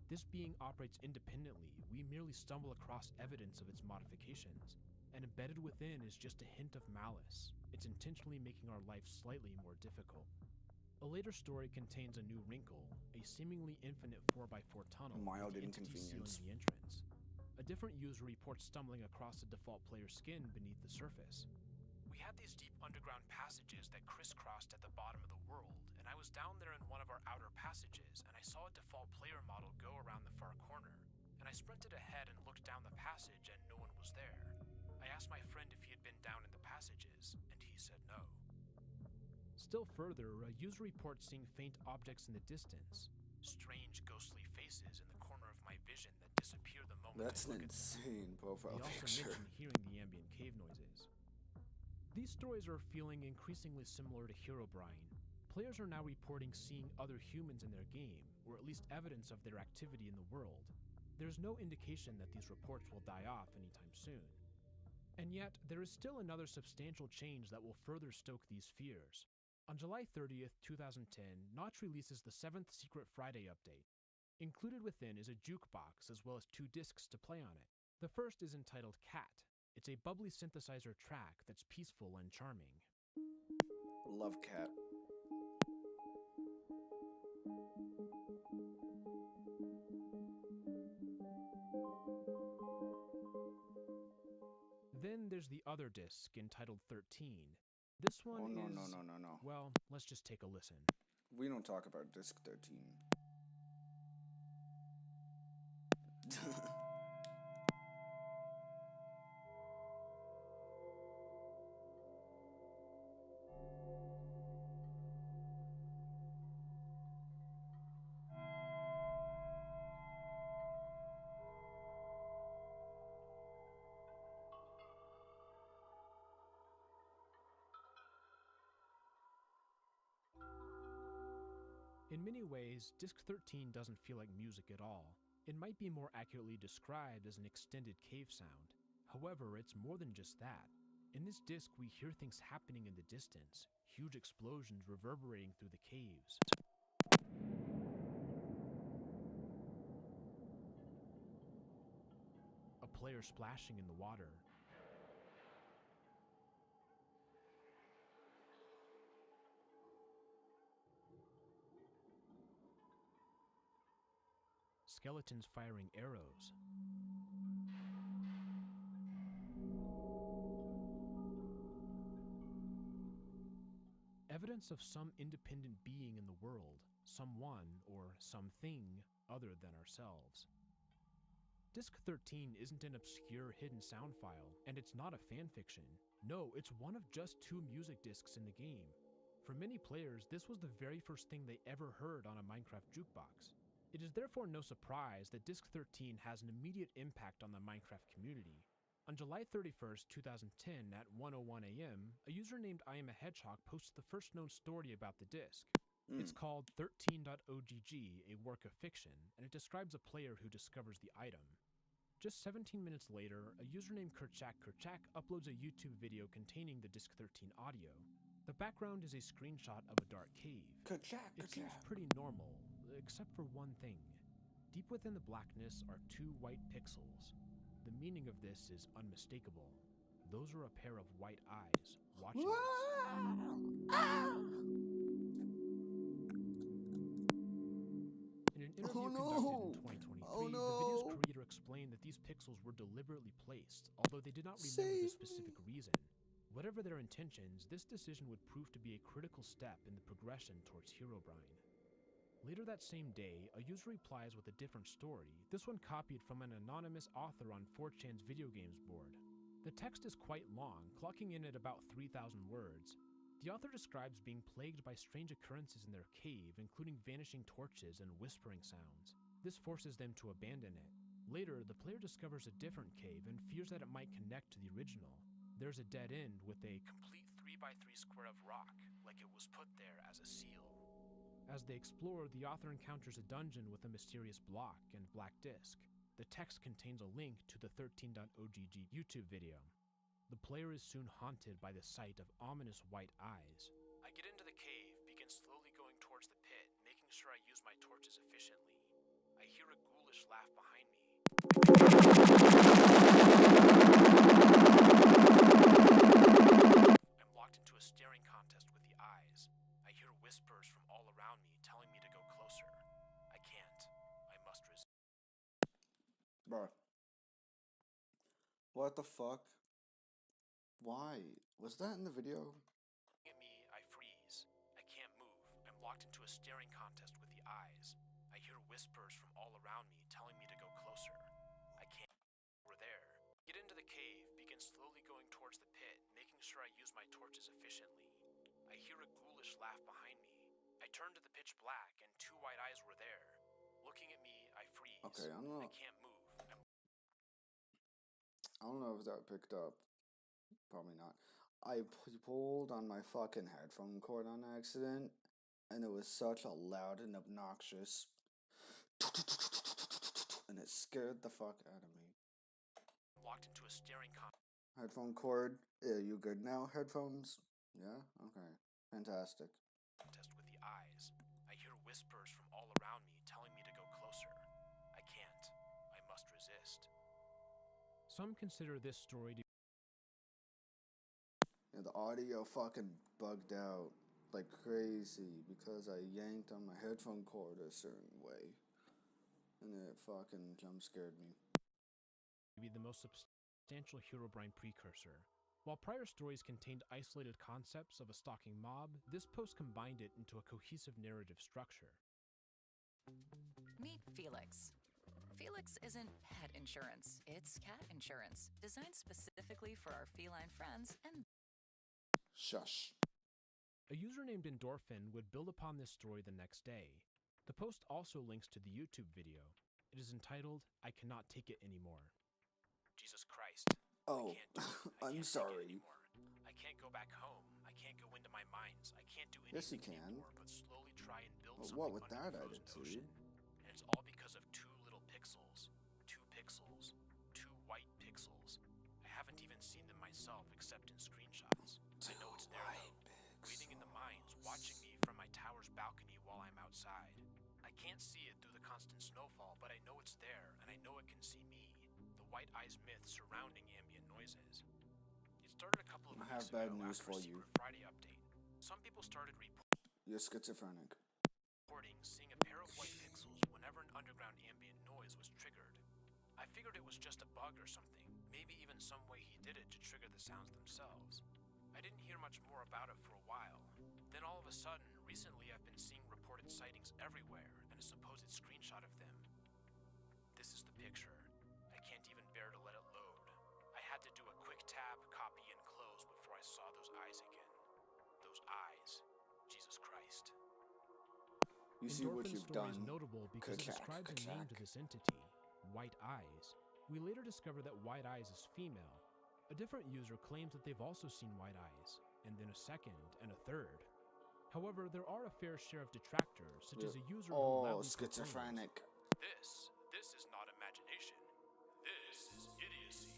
S10: This being operates independently. We merely stumble across evidence of its modifications, and embedded within is just a hint of malice. It's intentionally making our life slightly more difficult. A later story contains a new wrinkle, a seemingly infinite 4x4 tunnel
S3: Mild
S10: with the entity
S3: inconvenience.
S10: sealing the entrance. A different user reports stumbling across the default player's skin beneath the surface.
S11: We had these deep underground passages that crisscrossed at the bottom of the world, and I was down there in one of our outer passages, and I saw a default player model go around the far corner, and I sprinted ahead and looked down the passage, and no one was there. I asked my friend if he had been down in the passages, and he said no.
S10: Still further, a user reports seeing faint objects in the distance.
S11: Strange ghostly faces in the corner of my vision that disappear the moment
S3: That's
S11: I
S3: an
S11: look at them.
S3: insane profile
S10: They also
S3: picture.
S10: mention hearing the ambient cave noises. These stories are feeling increasingly similar to Herobrine. Players are now reporting seeing other humans in their game, or at least evidence of their activity in the world. There's no indication that these reports will die off anytime soon. And yet, there is still another substantial change that will further stoke these fears. On July 30th, 2010, Notch releases the 7th Secret Friday update. Included within is a jukebox as well as 2 discs to play on it. The first is entitled Cat. It's a bubbly synthesizer track that's peaceful and charming.
S3: Love Cat.
S10: Then there's the other disc entitled 13. This one
S3: Oh, no,
S10: is...
S3: no.
S10: Well, let's just take a listen.
S3: We don't talk about disc 13.
S10: In many ways, Disc 13 doesn't feel like music at all. It might be more accurately described as an extended cave sound. However, it's more than just that. In this disc, we hear things happening in the distance, huge explosions reverberating through the caves. A player splashing in the water. Skeletons firing arrows. Evidence of some independent being in the world, someone or something other than ourselves. Disc 13 isn't an obscure hidden sound file, and it's not a fanfiction. No, it's one of just 2 music discs in the game. For many players, this was the very first thing they ever heard on a Minecraft jukebox. It is therefore no surprise that Disc 13 has an immediate impact on the Minecraft community. On July 31st, 2010 at 1:01 a.m., a user named I Am a Hedgehog posted the first known story about the disc. It's called 13.ogg, a work of fiction, and it describes a player who discovers the item. Just 17 minutes later, a user named Kerchak uploads a YouTube video containing the Disc 13 audio. The background is a screenshot of a dark cave. It seems pretty normal, except for one thing. Deep within the blackness are 2 white pixels. The meaning of this is unmistakable. Those are a pair of white eyes watching us. In an interview conducted in 2023, the video's creator explained that these pixels were deliberately placed, although they did not remember the specific reason. Whatever their intentions, this decision would prove to be a critical step in the progression towards Herobrine. Later that same day, a user replies with a different story, this one copied from an anonymous author on 4chan's video games board. The text is quite long, clocking in at about 3,000 words. The author describes being plagued by strange occurrences in their cave, including vanishing torches and whispering sounds. This forces them to abandon it. Later, the player discovers a different cave and fears that it might connect to the original. There's a dead end with a complete 3x3 square of rock, like it was put there as a seal. As they explore, the author encounters a dungeon with a mysterious block and black disc. The text contains a link to the 13.ogg YouTube video. The player is soon haunted by the sight of ominous white eyes. I get into the cave, begin slowly going towards the pit, making sure I use my torches efficiently. I hear a ghoulish laugh behind me. I'm locked into a staring contest with the eyes. I hear whispers from all around me telling me to go closer. I can't. I must resist.
S3: Bruh. What the fuck? Why? Was that in the video?
S11: At me, I freeze. I can't move. I'm locked into a staring contest with the eyes. I hear whispers from all around me telling me to go closer. I can't. We're there. Get into the cave, begin slowly going towards the pit, making sure I use my torches efficiently. I hear a ghoulish laugh behind me. I turn to the pitch black, and 2 white eyes were there. Looking at me, I freeze.
S3: Okay, I don't know.
S11: I can't move.
S3: I don't know if that picked up. Probably not. I pulled on my fucking headphone cord on accident, and it was such a loud and obnoxious, and it scared the fuck out of me.
S11: Locked into a staring
S3: headphone cord. Yeah, you good now? Headphones? Yeah? Okay. Fantastic.
S11: Contest with the eyes. I hear whispers from all around me telling me to go closer. I can't. I must resist.
S10: Some consider this story to
S3: Yeah, the audio fucking bugged out like crazy because I yanked on my headphone cord a certain way. And it fucking jump scared me.
S10: be the most substantial Herobrine precursor. While prior stories contained isolated concepts of a stalking mob, this post combined it into a cohesive narrative structure.
S13: Meet Felix. Felix isn't pet insurance, it's cat insurance, designed specifically for our feline friends and...
S3: Shush.
S10: A user named Endorphin would build upon this story the next day. The post also links to the YouTube video. It is entitled, I Cannot Take It Anymore.
S11: Jesus Christ.
S3: Oh,
S11: I
S3: I'm
S11: can't
S3: sorry.
S11: I can't go back home. I can't can't go into my mines. I can't do
S3: Yes, you
S11: anything
S3: can.
S11: anymore but slowly try and build
S3: But
S11: something
S3: what with
S11: under
S3: that
S11: the frozen ocean.
S3: attitude?
S11: And it's all because of 2 little pixels. 2 pixels. 2 white pixels. I haven't even seen them myself except in screenshots. I know it's there though, waiting in the mines, watching me from my tower's balcony while I'm outside. I can't see it through the constant snowfall, but I know it's there, and I know it can see me. The white eyes myth surrounding ambient noises. It started a couple of
S3: I
S11: weeks
S3: have
S11: ago
S3: bad news
S11: after
S3: for
S11: a
S3: you.
S11: Secret Friday update. Some people started
S3: You're schizophrenic.
S11: reporting seeing a pair of white pixels whenever an underground ambient noise was triggered. I figured it was just a bug or something, maybe even some way he did it to trigger the sounds themselves. I didn't hear much more about it for a while. Then all of a sudden, recently I've been seeing reported sightings everywhere and a supposed screenshot of them. This is the picture. I can't even bear to let it load. I had to do a quick tab, copy, and close before I saw those eyes again. Those eyes. Jesus Christ.
S3: You see what
S10: Endorphin
S3: you've
S10: story
S3: done.
S10: is notable because it
S3: Ka-chack,
S10: describes a name to
S3: ka-chack.
S10: this entity, White Eyes. We later discover that White Eyes is female. A different user claims that they've also seen White Eyes, and then a second and a third. However, there are a fair share of detractors, such as a user who loudly
S3: schizophrenic.
S11: This is not imagination. This is idiocy.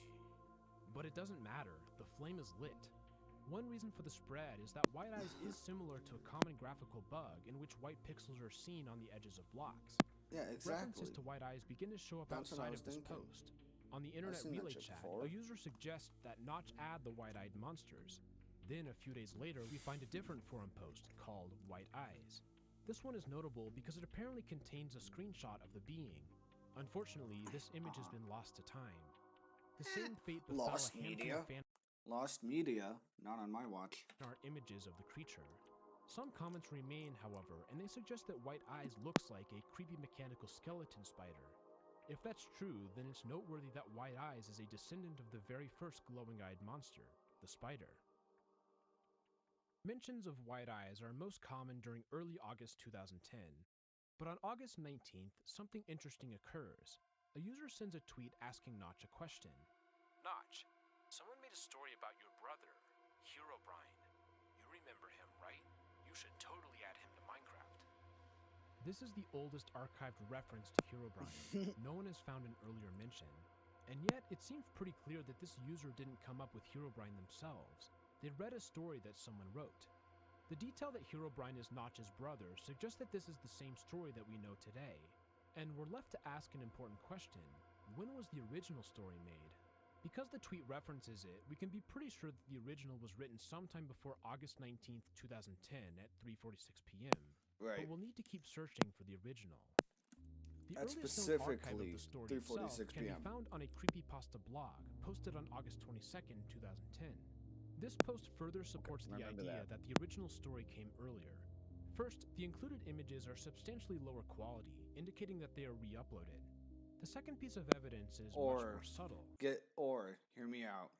S10: But it doesn't matter, the flame is lit. One reason for the spread is that White Eyes is similar to a common graphical bug in which white pixels are seen on the edges of blocks.
S3: Yeah, exactly.
S10: References to White Eyes begin to show up
S3: That's what I
S10: outside
S3: was
S10: of this
S3: thinking.
S10: post. On the internet
S3: seen that
S10: relay
S3: shit
S10: chat,
S3: before.
S10: a user suggests that Notch add the white-eyed monsters. Then, a few days later, we find a different forum post called White Eyes. This one is notable because it apparently contains a screenshot of the being. Unfortunately, this image has been lost to time. The same fate befell
S3: Lost
S10: a handful
S3: media.
S10: of fan
S3: Lost media. Not on my watch.
S10: art images of the creature. Some comments remain, however, and they suggest that White Eyes looks like a creepy mechanical skeleton spider. If that's true, then it's noteworthy that White Eyes is a descendant of the very first glowing-eyed monster, the spider. Mentions of White Eyes are most common during early August 2010, but on August 19th, something interesting occurs. A user sends a tweet asking Notch a question.
S11: Notch, someone made a story about your brother, Herobrine. You remember him, right? You should totally add him to Minecraft.
S10: This is the oldest archived reference to Herobrine. No one has found an earlier mention. And yet, it seems pretty clear that this user didn't come up with Herobrine themselves. They read a story that someone wrote. The detail that Herobrine is Notch's brother suggests that this is the same story that we know today. And we're left to ask an important question. When was the original story made? Because the tweet references it, we can be pretty sure that the original was written sometime before August 19th, 2010 at 3:46 p.m.
S3: Right.
S10: But we'll need to keep searching for the original. The
S3: That's
S10: earliest known archive of
S3: specifically
S10: the story itself
S3: 3:46
S10: can be
S3: p.m.
S10: found on a creepypasta blog posted on August 22nd, 2010. This post further supports the
S3: remember
S10: idea
S3: that.
S10: that the original story came earlier. First, the included images are substantially lower quality, indicating that they are re-uploaded. The second piece of evidence is much more subtle.
S3: Hear me out.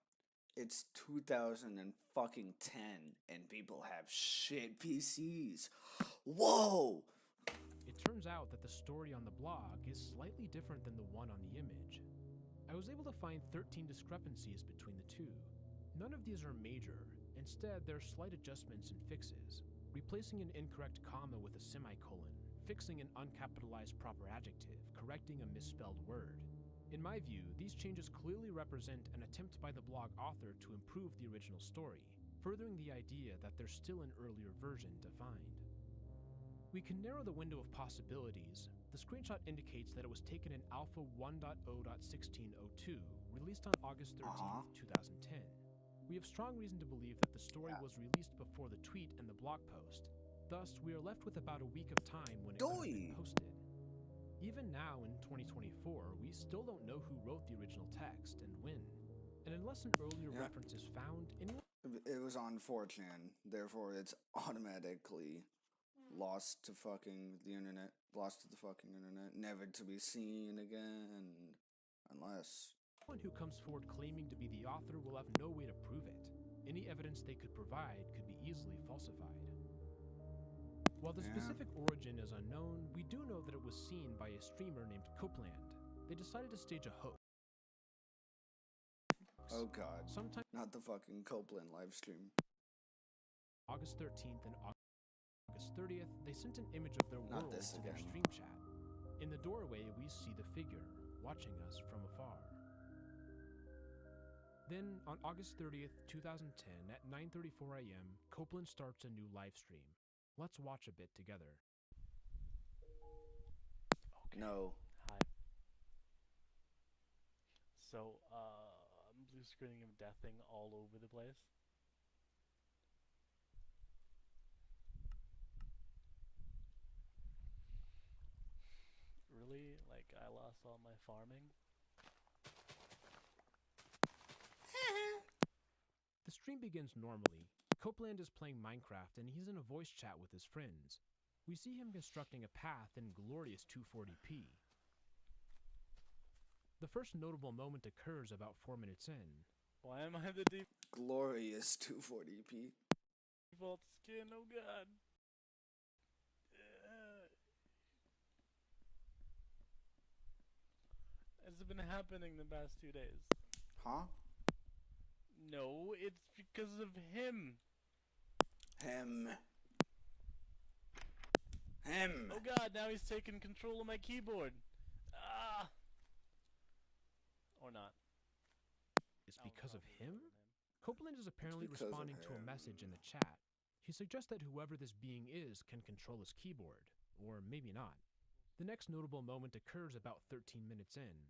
S3: It's 2010 and people have shit PCs. Whoa!
S10: It turns out that the story on the blog is slightly different than the one on the image. I was able to find 13 discrepancies between the two. None of these are major. Instead, there are slight adjustments and fixes, replacing an incorrect comma with a semicolon, fixing an uncapitalized proper adjective, correcting a misspelled word. In my view, these changes clearly represent an attempt by the blog author to improve the original story, furthering the idea that there's still an earlier version to find. We can narrow the window of possibilities. The screenshot indicates that it was taken in Alpha 1.0.1602, released on August 13th, 2010. We have strong reason to believe that the story was released before the tweet and the blog post. Thus, we are left with about a week of time when it could have been posted. Even now, in 2024, we still don't know who wrote the original text and when. And unless an earlier reference is found, anyone...
S3: It was on 4chan, therefore it's automatically lost to fucking the internet. Lost to the fucking internet. Never to be seen again. Unless...
S10: Anyone who comes forward claiming to be the author will have no way to prove it. Any evidence they could provide could be easily falsified. While the specific origin is unknown, we do know that it was seen by a streamer named Copeland. They decided to stage a hoax.
S3: Oh god. Not the fucking Copeland livestream.
S10: August 13th and August 30th, they sent an image of their
S3: Not
S10: world
S3: this
S10: to their
S3: again.
S10: stream chat. In the doorway, we see the figure watching us from afar. Then, on August 30th, 2010, at 9:34 a.m., Copeland starts a new live stream. Let's watch a bit together.
S14: Okay.
S3: No.
S14: Hi. So, I'm blue screening of deathing all over the place. Really? Like, I lost all my farming?
S10: The stream begins normally. Copeland is playing Minecraft and he's in a voice chat with his friends. We see him constructing a path in glorious 240p. The first notable moment occurs about 4 minutes in.
S14: Why am I the
S3: Glorious 240p.
S14: default skin? Oh god. Has it been happening the past 2 days?
S3: Huh?
S14: No, it's because of him.
S3: Him.
S14: Oh god, now he's taking control of my keyboard. Ah! Or not.
S10: It's because of him? Copeland is apparently
S3: It's because of
S10: responding to a
S3: him.
S10: message in the chat. He suggests that whoever this being is can control his keyboard, or maybe not. The next notable moment occurs about 13 minutes in.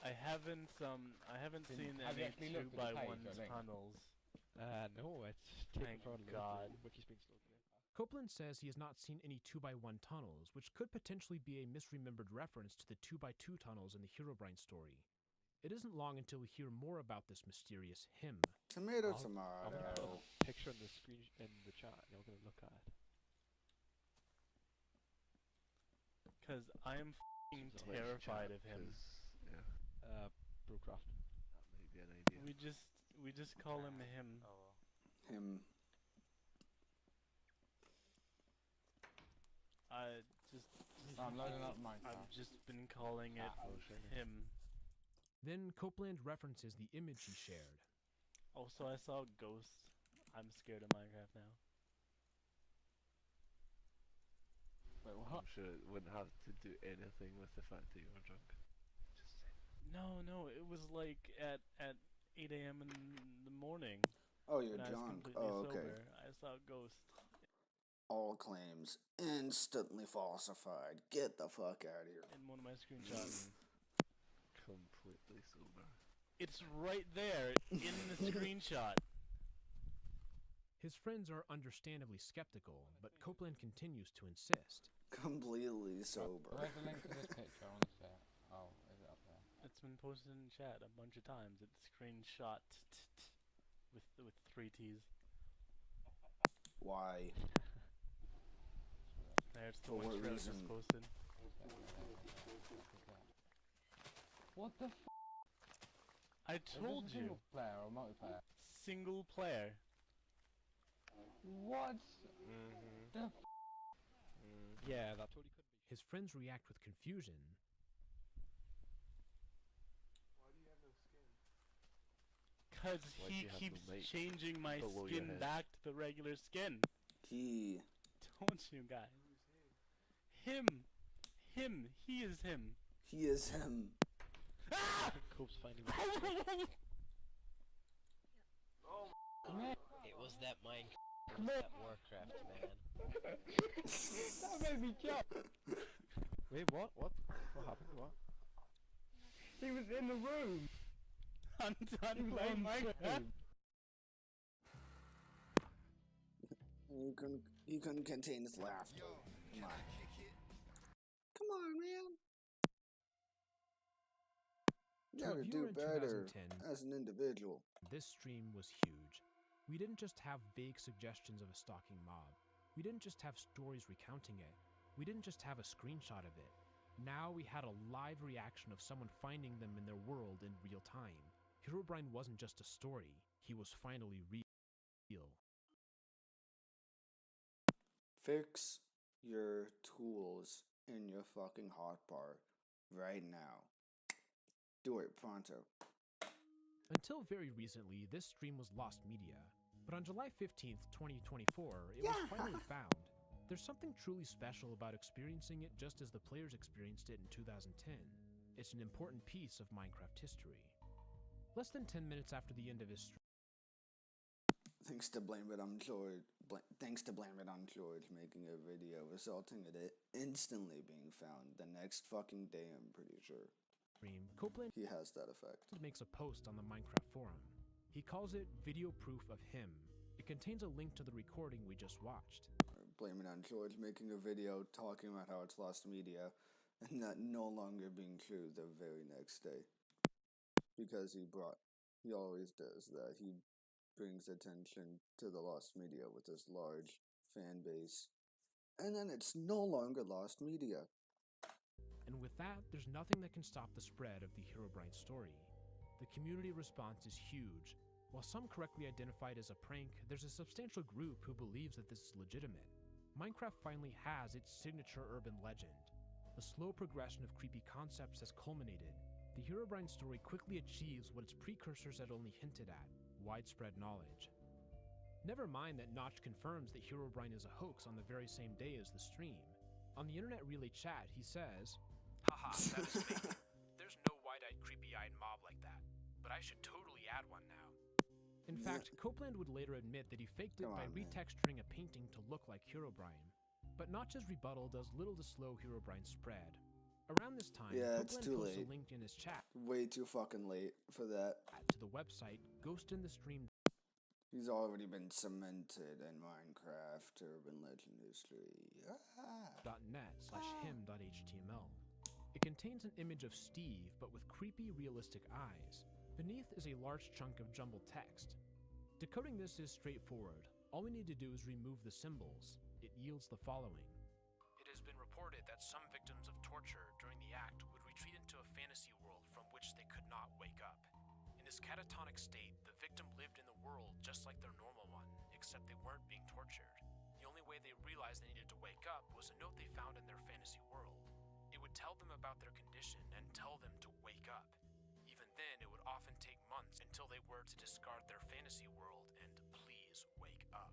S14: I haven't seen
S15: Have you
S14: any
S15: actually looked at the
S14: 2x1
S15: page, I think?
S14: tunnels.
S15: No, it's
S14: Thank
S15: taken for a
S14: God.
S15: Wiki's been slow today.
S10: Copeland says he has not seen any 2x1 tunnels, which could potentially be a misremembered reference to the 2x2 tunnels in the Herobrine story. It isn't long until we hear more about this mysterious him.
S3: Tomato,
S15: I'm gonna put
S3: tomato.
S15: a picture in the screen in the chat. You're gonna look at it.
S14: Cause I am f***ing terrified of him.
S15: Brewcraft.
S16: That may be an idea.
S14: We just call him him.
S3: Him.
S15: I'm loading up Minecraft.
S14: I've just been calling it him.
S10: Then Copeland references the image he shared.
S14: Also, I saw a ghost. I'm scared of Minecraft now.
S15: Wait, what?
S16: I'm sure it wouldn't have to do anything with the fact that you were drunk. Just saying.
S14: No, it was like at 8 a.m. in the morning.
S3: Oh, you're
S14: when I was
S3: drunk.
S14: completely
S3: Oh, okay.
S14: sober. I saw a ghost.
S3: All claims instantly falsified. Get the fuck out of here.
S14: In one of my screenshots.
S16: Completely sober.
S14: It's right there in the screenshot.
S10: His friends are understandably skeptical, but Copeland continues to insist.
S3: Completely sober.
S15: Where's the link to this picture? I want to see it. Oh, is it up there?
S14: It's been posted in chat a bunch of times. It's screenshot with 3 T's.
S3: Why?
S14: There's the
S3: For
S14: one
S3: what
S14: trailer
S3: reason?
S14: just posted.
S15: What the f***?
S14: I told
S15: Is this a
S14: you.
S15: single player or multiplayer?
S14: Single player.
S15: What? The f***? Yeah, that totally could be.
S10: His friends react with confusion.
S16: Why do you have no skin?
S14: Cause
S16: Why do
S14: he
S16: you have
S14: keeps
S16: no weight
S14: changing my
S16: below your
S14: skin
S16: head?
S14: back to the regular skin.
S3: He.
S14: Don't you guys? Him. He is him.
S3: He is him.
S14: Ah!
S15: Cope's finding
S9: It was that Minecraft. It was that Warcraft, man.
S15: That made me jump! Wait, what? What? What happened? What? He was in the room!
S14: I'm done playing Minecraft.
S3: He couldn't contain his laughter. Come on. Come on, man. You
S10: To a
S3: gotta
S10: viewer
S3: do
S10: in
S3: better
S10: 2010,
S3: as an individual.
S10: This stream was huge. We didn't just have vague suggestions of a stalking mob. We didn't just have stories recounting it. We didn't just have a screenshot of it. Now we had a live reaction of someone finding them in their world in real time. Herobrine wasn't just a story, he was finally real.
S3: Fix your tools in your fucking hotbar right now. Do it pronto.
S10: Until very recently, this stream was lost media. But on July 15th, 2024, it was finally found. There's something truly special about experiencing it just as the players experienced it in 2010. It's an important piece of Minecraft history. Less than 10 minutes after the end of his stream,
S3: Thanks to Blame It on George making a video resulting in it instantly being found the next fucking day, I'm pretty sure.
S10: Copeland
S3: He has that effect.
S10: makes a post on the Minecraft forum. He calls it Video Proof of Him. It contains a link to the recording we just watched.
S3: Blame It on George making a video talking about how it's lost media and that no longer being true the very next day. Because he always does that. He brings attention to the lost media with this large fan base. And then it's no longer lost media.
S10: And with that, there's nothing that can stop the spread of the Herobrine story. The community response is huge. While some correctly identify it as a prank, there's a substantial group who believes that this is legitimate. Minecraft finally has its signature urban legend. The slow progression of creepy concepts has culminated. The Herobrine story quickly achieves what its precursors had only hinted at: widespread knowledge. Never mind that Notch confirms that Herobrine is a hoax on the very same day as the stream. On the internet relay chat, he says,
S11: Haha, that is fake. There's no wide-eyed, creepy-eyed mob like that. But I should totally add one now.
S10: In fact, Copeland would later admit that he faked it by retexturing a painting to look like Herobrine. But Notch's rebuttal does little to slow Herobrine's spread. Around this time,
S3: it's
S10: Copeland
S3: too
S10: posts
S3: late.
S10: a link in his chat
S3: Way too fucking late for that.
S10: to the website ghostinthestream.net
S3: He's already been cemented in Minecraft urban legend history.
S10: .him.html. It contains an image of Steve, but with creepy, realistic eyes. Beneath is a large chunk of jumbled text. Decoding this is straightforward. All we need to do is remove the symbols. It yields the following.
S11: It has been reported that some victims of torture during the act would retreat into a fantasy world from which they could not wake up. In this catatonic state, the victim lived in the world just like their normal one, except they weren't being tortured. The only way they realized they needed to wake up was a note they found in their fantasy world. It would tell them about their condition and tell them to wake up. Even then, it would often take months until they were to discard their fantasy world and please wake up.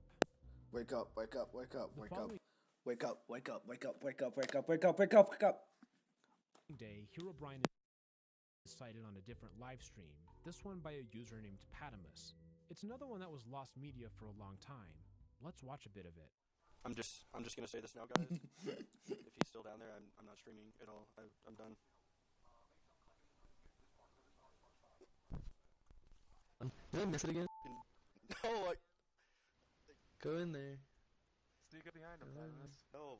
S3: Wake up, wake up, wake up, wake up.
S10: following-
S3: Wake up, wake up, wake up, wake up, wake up, wake up, wake up, wake up.
S10: Day, Herobrine is cited on a different live stream, this one by a user named Patamus. It's another one that was lost media for a long time. Let's watch a bit of it.
S17: I'm just gonna say this now, guys. If he's still down there, I'm not streaming at all. I'm done.
S16: Did I miss it again?
S17: No,
S16: Go in there.
S17: Sneak up behind him, Patamus. No.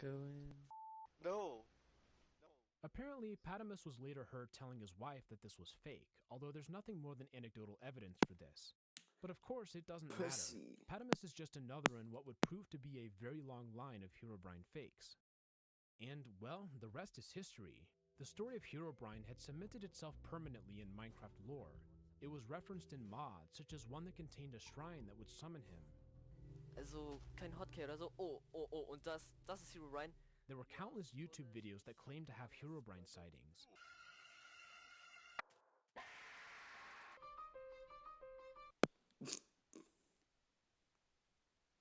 S16: Go in.
S17: No.
S10: Apparently, Patamus was later heard telling his wife that this was fake, although there's nothing more than anecdotal evidence for this. But of course, it doesn't matter. Patamus is just another in what would prove to be a very long line of Herobrine fakes. And, well, the rest is history. The story of Herobrine had cemented itself permanently in Minecraft lore. It was referenced in mods, such as one that contained a shrine that would summon him.
S9: Also, kein Hotkey oder so. Oh, und das ist Herobrine.
S10: There were countless YouTube videos that claimed to have Herobrine sightings.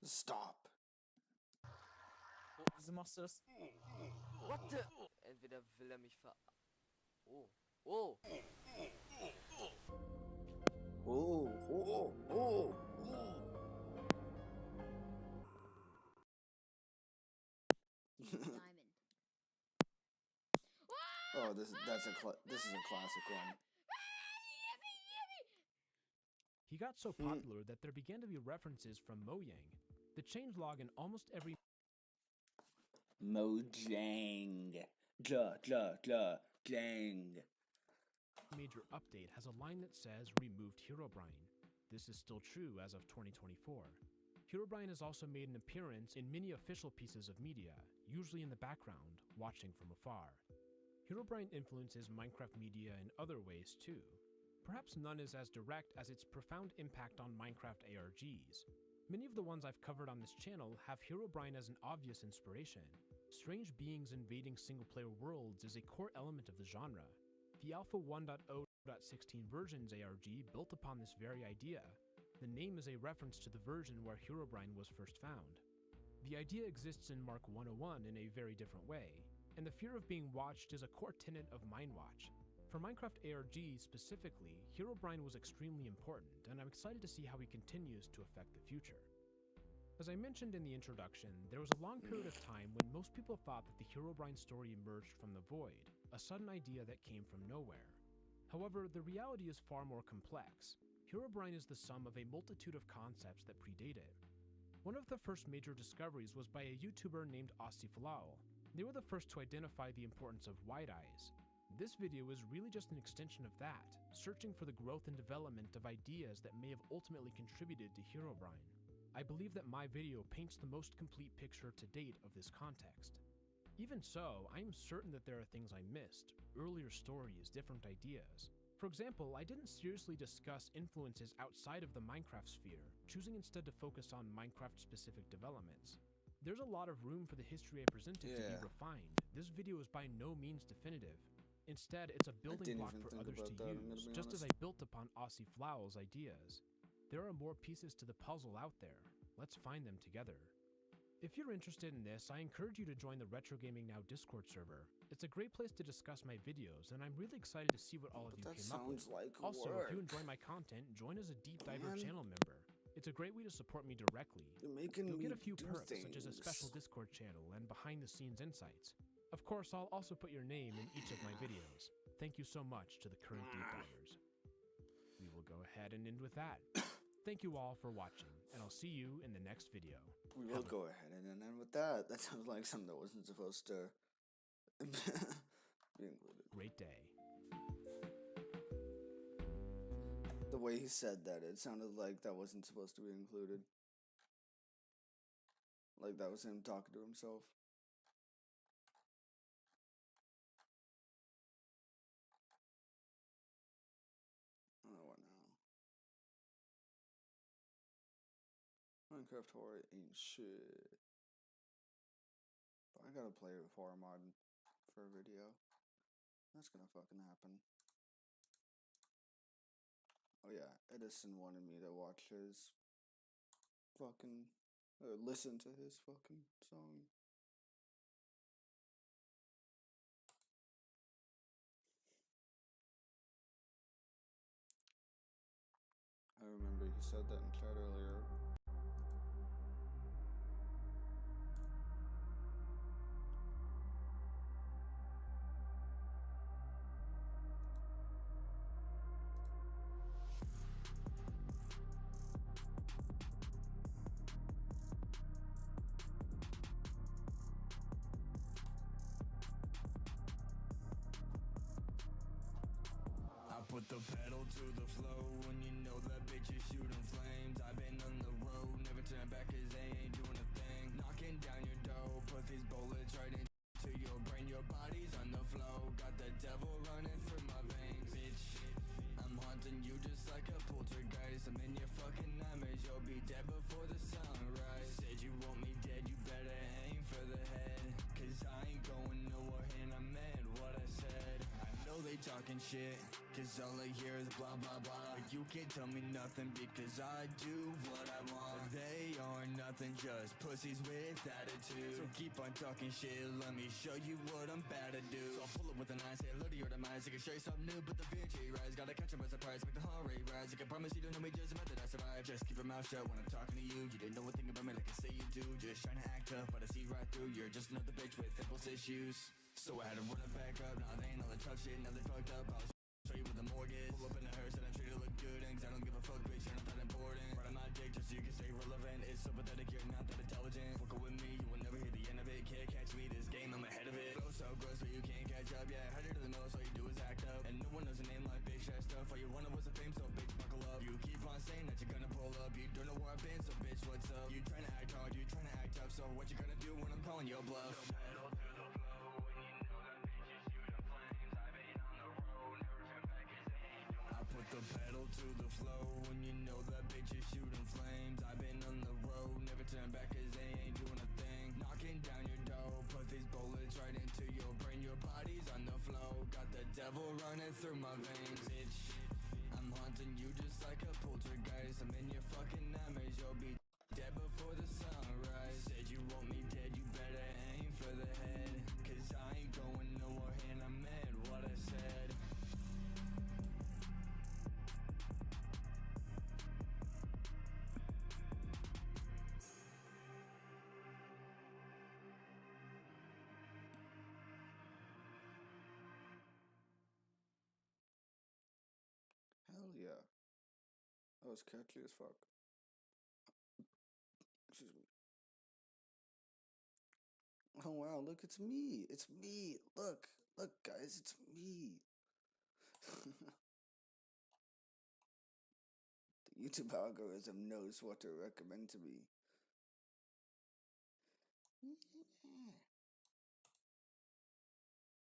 S3: Stop.
S15: Wieso machst du das?
S9: What the? Entweder will er mich ver... Oh. Oh.
S3: Oh, this is a classic one.
S10: He got so popular that there began to be references from Mojang. The changelog in almost every
S3: Mojang. Jang.
S10: major update has a line that says removed Herobrine. This is still true as of 2024. Herobrine has also made an appearance in many official pieces of media, usually in the background, watching from afar. Herobrine influences Minecraft media in other ways too. Perhaps none is as direct as its profound impact on Minecraft ARGs. Many of the ones I've covered on this channel have Herobrine as an obvious inspiration. Strange beings invading single-player worlds is a core element of the genre. The Alpha 1.0.16 version's ARG built upon this very idea. The name is a reference to the version where Herobrine was first found. The idea exists in Mark 101 in a very different way, and the fear of being watched is a core tenet of Mindwatch. For Minecraft ARG specifically, Herobrine was extremely important, and I'm excited to see how he continues to affect the future. As I mentioned in the introduction, there was a long period of time when most people thought that the Herobrine story emerged from the void, a sudden idea that came from nowhere. However, the reality is far more complex. Herobrine is the sum of a multitude of concepts that predate it. One of the first major discoveries was by a YouTuber named Ossiflao. They were the first to identify the importance of white eyes. This video is really just an extension of that, searching for the growth and development of ideas that may have ultimately contributed to Herobrine. I believe that my video paints the most complete picture to date of this context. Even so, I am certain that there are things I missed, earlier stories, different ideas. For example, I didn't seriously discuss influences outside of the Minecraft sphere, choosing instead to focus on Minecraft-specific developments. There's a lot of room for the history I presented to be refined. This video is by no means definitive. Instead, it's a building block for others to use, just as I built upon Ossiflao's ideas. There are more pieces to the puzzle out there. Let's find them together. If you're interested in this, I encourage you to join the Retro Gaming Now Discord server. It's a great place to discuss my videos, and I'm really excited to see what all of you came up with. Also, if you enjoy my content, join as a Deep Diver channel member. It's a great way to support me directly. You'll get a few perks, such as a special Discord channel and behind-the-scenes insights. Of course, I'll also put your name in each of my videos. Thank you so much to the current Deep Divers. We will go ahead and end with that. Thank you all for watching, and I'll see you in the next video.
S3: We will go ahead and end with that. That sounds like something that wasn't supposed to be included.
S10: Great day.
S3: The way he said that, it sounded like that wasn't supposed to be included. Like that was him talking to himself. Oh, what now? Minecraft horror ain't shit. But I gotta play with horror mod for a video. That's gonna fucking happen. Oh yeah, Edison wanted me to watch his fucking, listen to his fucking song. I remember he said that in chat earlier.
S4: Put the pedal to the floor when you know that bitch is shooting flames. I've been on the road, never turn back cause they ain't doing a thing. Knocking down your door, put these bullets right into your brain. Your body's on the floor, got the devil running through my veins. Bitch, I'm haunting you just like a poltergeist. I'm in your fucking nightmares, you'll be dead before the sunrise. Said you want me dead, you better aim for the head. Cause I ain't going nowhere and I meant what I said. I know they talking shit, cause all I hear is blah blah blah. But you can't tell me nothing because I do what I want. They are nothing, just pussies with attitude. So keep on talking shit, let me show you what I'm bad to do. So I'll pull up with a knife, say hello to your demise. I can show you something new, but the VG rise. Gotta catch 'em by surprise, make the heart rate rise. I can promise you don't know me, just a method I survive. Just keep your mouth shut when I'm talking to you. You didn't know a thing about me like I say you do. Just trying to act tough, but I see right through. You're just another bitch with impulse issues. So I had to run it back up. Now they ain't all the tough shit, now they fucked up. I'll show you with a mortgage. Pull up in a hearse and I'm sure to look good. And 'cause I don't give a fuck, bitch, you're not that important. Right on my dick just so you can stay relevant. It's so pathetic, you're not that intelligent. Fucking with me, you will never hear the end of it. Can't catch me, this game, I'm ahead of it. Flow so gross, but you can't catch up. Yeah, harder to the most, all you do is act up. And no one knows a name like Big Shot Stuff. All you wanted was a fame, so bitch, buckle up. You keep on saying that you're gonna pull up. You don't know where I've been, so bitch, what's up? You trying to act hard, you trying to act tough. So what you gonna do when I'm calling your bluff? The pedal to the floor when you know that bitch is shooting flames. I've been on the road, never turn back cause they ain't doing a thing. Knocking down your door, put these bullets right into your brain. Your body's on the floor, got the devil running through my veins. Bitch, I'm haunted. haunting you just like a poltergeist. I'm in your fucking nightmares, you'll be dead before the sunrise. Said you want me dead, you better aim for the head. Cause I ain't going nowhere and I meant what I said.
S3: Hell yeah. That was catchy as fuck. Excuse me. Oh wow, look, it's me. It's me. Look. Look, guys, it's me. The YouTube algorithm knows what to recommend to me.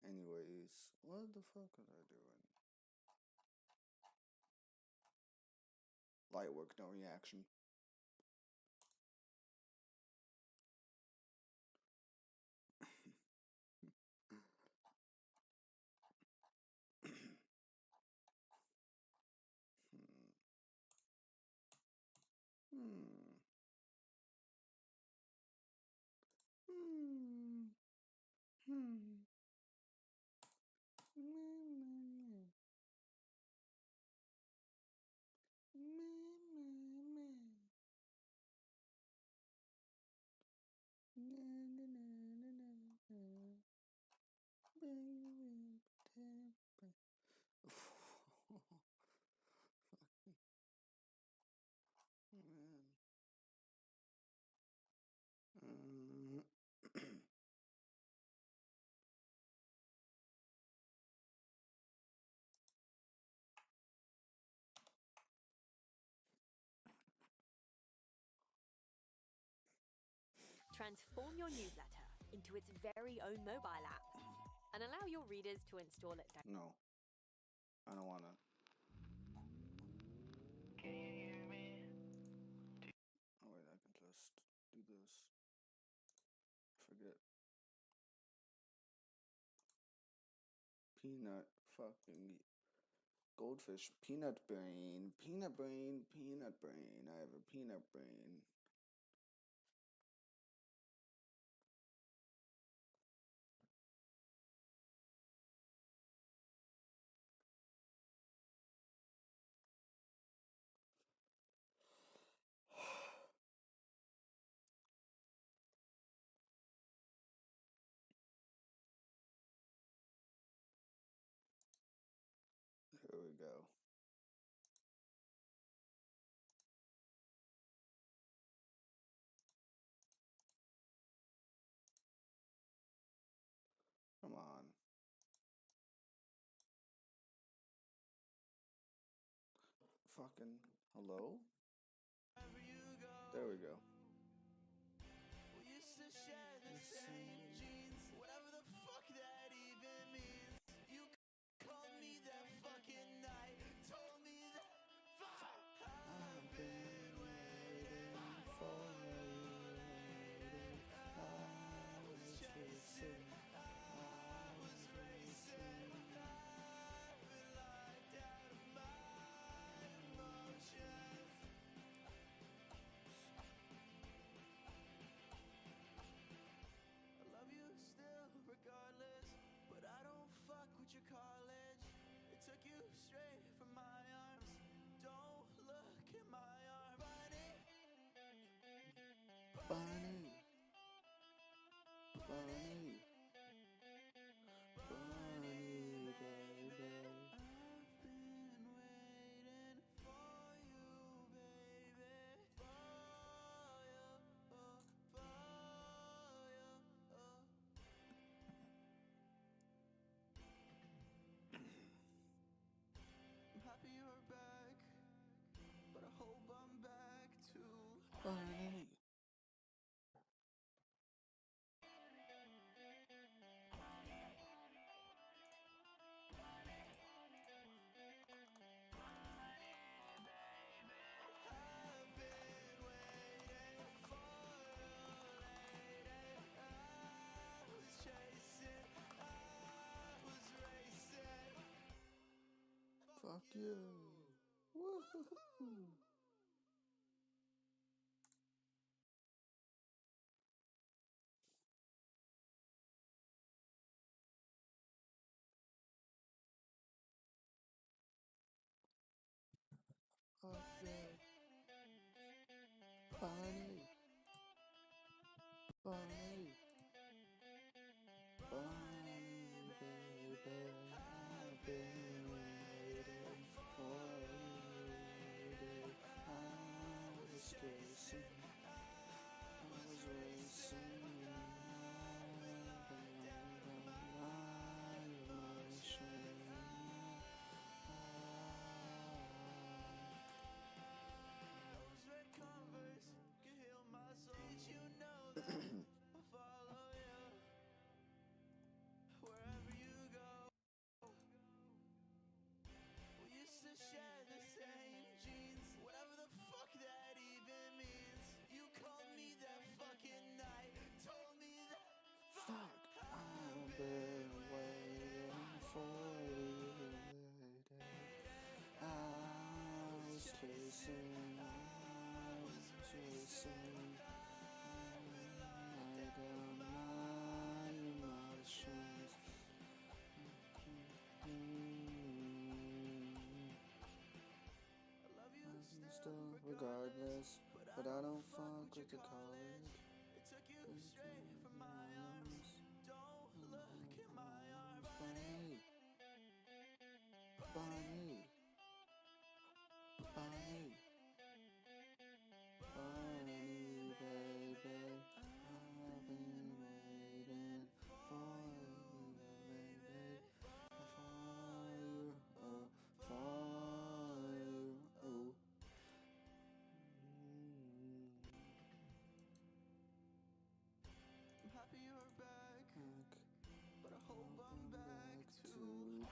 S3: Anyways, what the fuck was I doing? Light work, no reaction.
S18: Transform your newsletter into its very own mobile app and allow your readers to install it.
S3: No, I don't wanna.
S4: Can you hear me?
S3: Oh wait, I can just do this. Forget. Peanut fucking goldfish. Peanut brain. Peanut brain. Peanut brain. I have a peanut brain. Here we go. Come on. Fucking hello? There we go.
S4: We used to share the same jeans, whatever the fuck that even means. You called me that fucking night, told me that fuck. I've been waiting for you. I was chasing, I was racing, I've been locked out of my emotions. I love you still, regardless, but I don't fuck with your college. It took you straight from my arms. Don't look at my arm, Bunny.
S3: Bunny. Bunny. Bunny, baby.
S4: I've been waiting for you, baby. For you, for you. I'm happy you're back, but I hope I'm back too.
S3: Bunny.
S4: I've been waiting for you, lady. I was chasing, I was racing.
S3: Fuck you. Woo-hoo-hoo. Okay. Bunny. Bunny. Bunny, baby. I've been waiting for you. I was chasing. I was racing. Fuck, I've been waiting for you, lady. I was chasing, I was chasing. I got my emotions. I'm still regardless, but I don't fuck with the college. Bunny, Bunny, Bunny, Bunny, baby. I've been waiting for you, baby. For you, oh, for you, oh. I'm happy you're back, but I hope I'm back to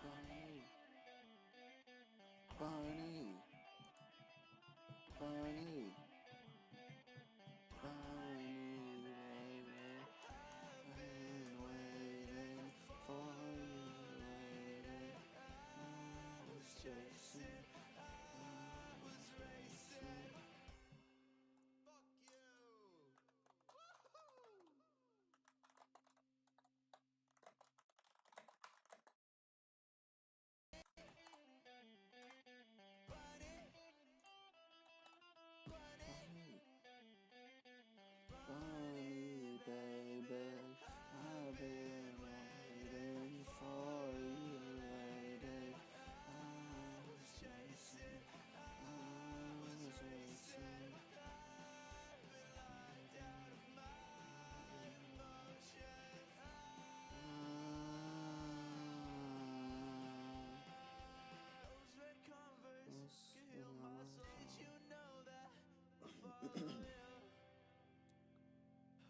S3: Bunny. Bunny, Bunny, Bunny, baby. I've been waiting for you, lady. I was chasing, I was racing. Fuck you! Woohoo! Bunny, baby, I've been waiting for you, lady. I was chasing, I was racing.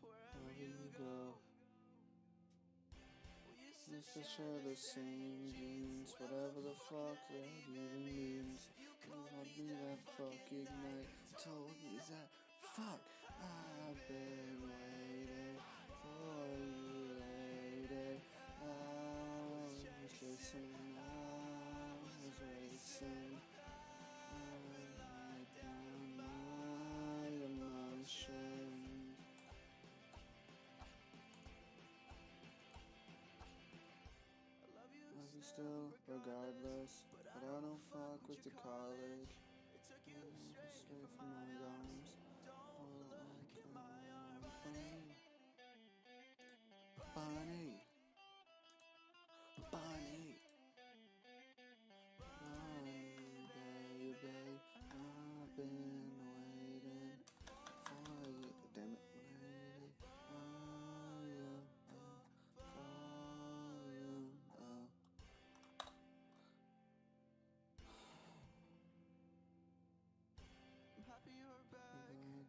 S3: Wherever you go, we used to share the same jeans, whatever the fuck that even means. You called me that fucking night, told me that fuck. I've been waiting for you, lady. I was chasing, I was racing. I got my emotions. Love you still, regardless, but I don't fuck with the college. Straight from my gums. Bunny, Bunny, Bunny, baby. I've been waiting for you. Damn it, lady. For you, for you, oh. I'm happy you're back,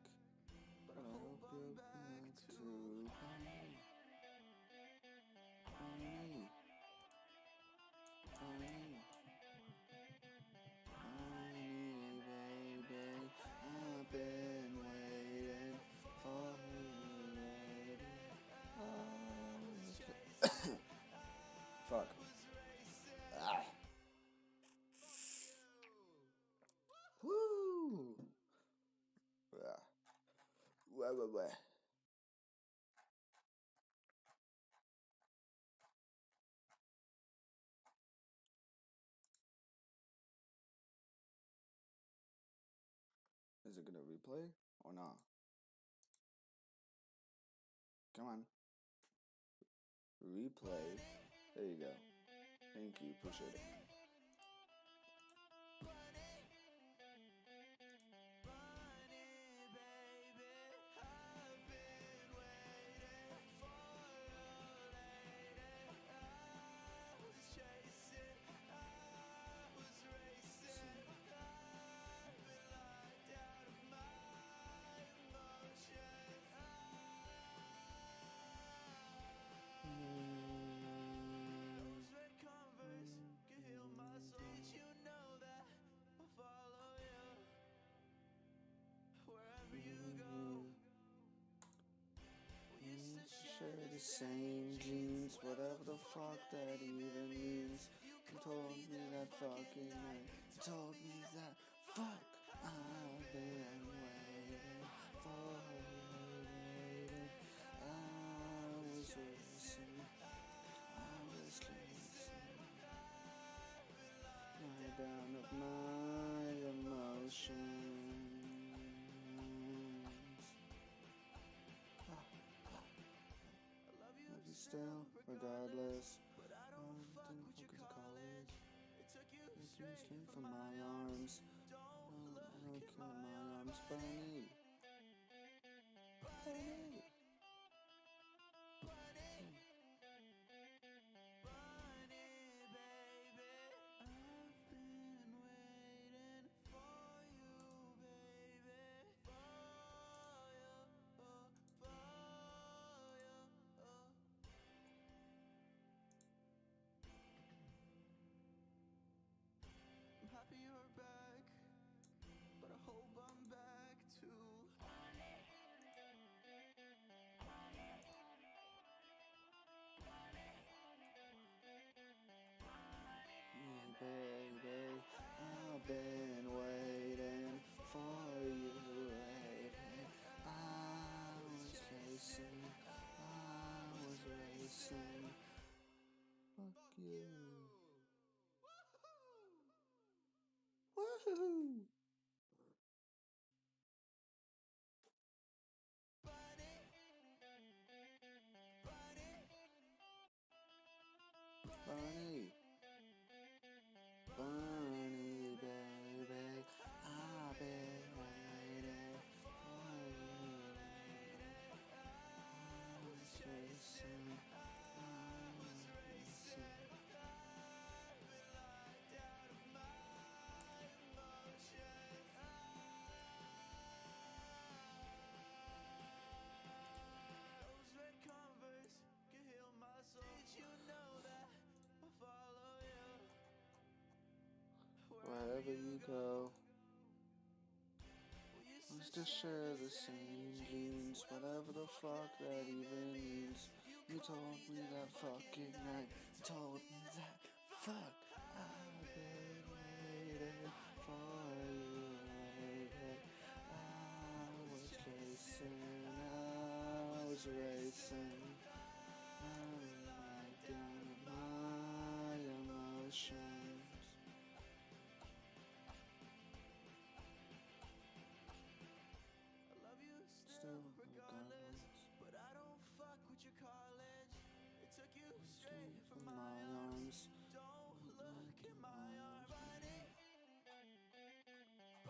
S3: but I hope you're back too. boy. Is it gonna replay or not? Come on. Replay. There you go. Thank you. Appreciate it. Share the same jeans, whatever the fuck that even means. You told me that fucking night. You told me that fuck. I've been waiting for you. I was racing. I was chasing. Lie down of my emotions. Still, regardless, I'm didn't focus college. It came straight from my arms. No, kill my arms, Bunny. Bunny. Baby, I've been waiting for you, waiting. I was chasing, I was racing. Fuck you. Woohoo! Bunny. Bunny, baby, I've been waiting for you. I was chasing, I was racing. Wherever you go, let's just share the same jeans, whatever the fuck that even means. You told me that fucking night, you told me that fuck. I've been waiting for you, baby. I was chasing, I was racing. I'm right down with my emotions. Still, regardless, but I don't fuck with your college. It took you straight from my arms. Don't look in my arms,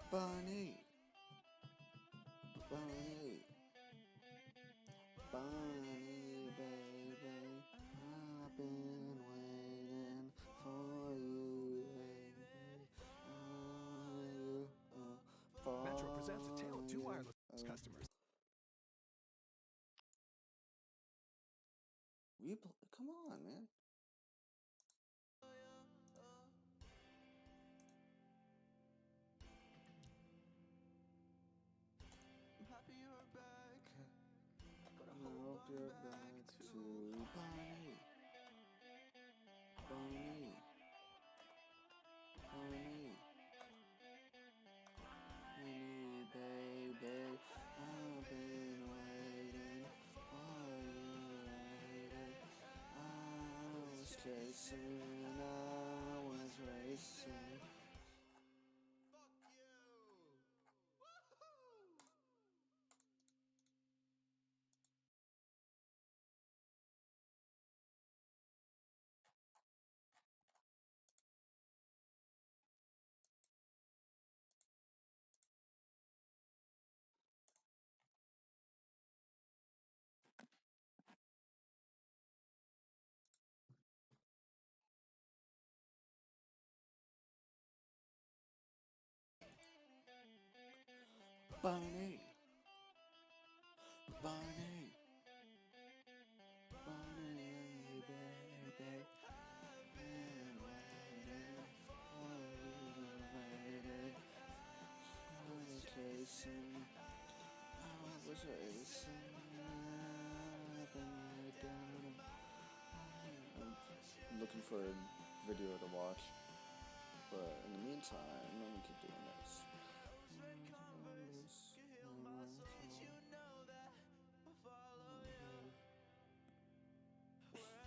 S3: Bunny. Bunny. Bunny, baby. I've been waiting for you, baby.
S6: Metro presents a tale of two wireless customers.
S3: Come on, man. I hope you're back to Bunny. Bunny. Bunny. Bunny, baby. I've been waiting. chasing, I was racing. Bunny, bunny, bunny, baby. I was chasing, I was racing. I'm looking for a video to watch, but in the meantime, let me keep doing this.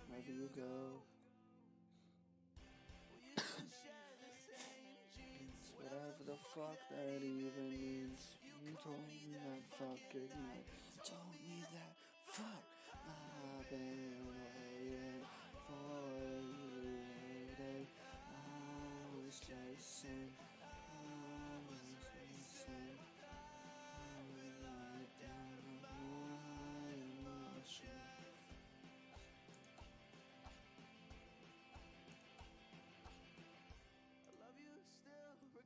S3: Wherever you go, whatever the fuck that even means. You told me that fucking night. Told me that fuck. I've been waiting for you. Waiting. I was chasing. I was chasing. Down my emotion.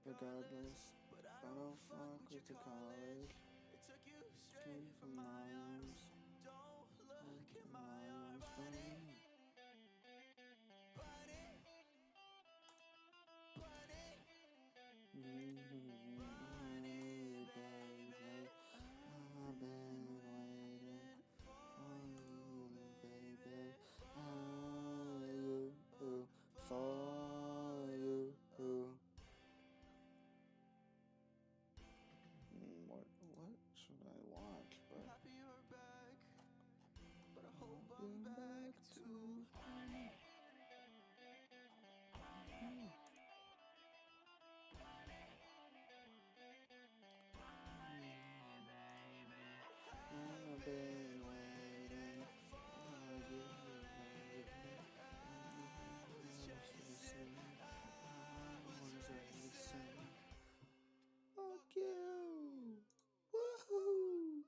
S3: Regardless, I don't fuck with the college. Came from my arms. Look at my arms for me. Baby, I've been waiting for you, baby. For you. What should I watch? But I'll be right back. But I hope I'm back too. I've been waiting for you, baby. I was chasing. Fuck you! Woohoo!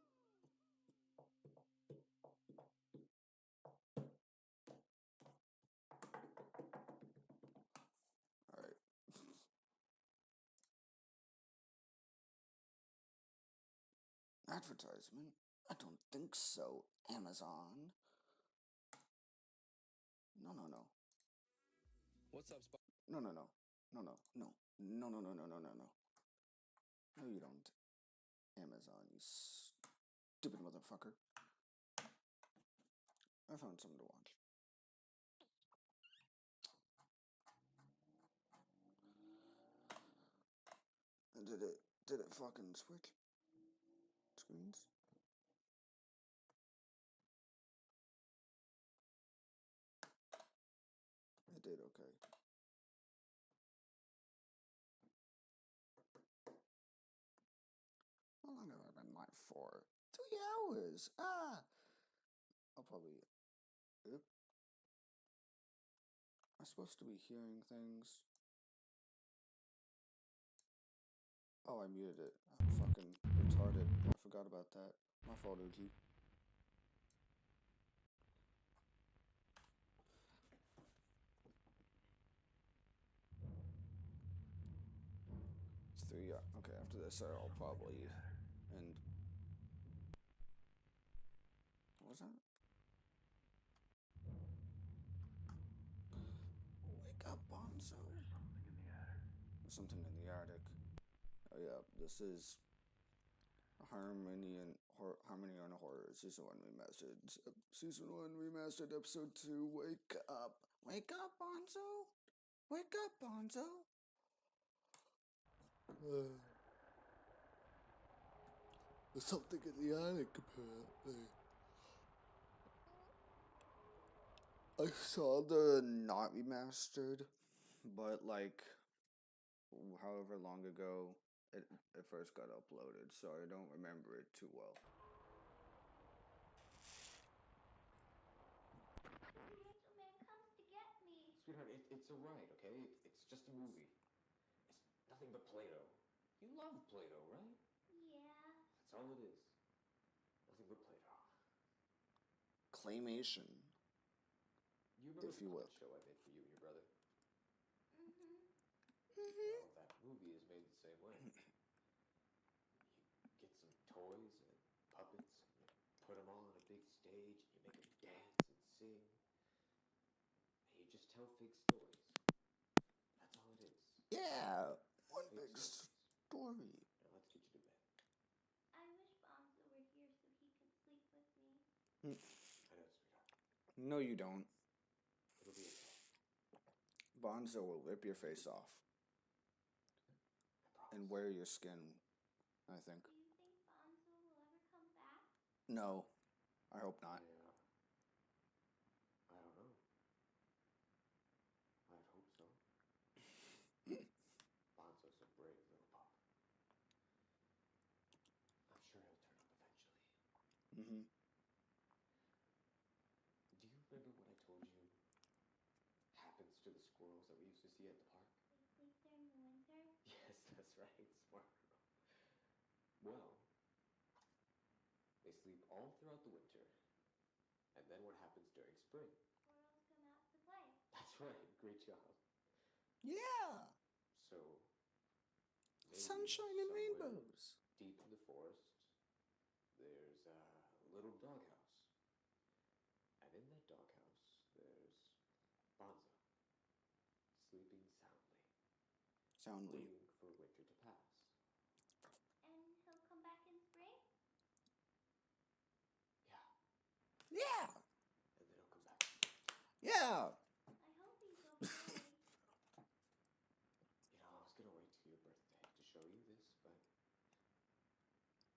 S3: Alright. Advertisement? I don't think so, Amazon. No.
S8: What's up,
S3: No. No, you don't. Amazon, you stupid motherfucker. I found something to watch. Did it fucking switch screens? It did, okay. How long have I been live for? 3 hours! Ah! I'll probably... Oop. I'm supposed to be hearing things. Oh, I muted it. I'm fucking retarded. I forgot about that. My fault, OG. It's 3 hours. Okay, after this, I'll probably end. What was that? Wake up, Bonzo. There's something in the attic. Oh yeah, this is Harmony on Horror Season 1 Remastered. Season 1 Remastered Episode 2. Wake up. Wake up, Bonzo. Wake up, Bonzo. There's something in the attic, apparently. I saw the not remastered, but like however long ago it first got uploaded, so I don't remember it too well.
S19: Sweetheart, it's alright, okay? It's just a movie. It's nothing but Play-Doh. You love Play-Doh, right?
S20: Yeah.
S19: That's all it is. Nothing but Play-Doh.
S3: Claymation.
S19: You remember
S3: If
S19: the
S3: you will.
S19: puppet show I made for you and your brother?
S20: Mm-hmm.
S19: Well, that movie is made the same way. You get some toys and puppets, and you put them all on a big stage, and you make them dance and sing. And you just tell fake stories. That's all it is.
S3: Yeah, one
S19: Fake
S3: big
S19: stories.
S3: story.
S19: Now let's get you to bed.
S20: I wish Bonzo were here so he could sleep with me.
S19: I know, sweetheart.
S3: No, you don't.
S19: It'll be okay.
S3: Bonzo will rip your face off and wear your skin, I think.
S20: Do you think Bonzo will ever come back?
S3: No, I hope not.
S19: Yeah. I don't know. I'd hope so. Bonzo's a brave little pup. I'm sure he'll turn up eventually.
S3: Mm-hmm.
S19: Do you remember what I told you happens to the squirrels that we used to see at the park?
S20: They sleep there in the winter?
S19: Yes, that's right, smart girl. Well, they sleep all throughout the winter. And then what happens during spring?
S20: Squirrels come out to play.
S19: That's right, great job.
S3: Yeah!
S19: So, maybe
S3: Sunshine and
S19: somewhere
S3: rainbows.
S19: deep in the forest, there's a little doghouse. And in that doghouse, there's Bonzo, sleeping soundly.
S3: Soundly.
S19: Waiting for winter to pass.
S20: And he'll come back in spring?
S19: Yeah.
S3: Yeah!
S19: And then he'll come back.
S3: Yeah!
S20: I hope he's okay.
S19: You know, I was gonna wait till your birthday to show you this, but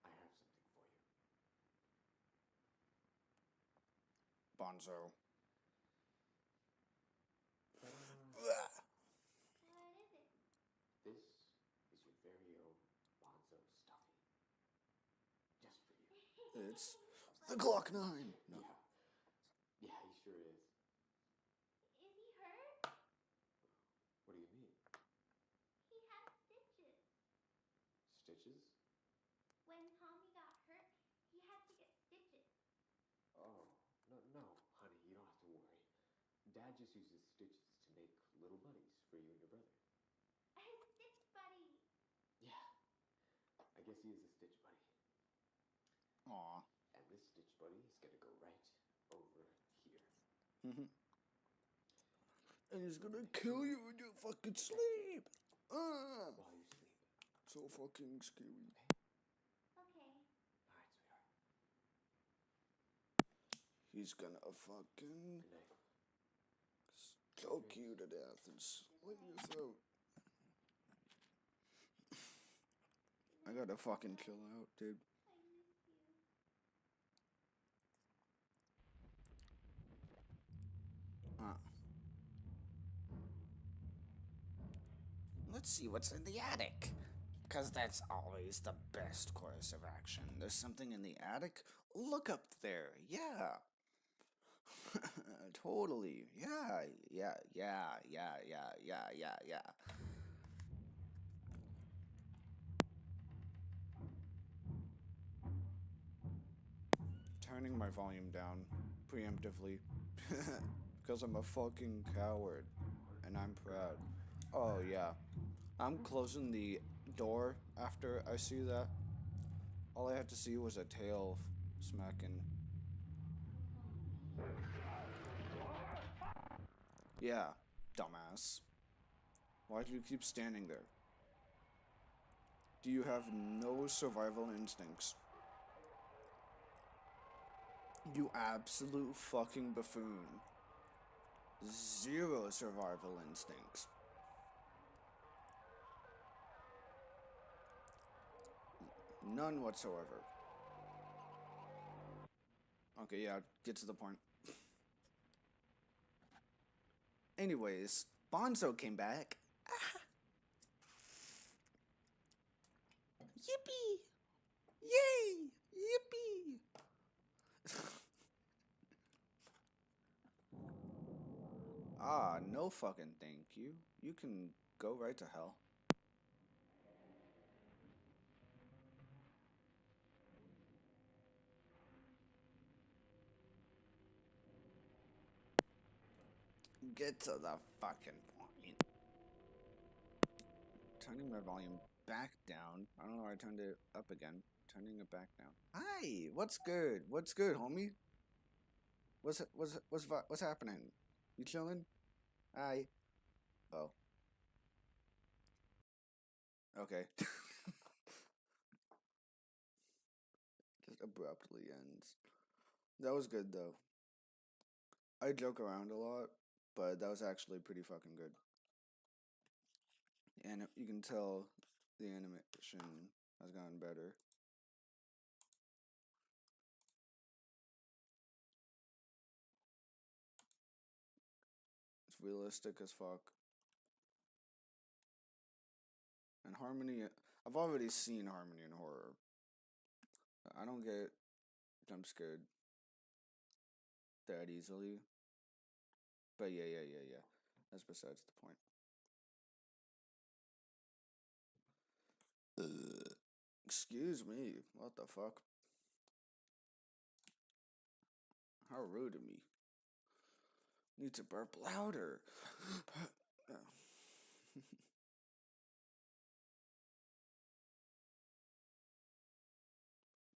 S19: I have something for you.
S3: Bonzo.
S20: What is it?
S19: This is your very own Bonzo stuffy. Just for you.
S3: It's the Glock 9. No.
S19: Yeah. Yeah, he sure is.
S20: Is he hurt?
S19: What do you mean?
S20: He has stitches.
S19: Stitches?
S20: When Tommy got hurt, he had to get stitches.
S19: Oh, no, honey, you don't have to worry. Dad just uses stitches to make little buddies for you and your brother.
S20: A stitch buddy.
S19: Yeah. I guess he is a stitch buddy.
S3: Aw.
S19: And this stitch buddy is gonna go right over here.
S3: Mm-hmm. And he's gonna kill you in your fucking sleep.
S19: While you sleep.
S3: So fucking scary.
S20: Okay.
S19: Alright, sweetheart.
S3: He's gonna fucking
S19: Good night.
S3: choke you to death and slit your throat. I gotta fucking chill out, dude.
S20: I miss you.
S3: Let's see what's in the attic. Because that's always the best course of action. There's something in the attic? Look up there. Yeah. Totally. Yeah. Turning my volume down preemptively. Because I'm a fucking coward. And I'm proud. Oh, yeah. I'm closing the door after I see that. All I had to see was a tail smacking. Yeah, dumbass. Why do you keep standing there? Do you have no survival instincts? You absolute fucking buffoon. Zero survival instincts. None whatsoever. Okay, yeah, get to the point. Anyways, Bonzo came back. Yippee! Yay! Yippee! Ah, no fucking thank you. You can go right to hell. Get to the fucking point. Turning my volume back down. I don't know why I turned it up again. Turning it back down. Hi, what's good? What's good, homie? What's happening? You chilling? Hi. Oh. Okay. Just abruptly ends. That was good though. I joke around a lot, but that was actually pretty fucking good. And you can tell the animation has gotten better. It's realistic as fuck. And Harmony, I've already seen Harmony in horror. I don't get jump scared that easily. But yeah. That's besides the point. Excuse me. What the fuck? How rude of me. Need to burp louder.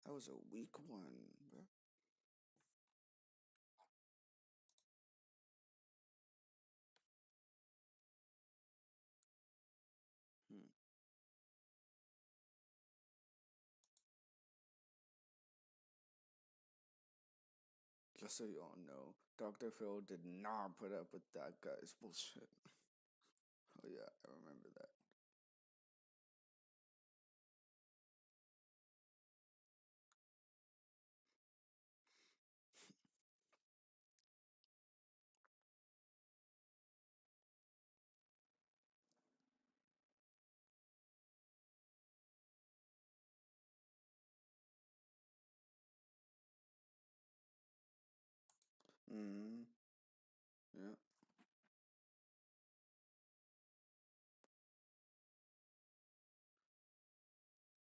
S3: That was a weak one, bro. Just so you all know, Dr. Phil did not put up with that guy's bullshit. Oh yeah, I remember that. Mm-hmm. Yeah.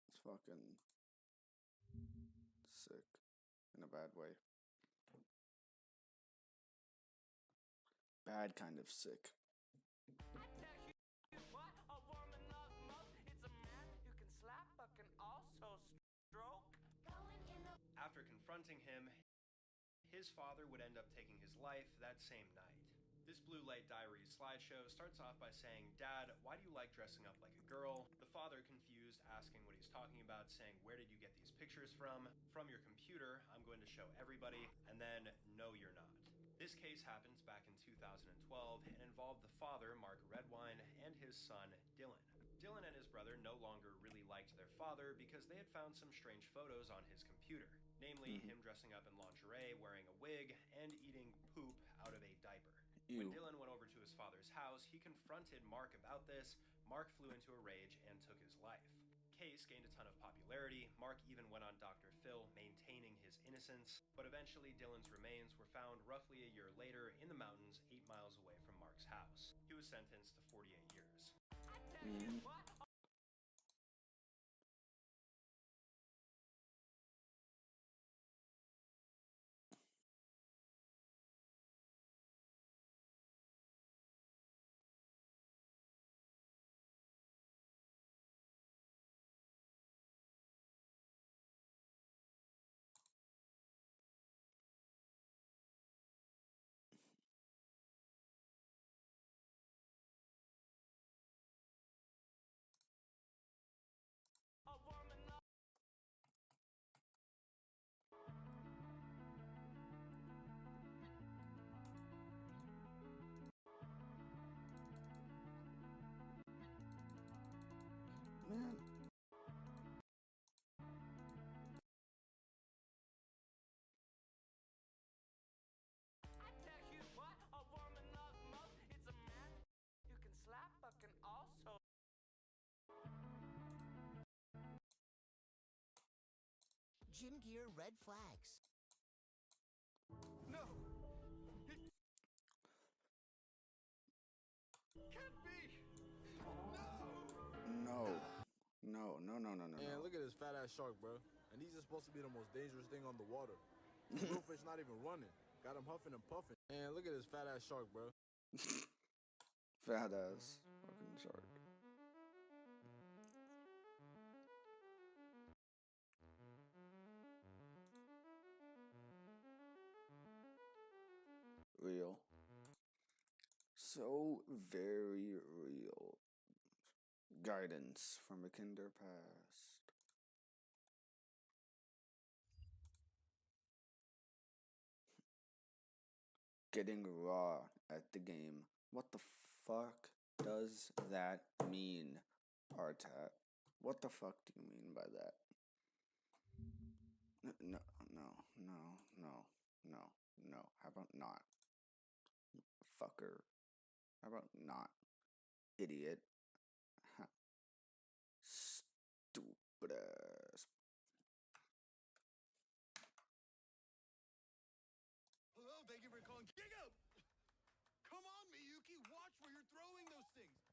S3: It's fucking sick in a bad way. Bad kind of sick.
S5: After confronting him, his father would end up taking his life that same night. This Blue Light Diaries slideshow starts off by saying, "Dad, why do you like dressing up like a girl?" The father, confused, asking what he's talking about, saying, "Where did you get these pictures from?" "From your computer. I'm going to show everybody." And then, "No, you're not." This case happens back in 2012 and involved the father, Mark Redwine, and his son, Dylan. Dylan and his brother no longer really liked their father because they had found some strange photos on his computer. Namely, him dressing up in lingerie, wearing a wig, and eating poop out of a diaper. When Dylan went over to his father's house, he confronted Mark about this. Mark flew into a rage and took his life. Case gained a ton of popularity. Mark even went on Dr. Phil maintaining his innocence, but eventually Dylan's remains were found roughly a year later in the mountains 8 miles away from Mark's house. He was sentenced to 48 years.
S6: Gym gear red flags. No! Can't be!
S3: No. No, no, no, no, no,
S21: Man,
S3: no.
S21: look at this fat ass shark, bro. And these are supposed to be the most dangerous thing on the water. The real fish not even running. Got him huffing and puffing. Man, look at this fat ass shark, bro.
S3: Fat ass fucking shark. Real. So very real. Guidance from a kinder past. Getting raw at the game. What the fuck does that mean, Artat? What the fuck do you mean by that? No, no, no, no, no, no. How about not? Fucker. How about not? Idiot. Ha. Stupid ass.
S6: Hello, thank you for calling Giga! Come on, Miyuki, watch where you're throwing those things!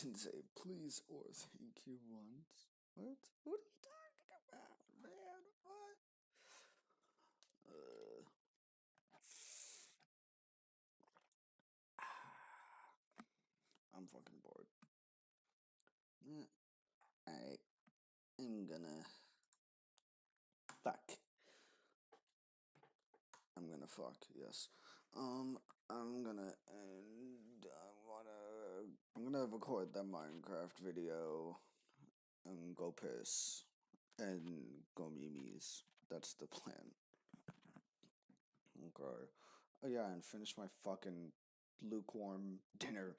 S3: Didn't say please or thank you once. What? What are you talking about, man? What? I'm fucking bored. I am gonna fuck. I'm gonna fuck. Yes. I'm gonna and I'm gonna record that Minecraft video and go piss and go memes. That's the plan. Okay. Oh yeah, and finish my fucking lukewarm dinner.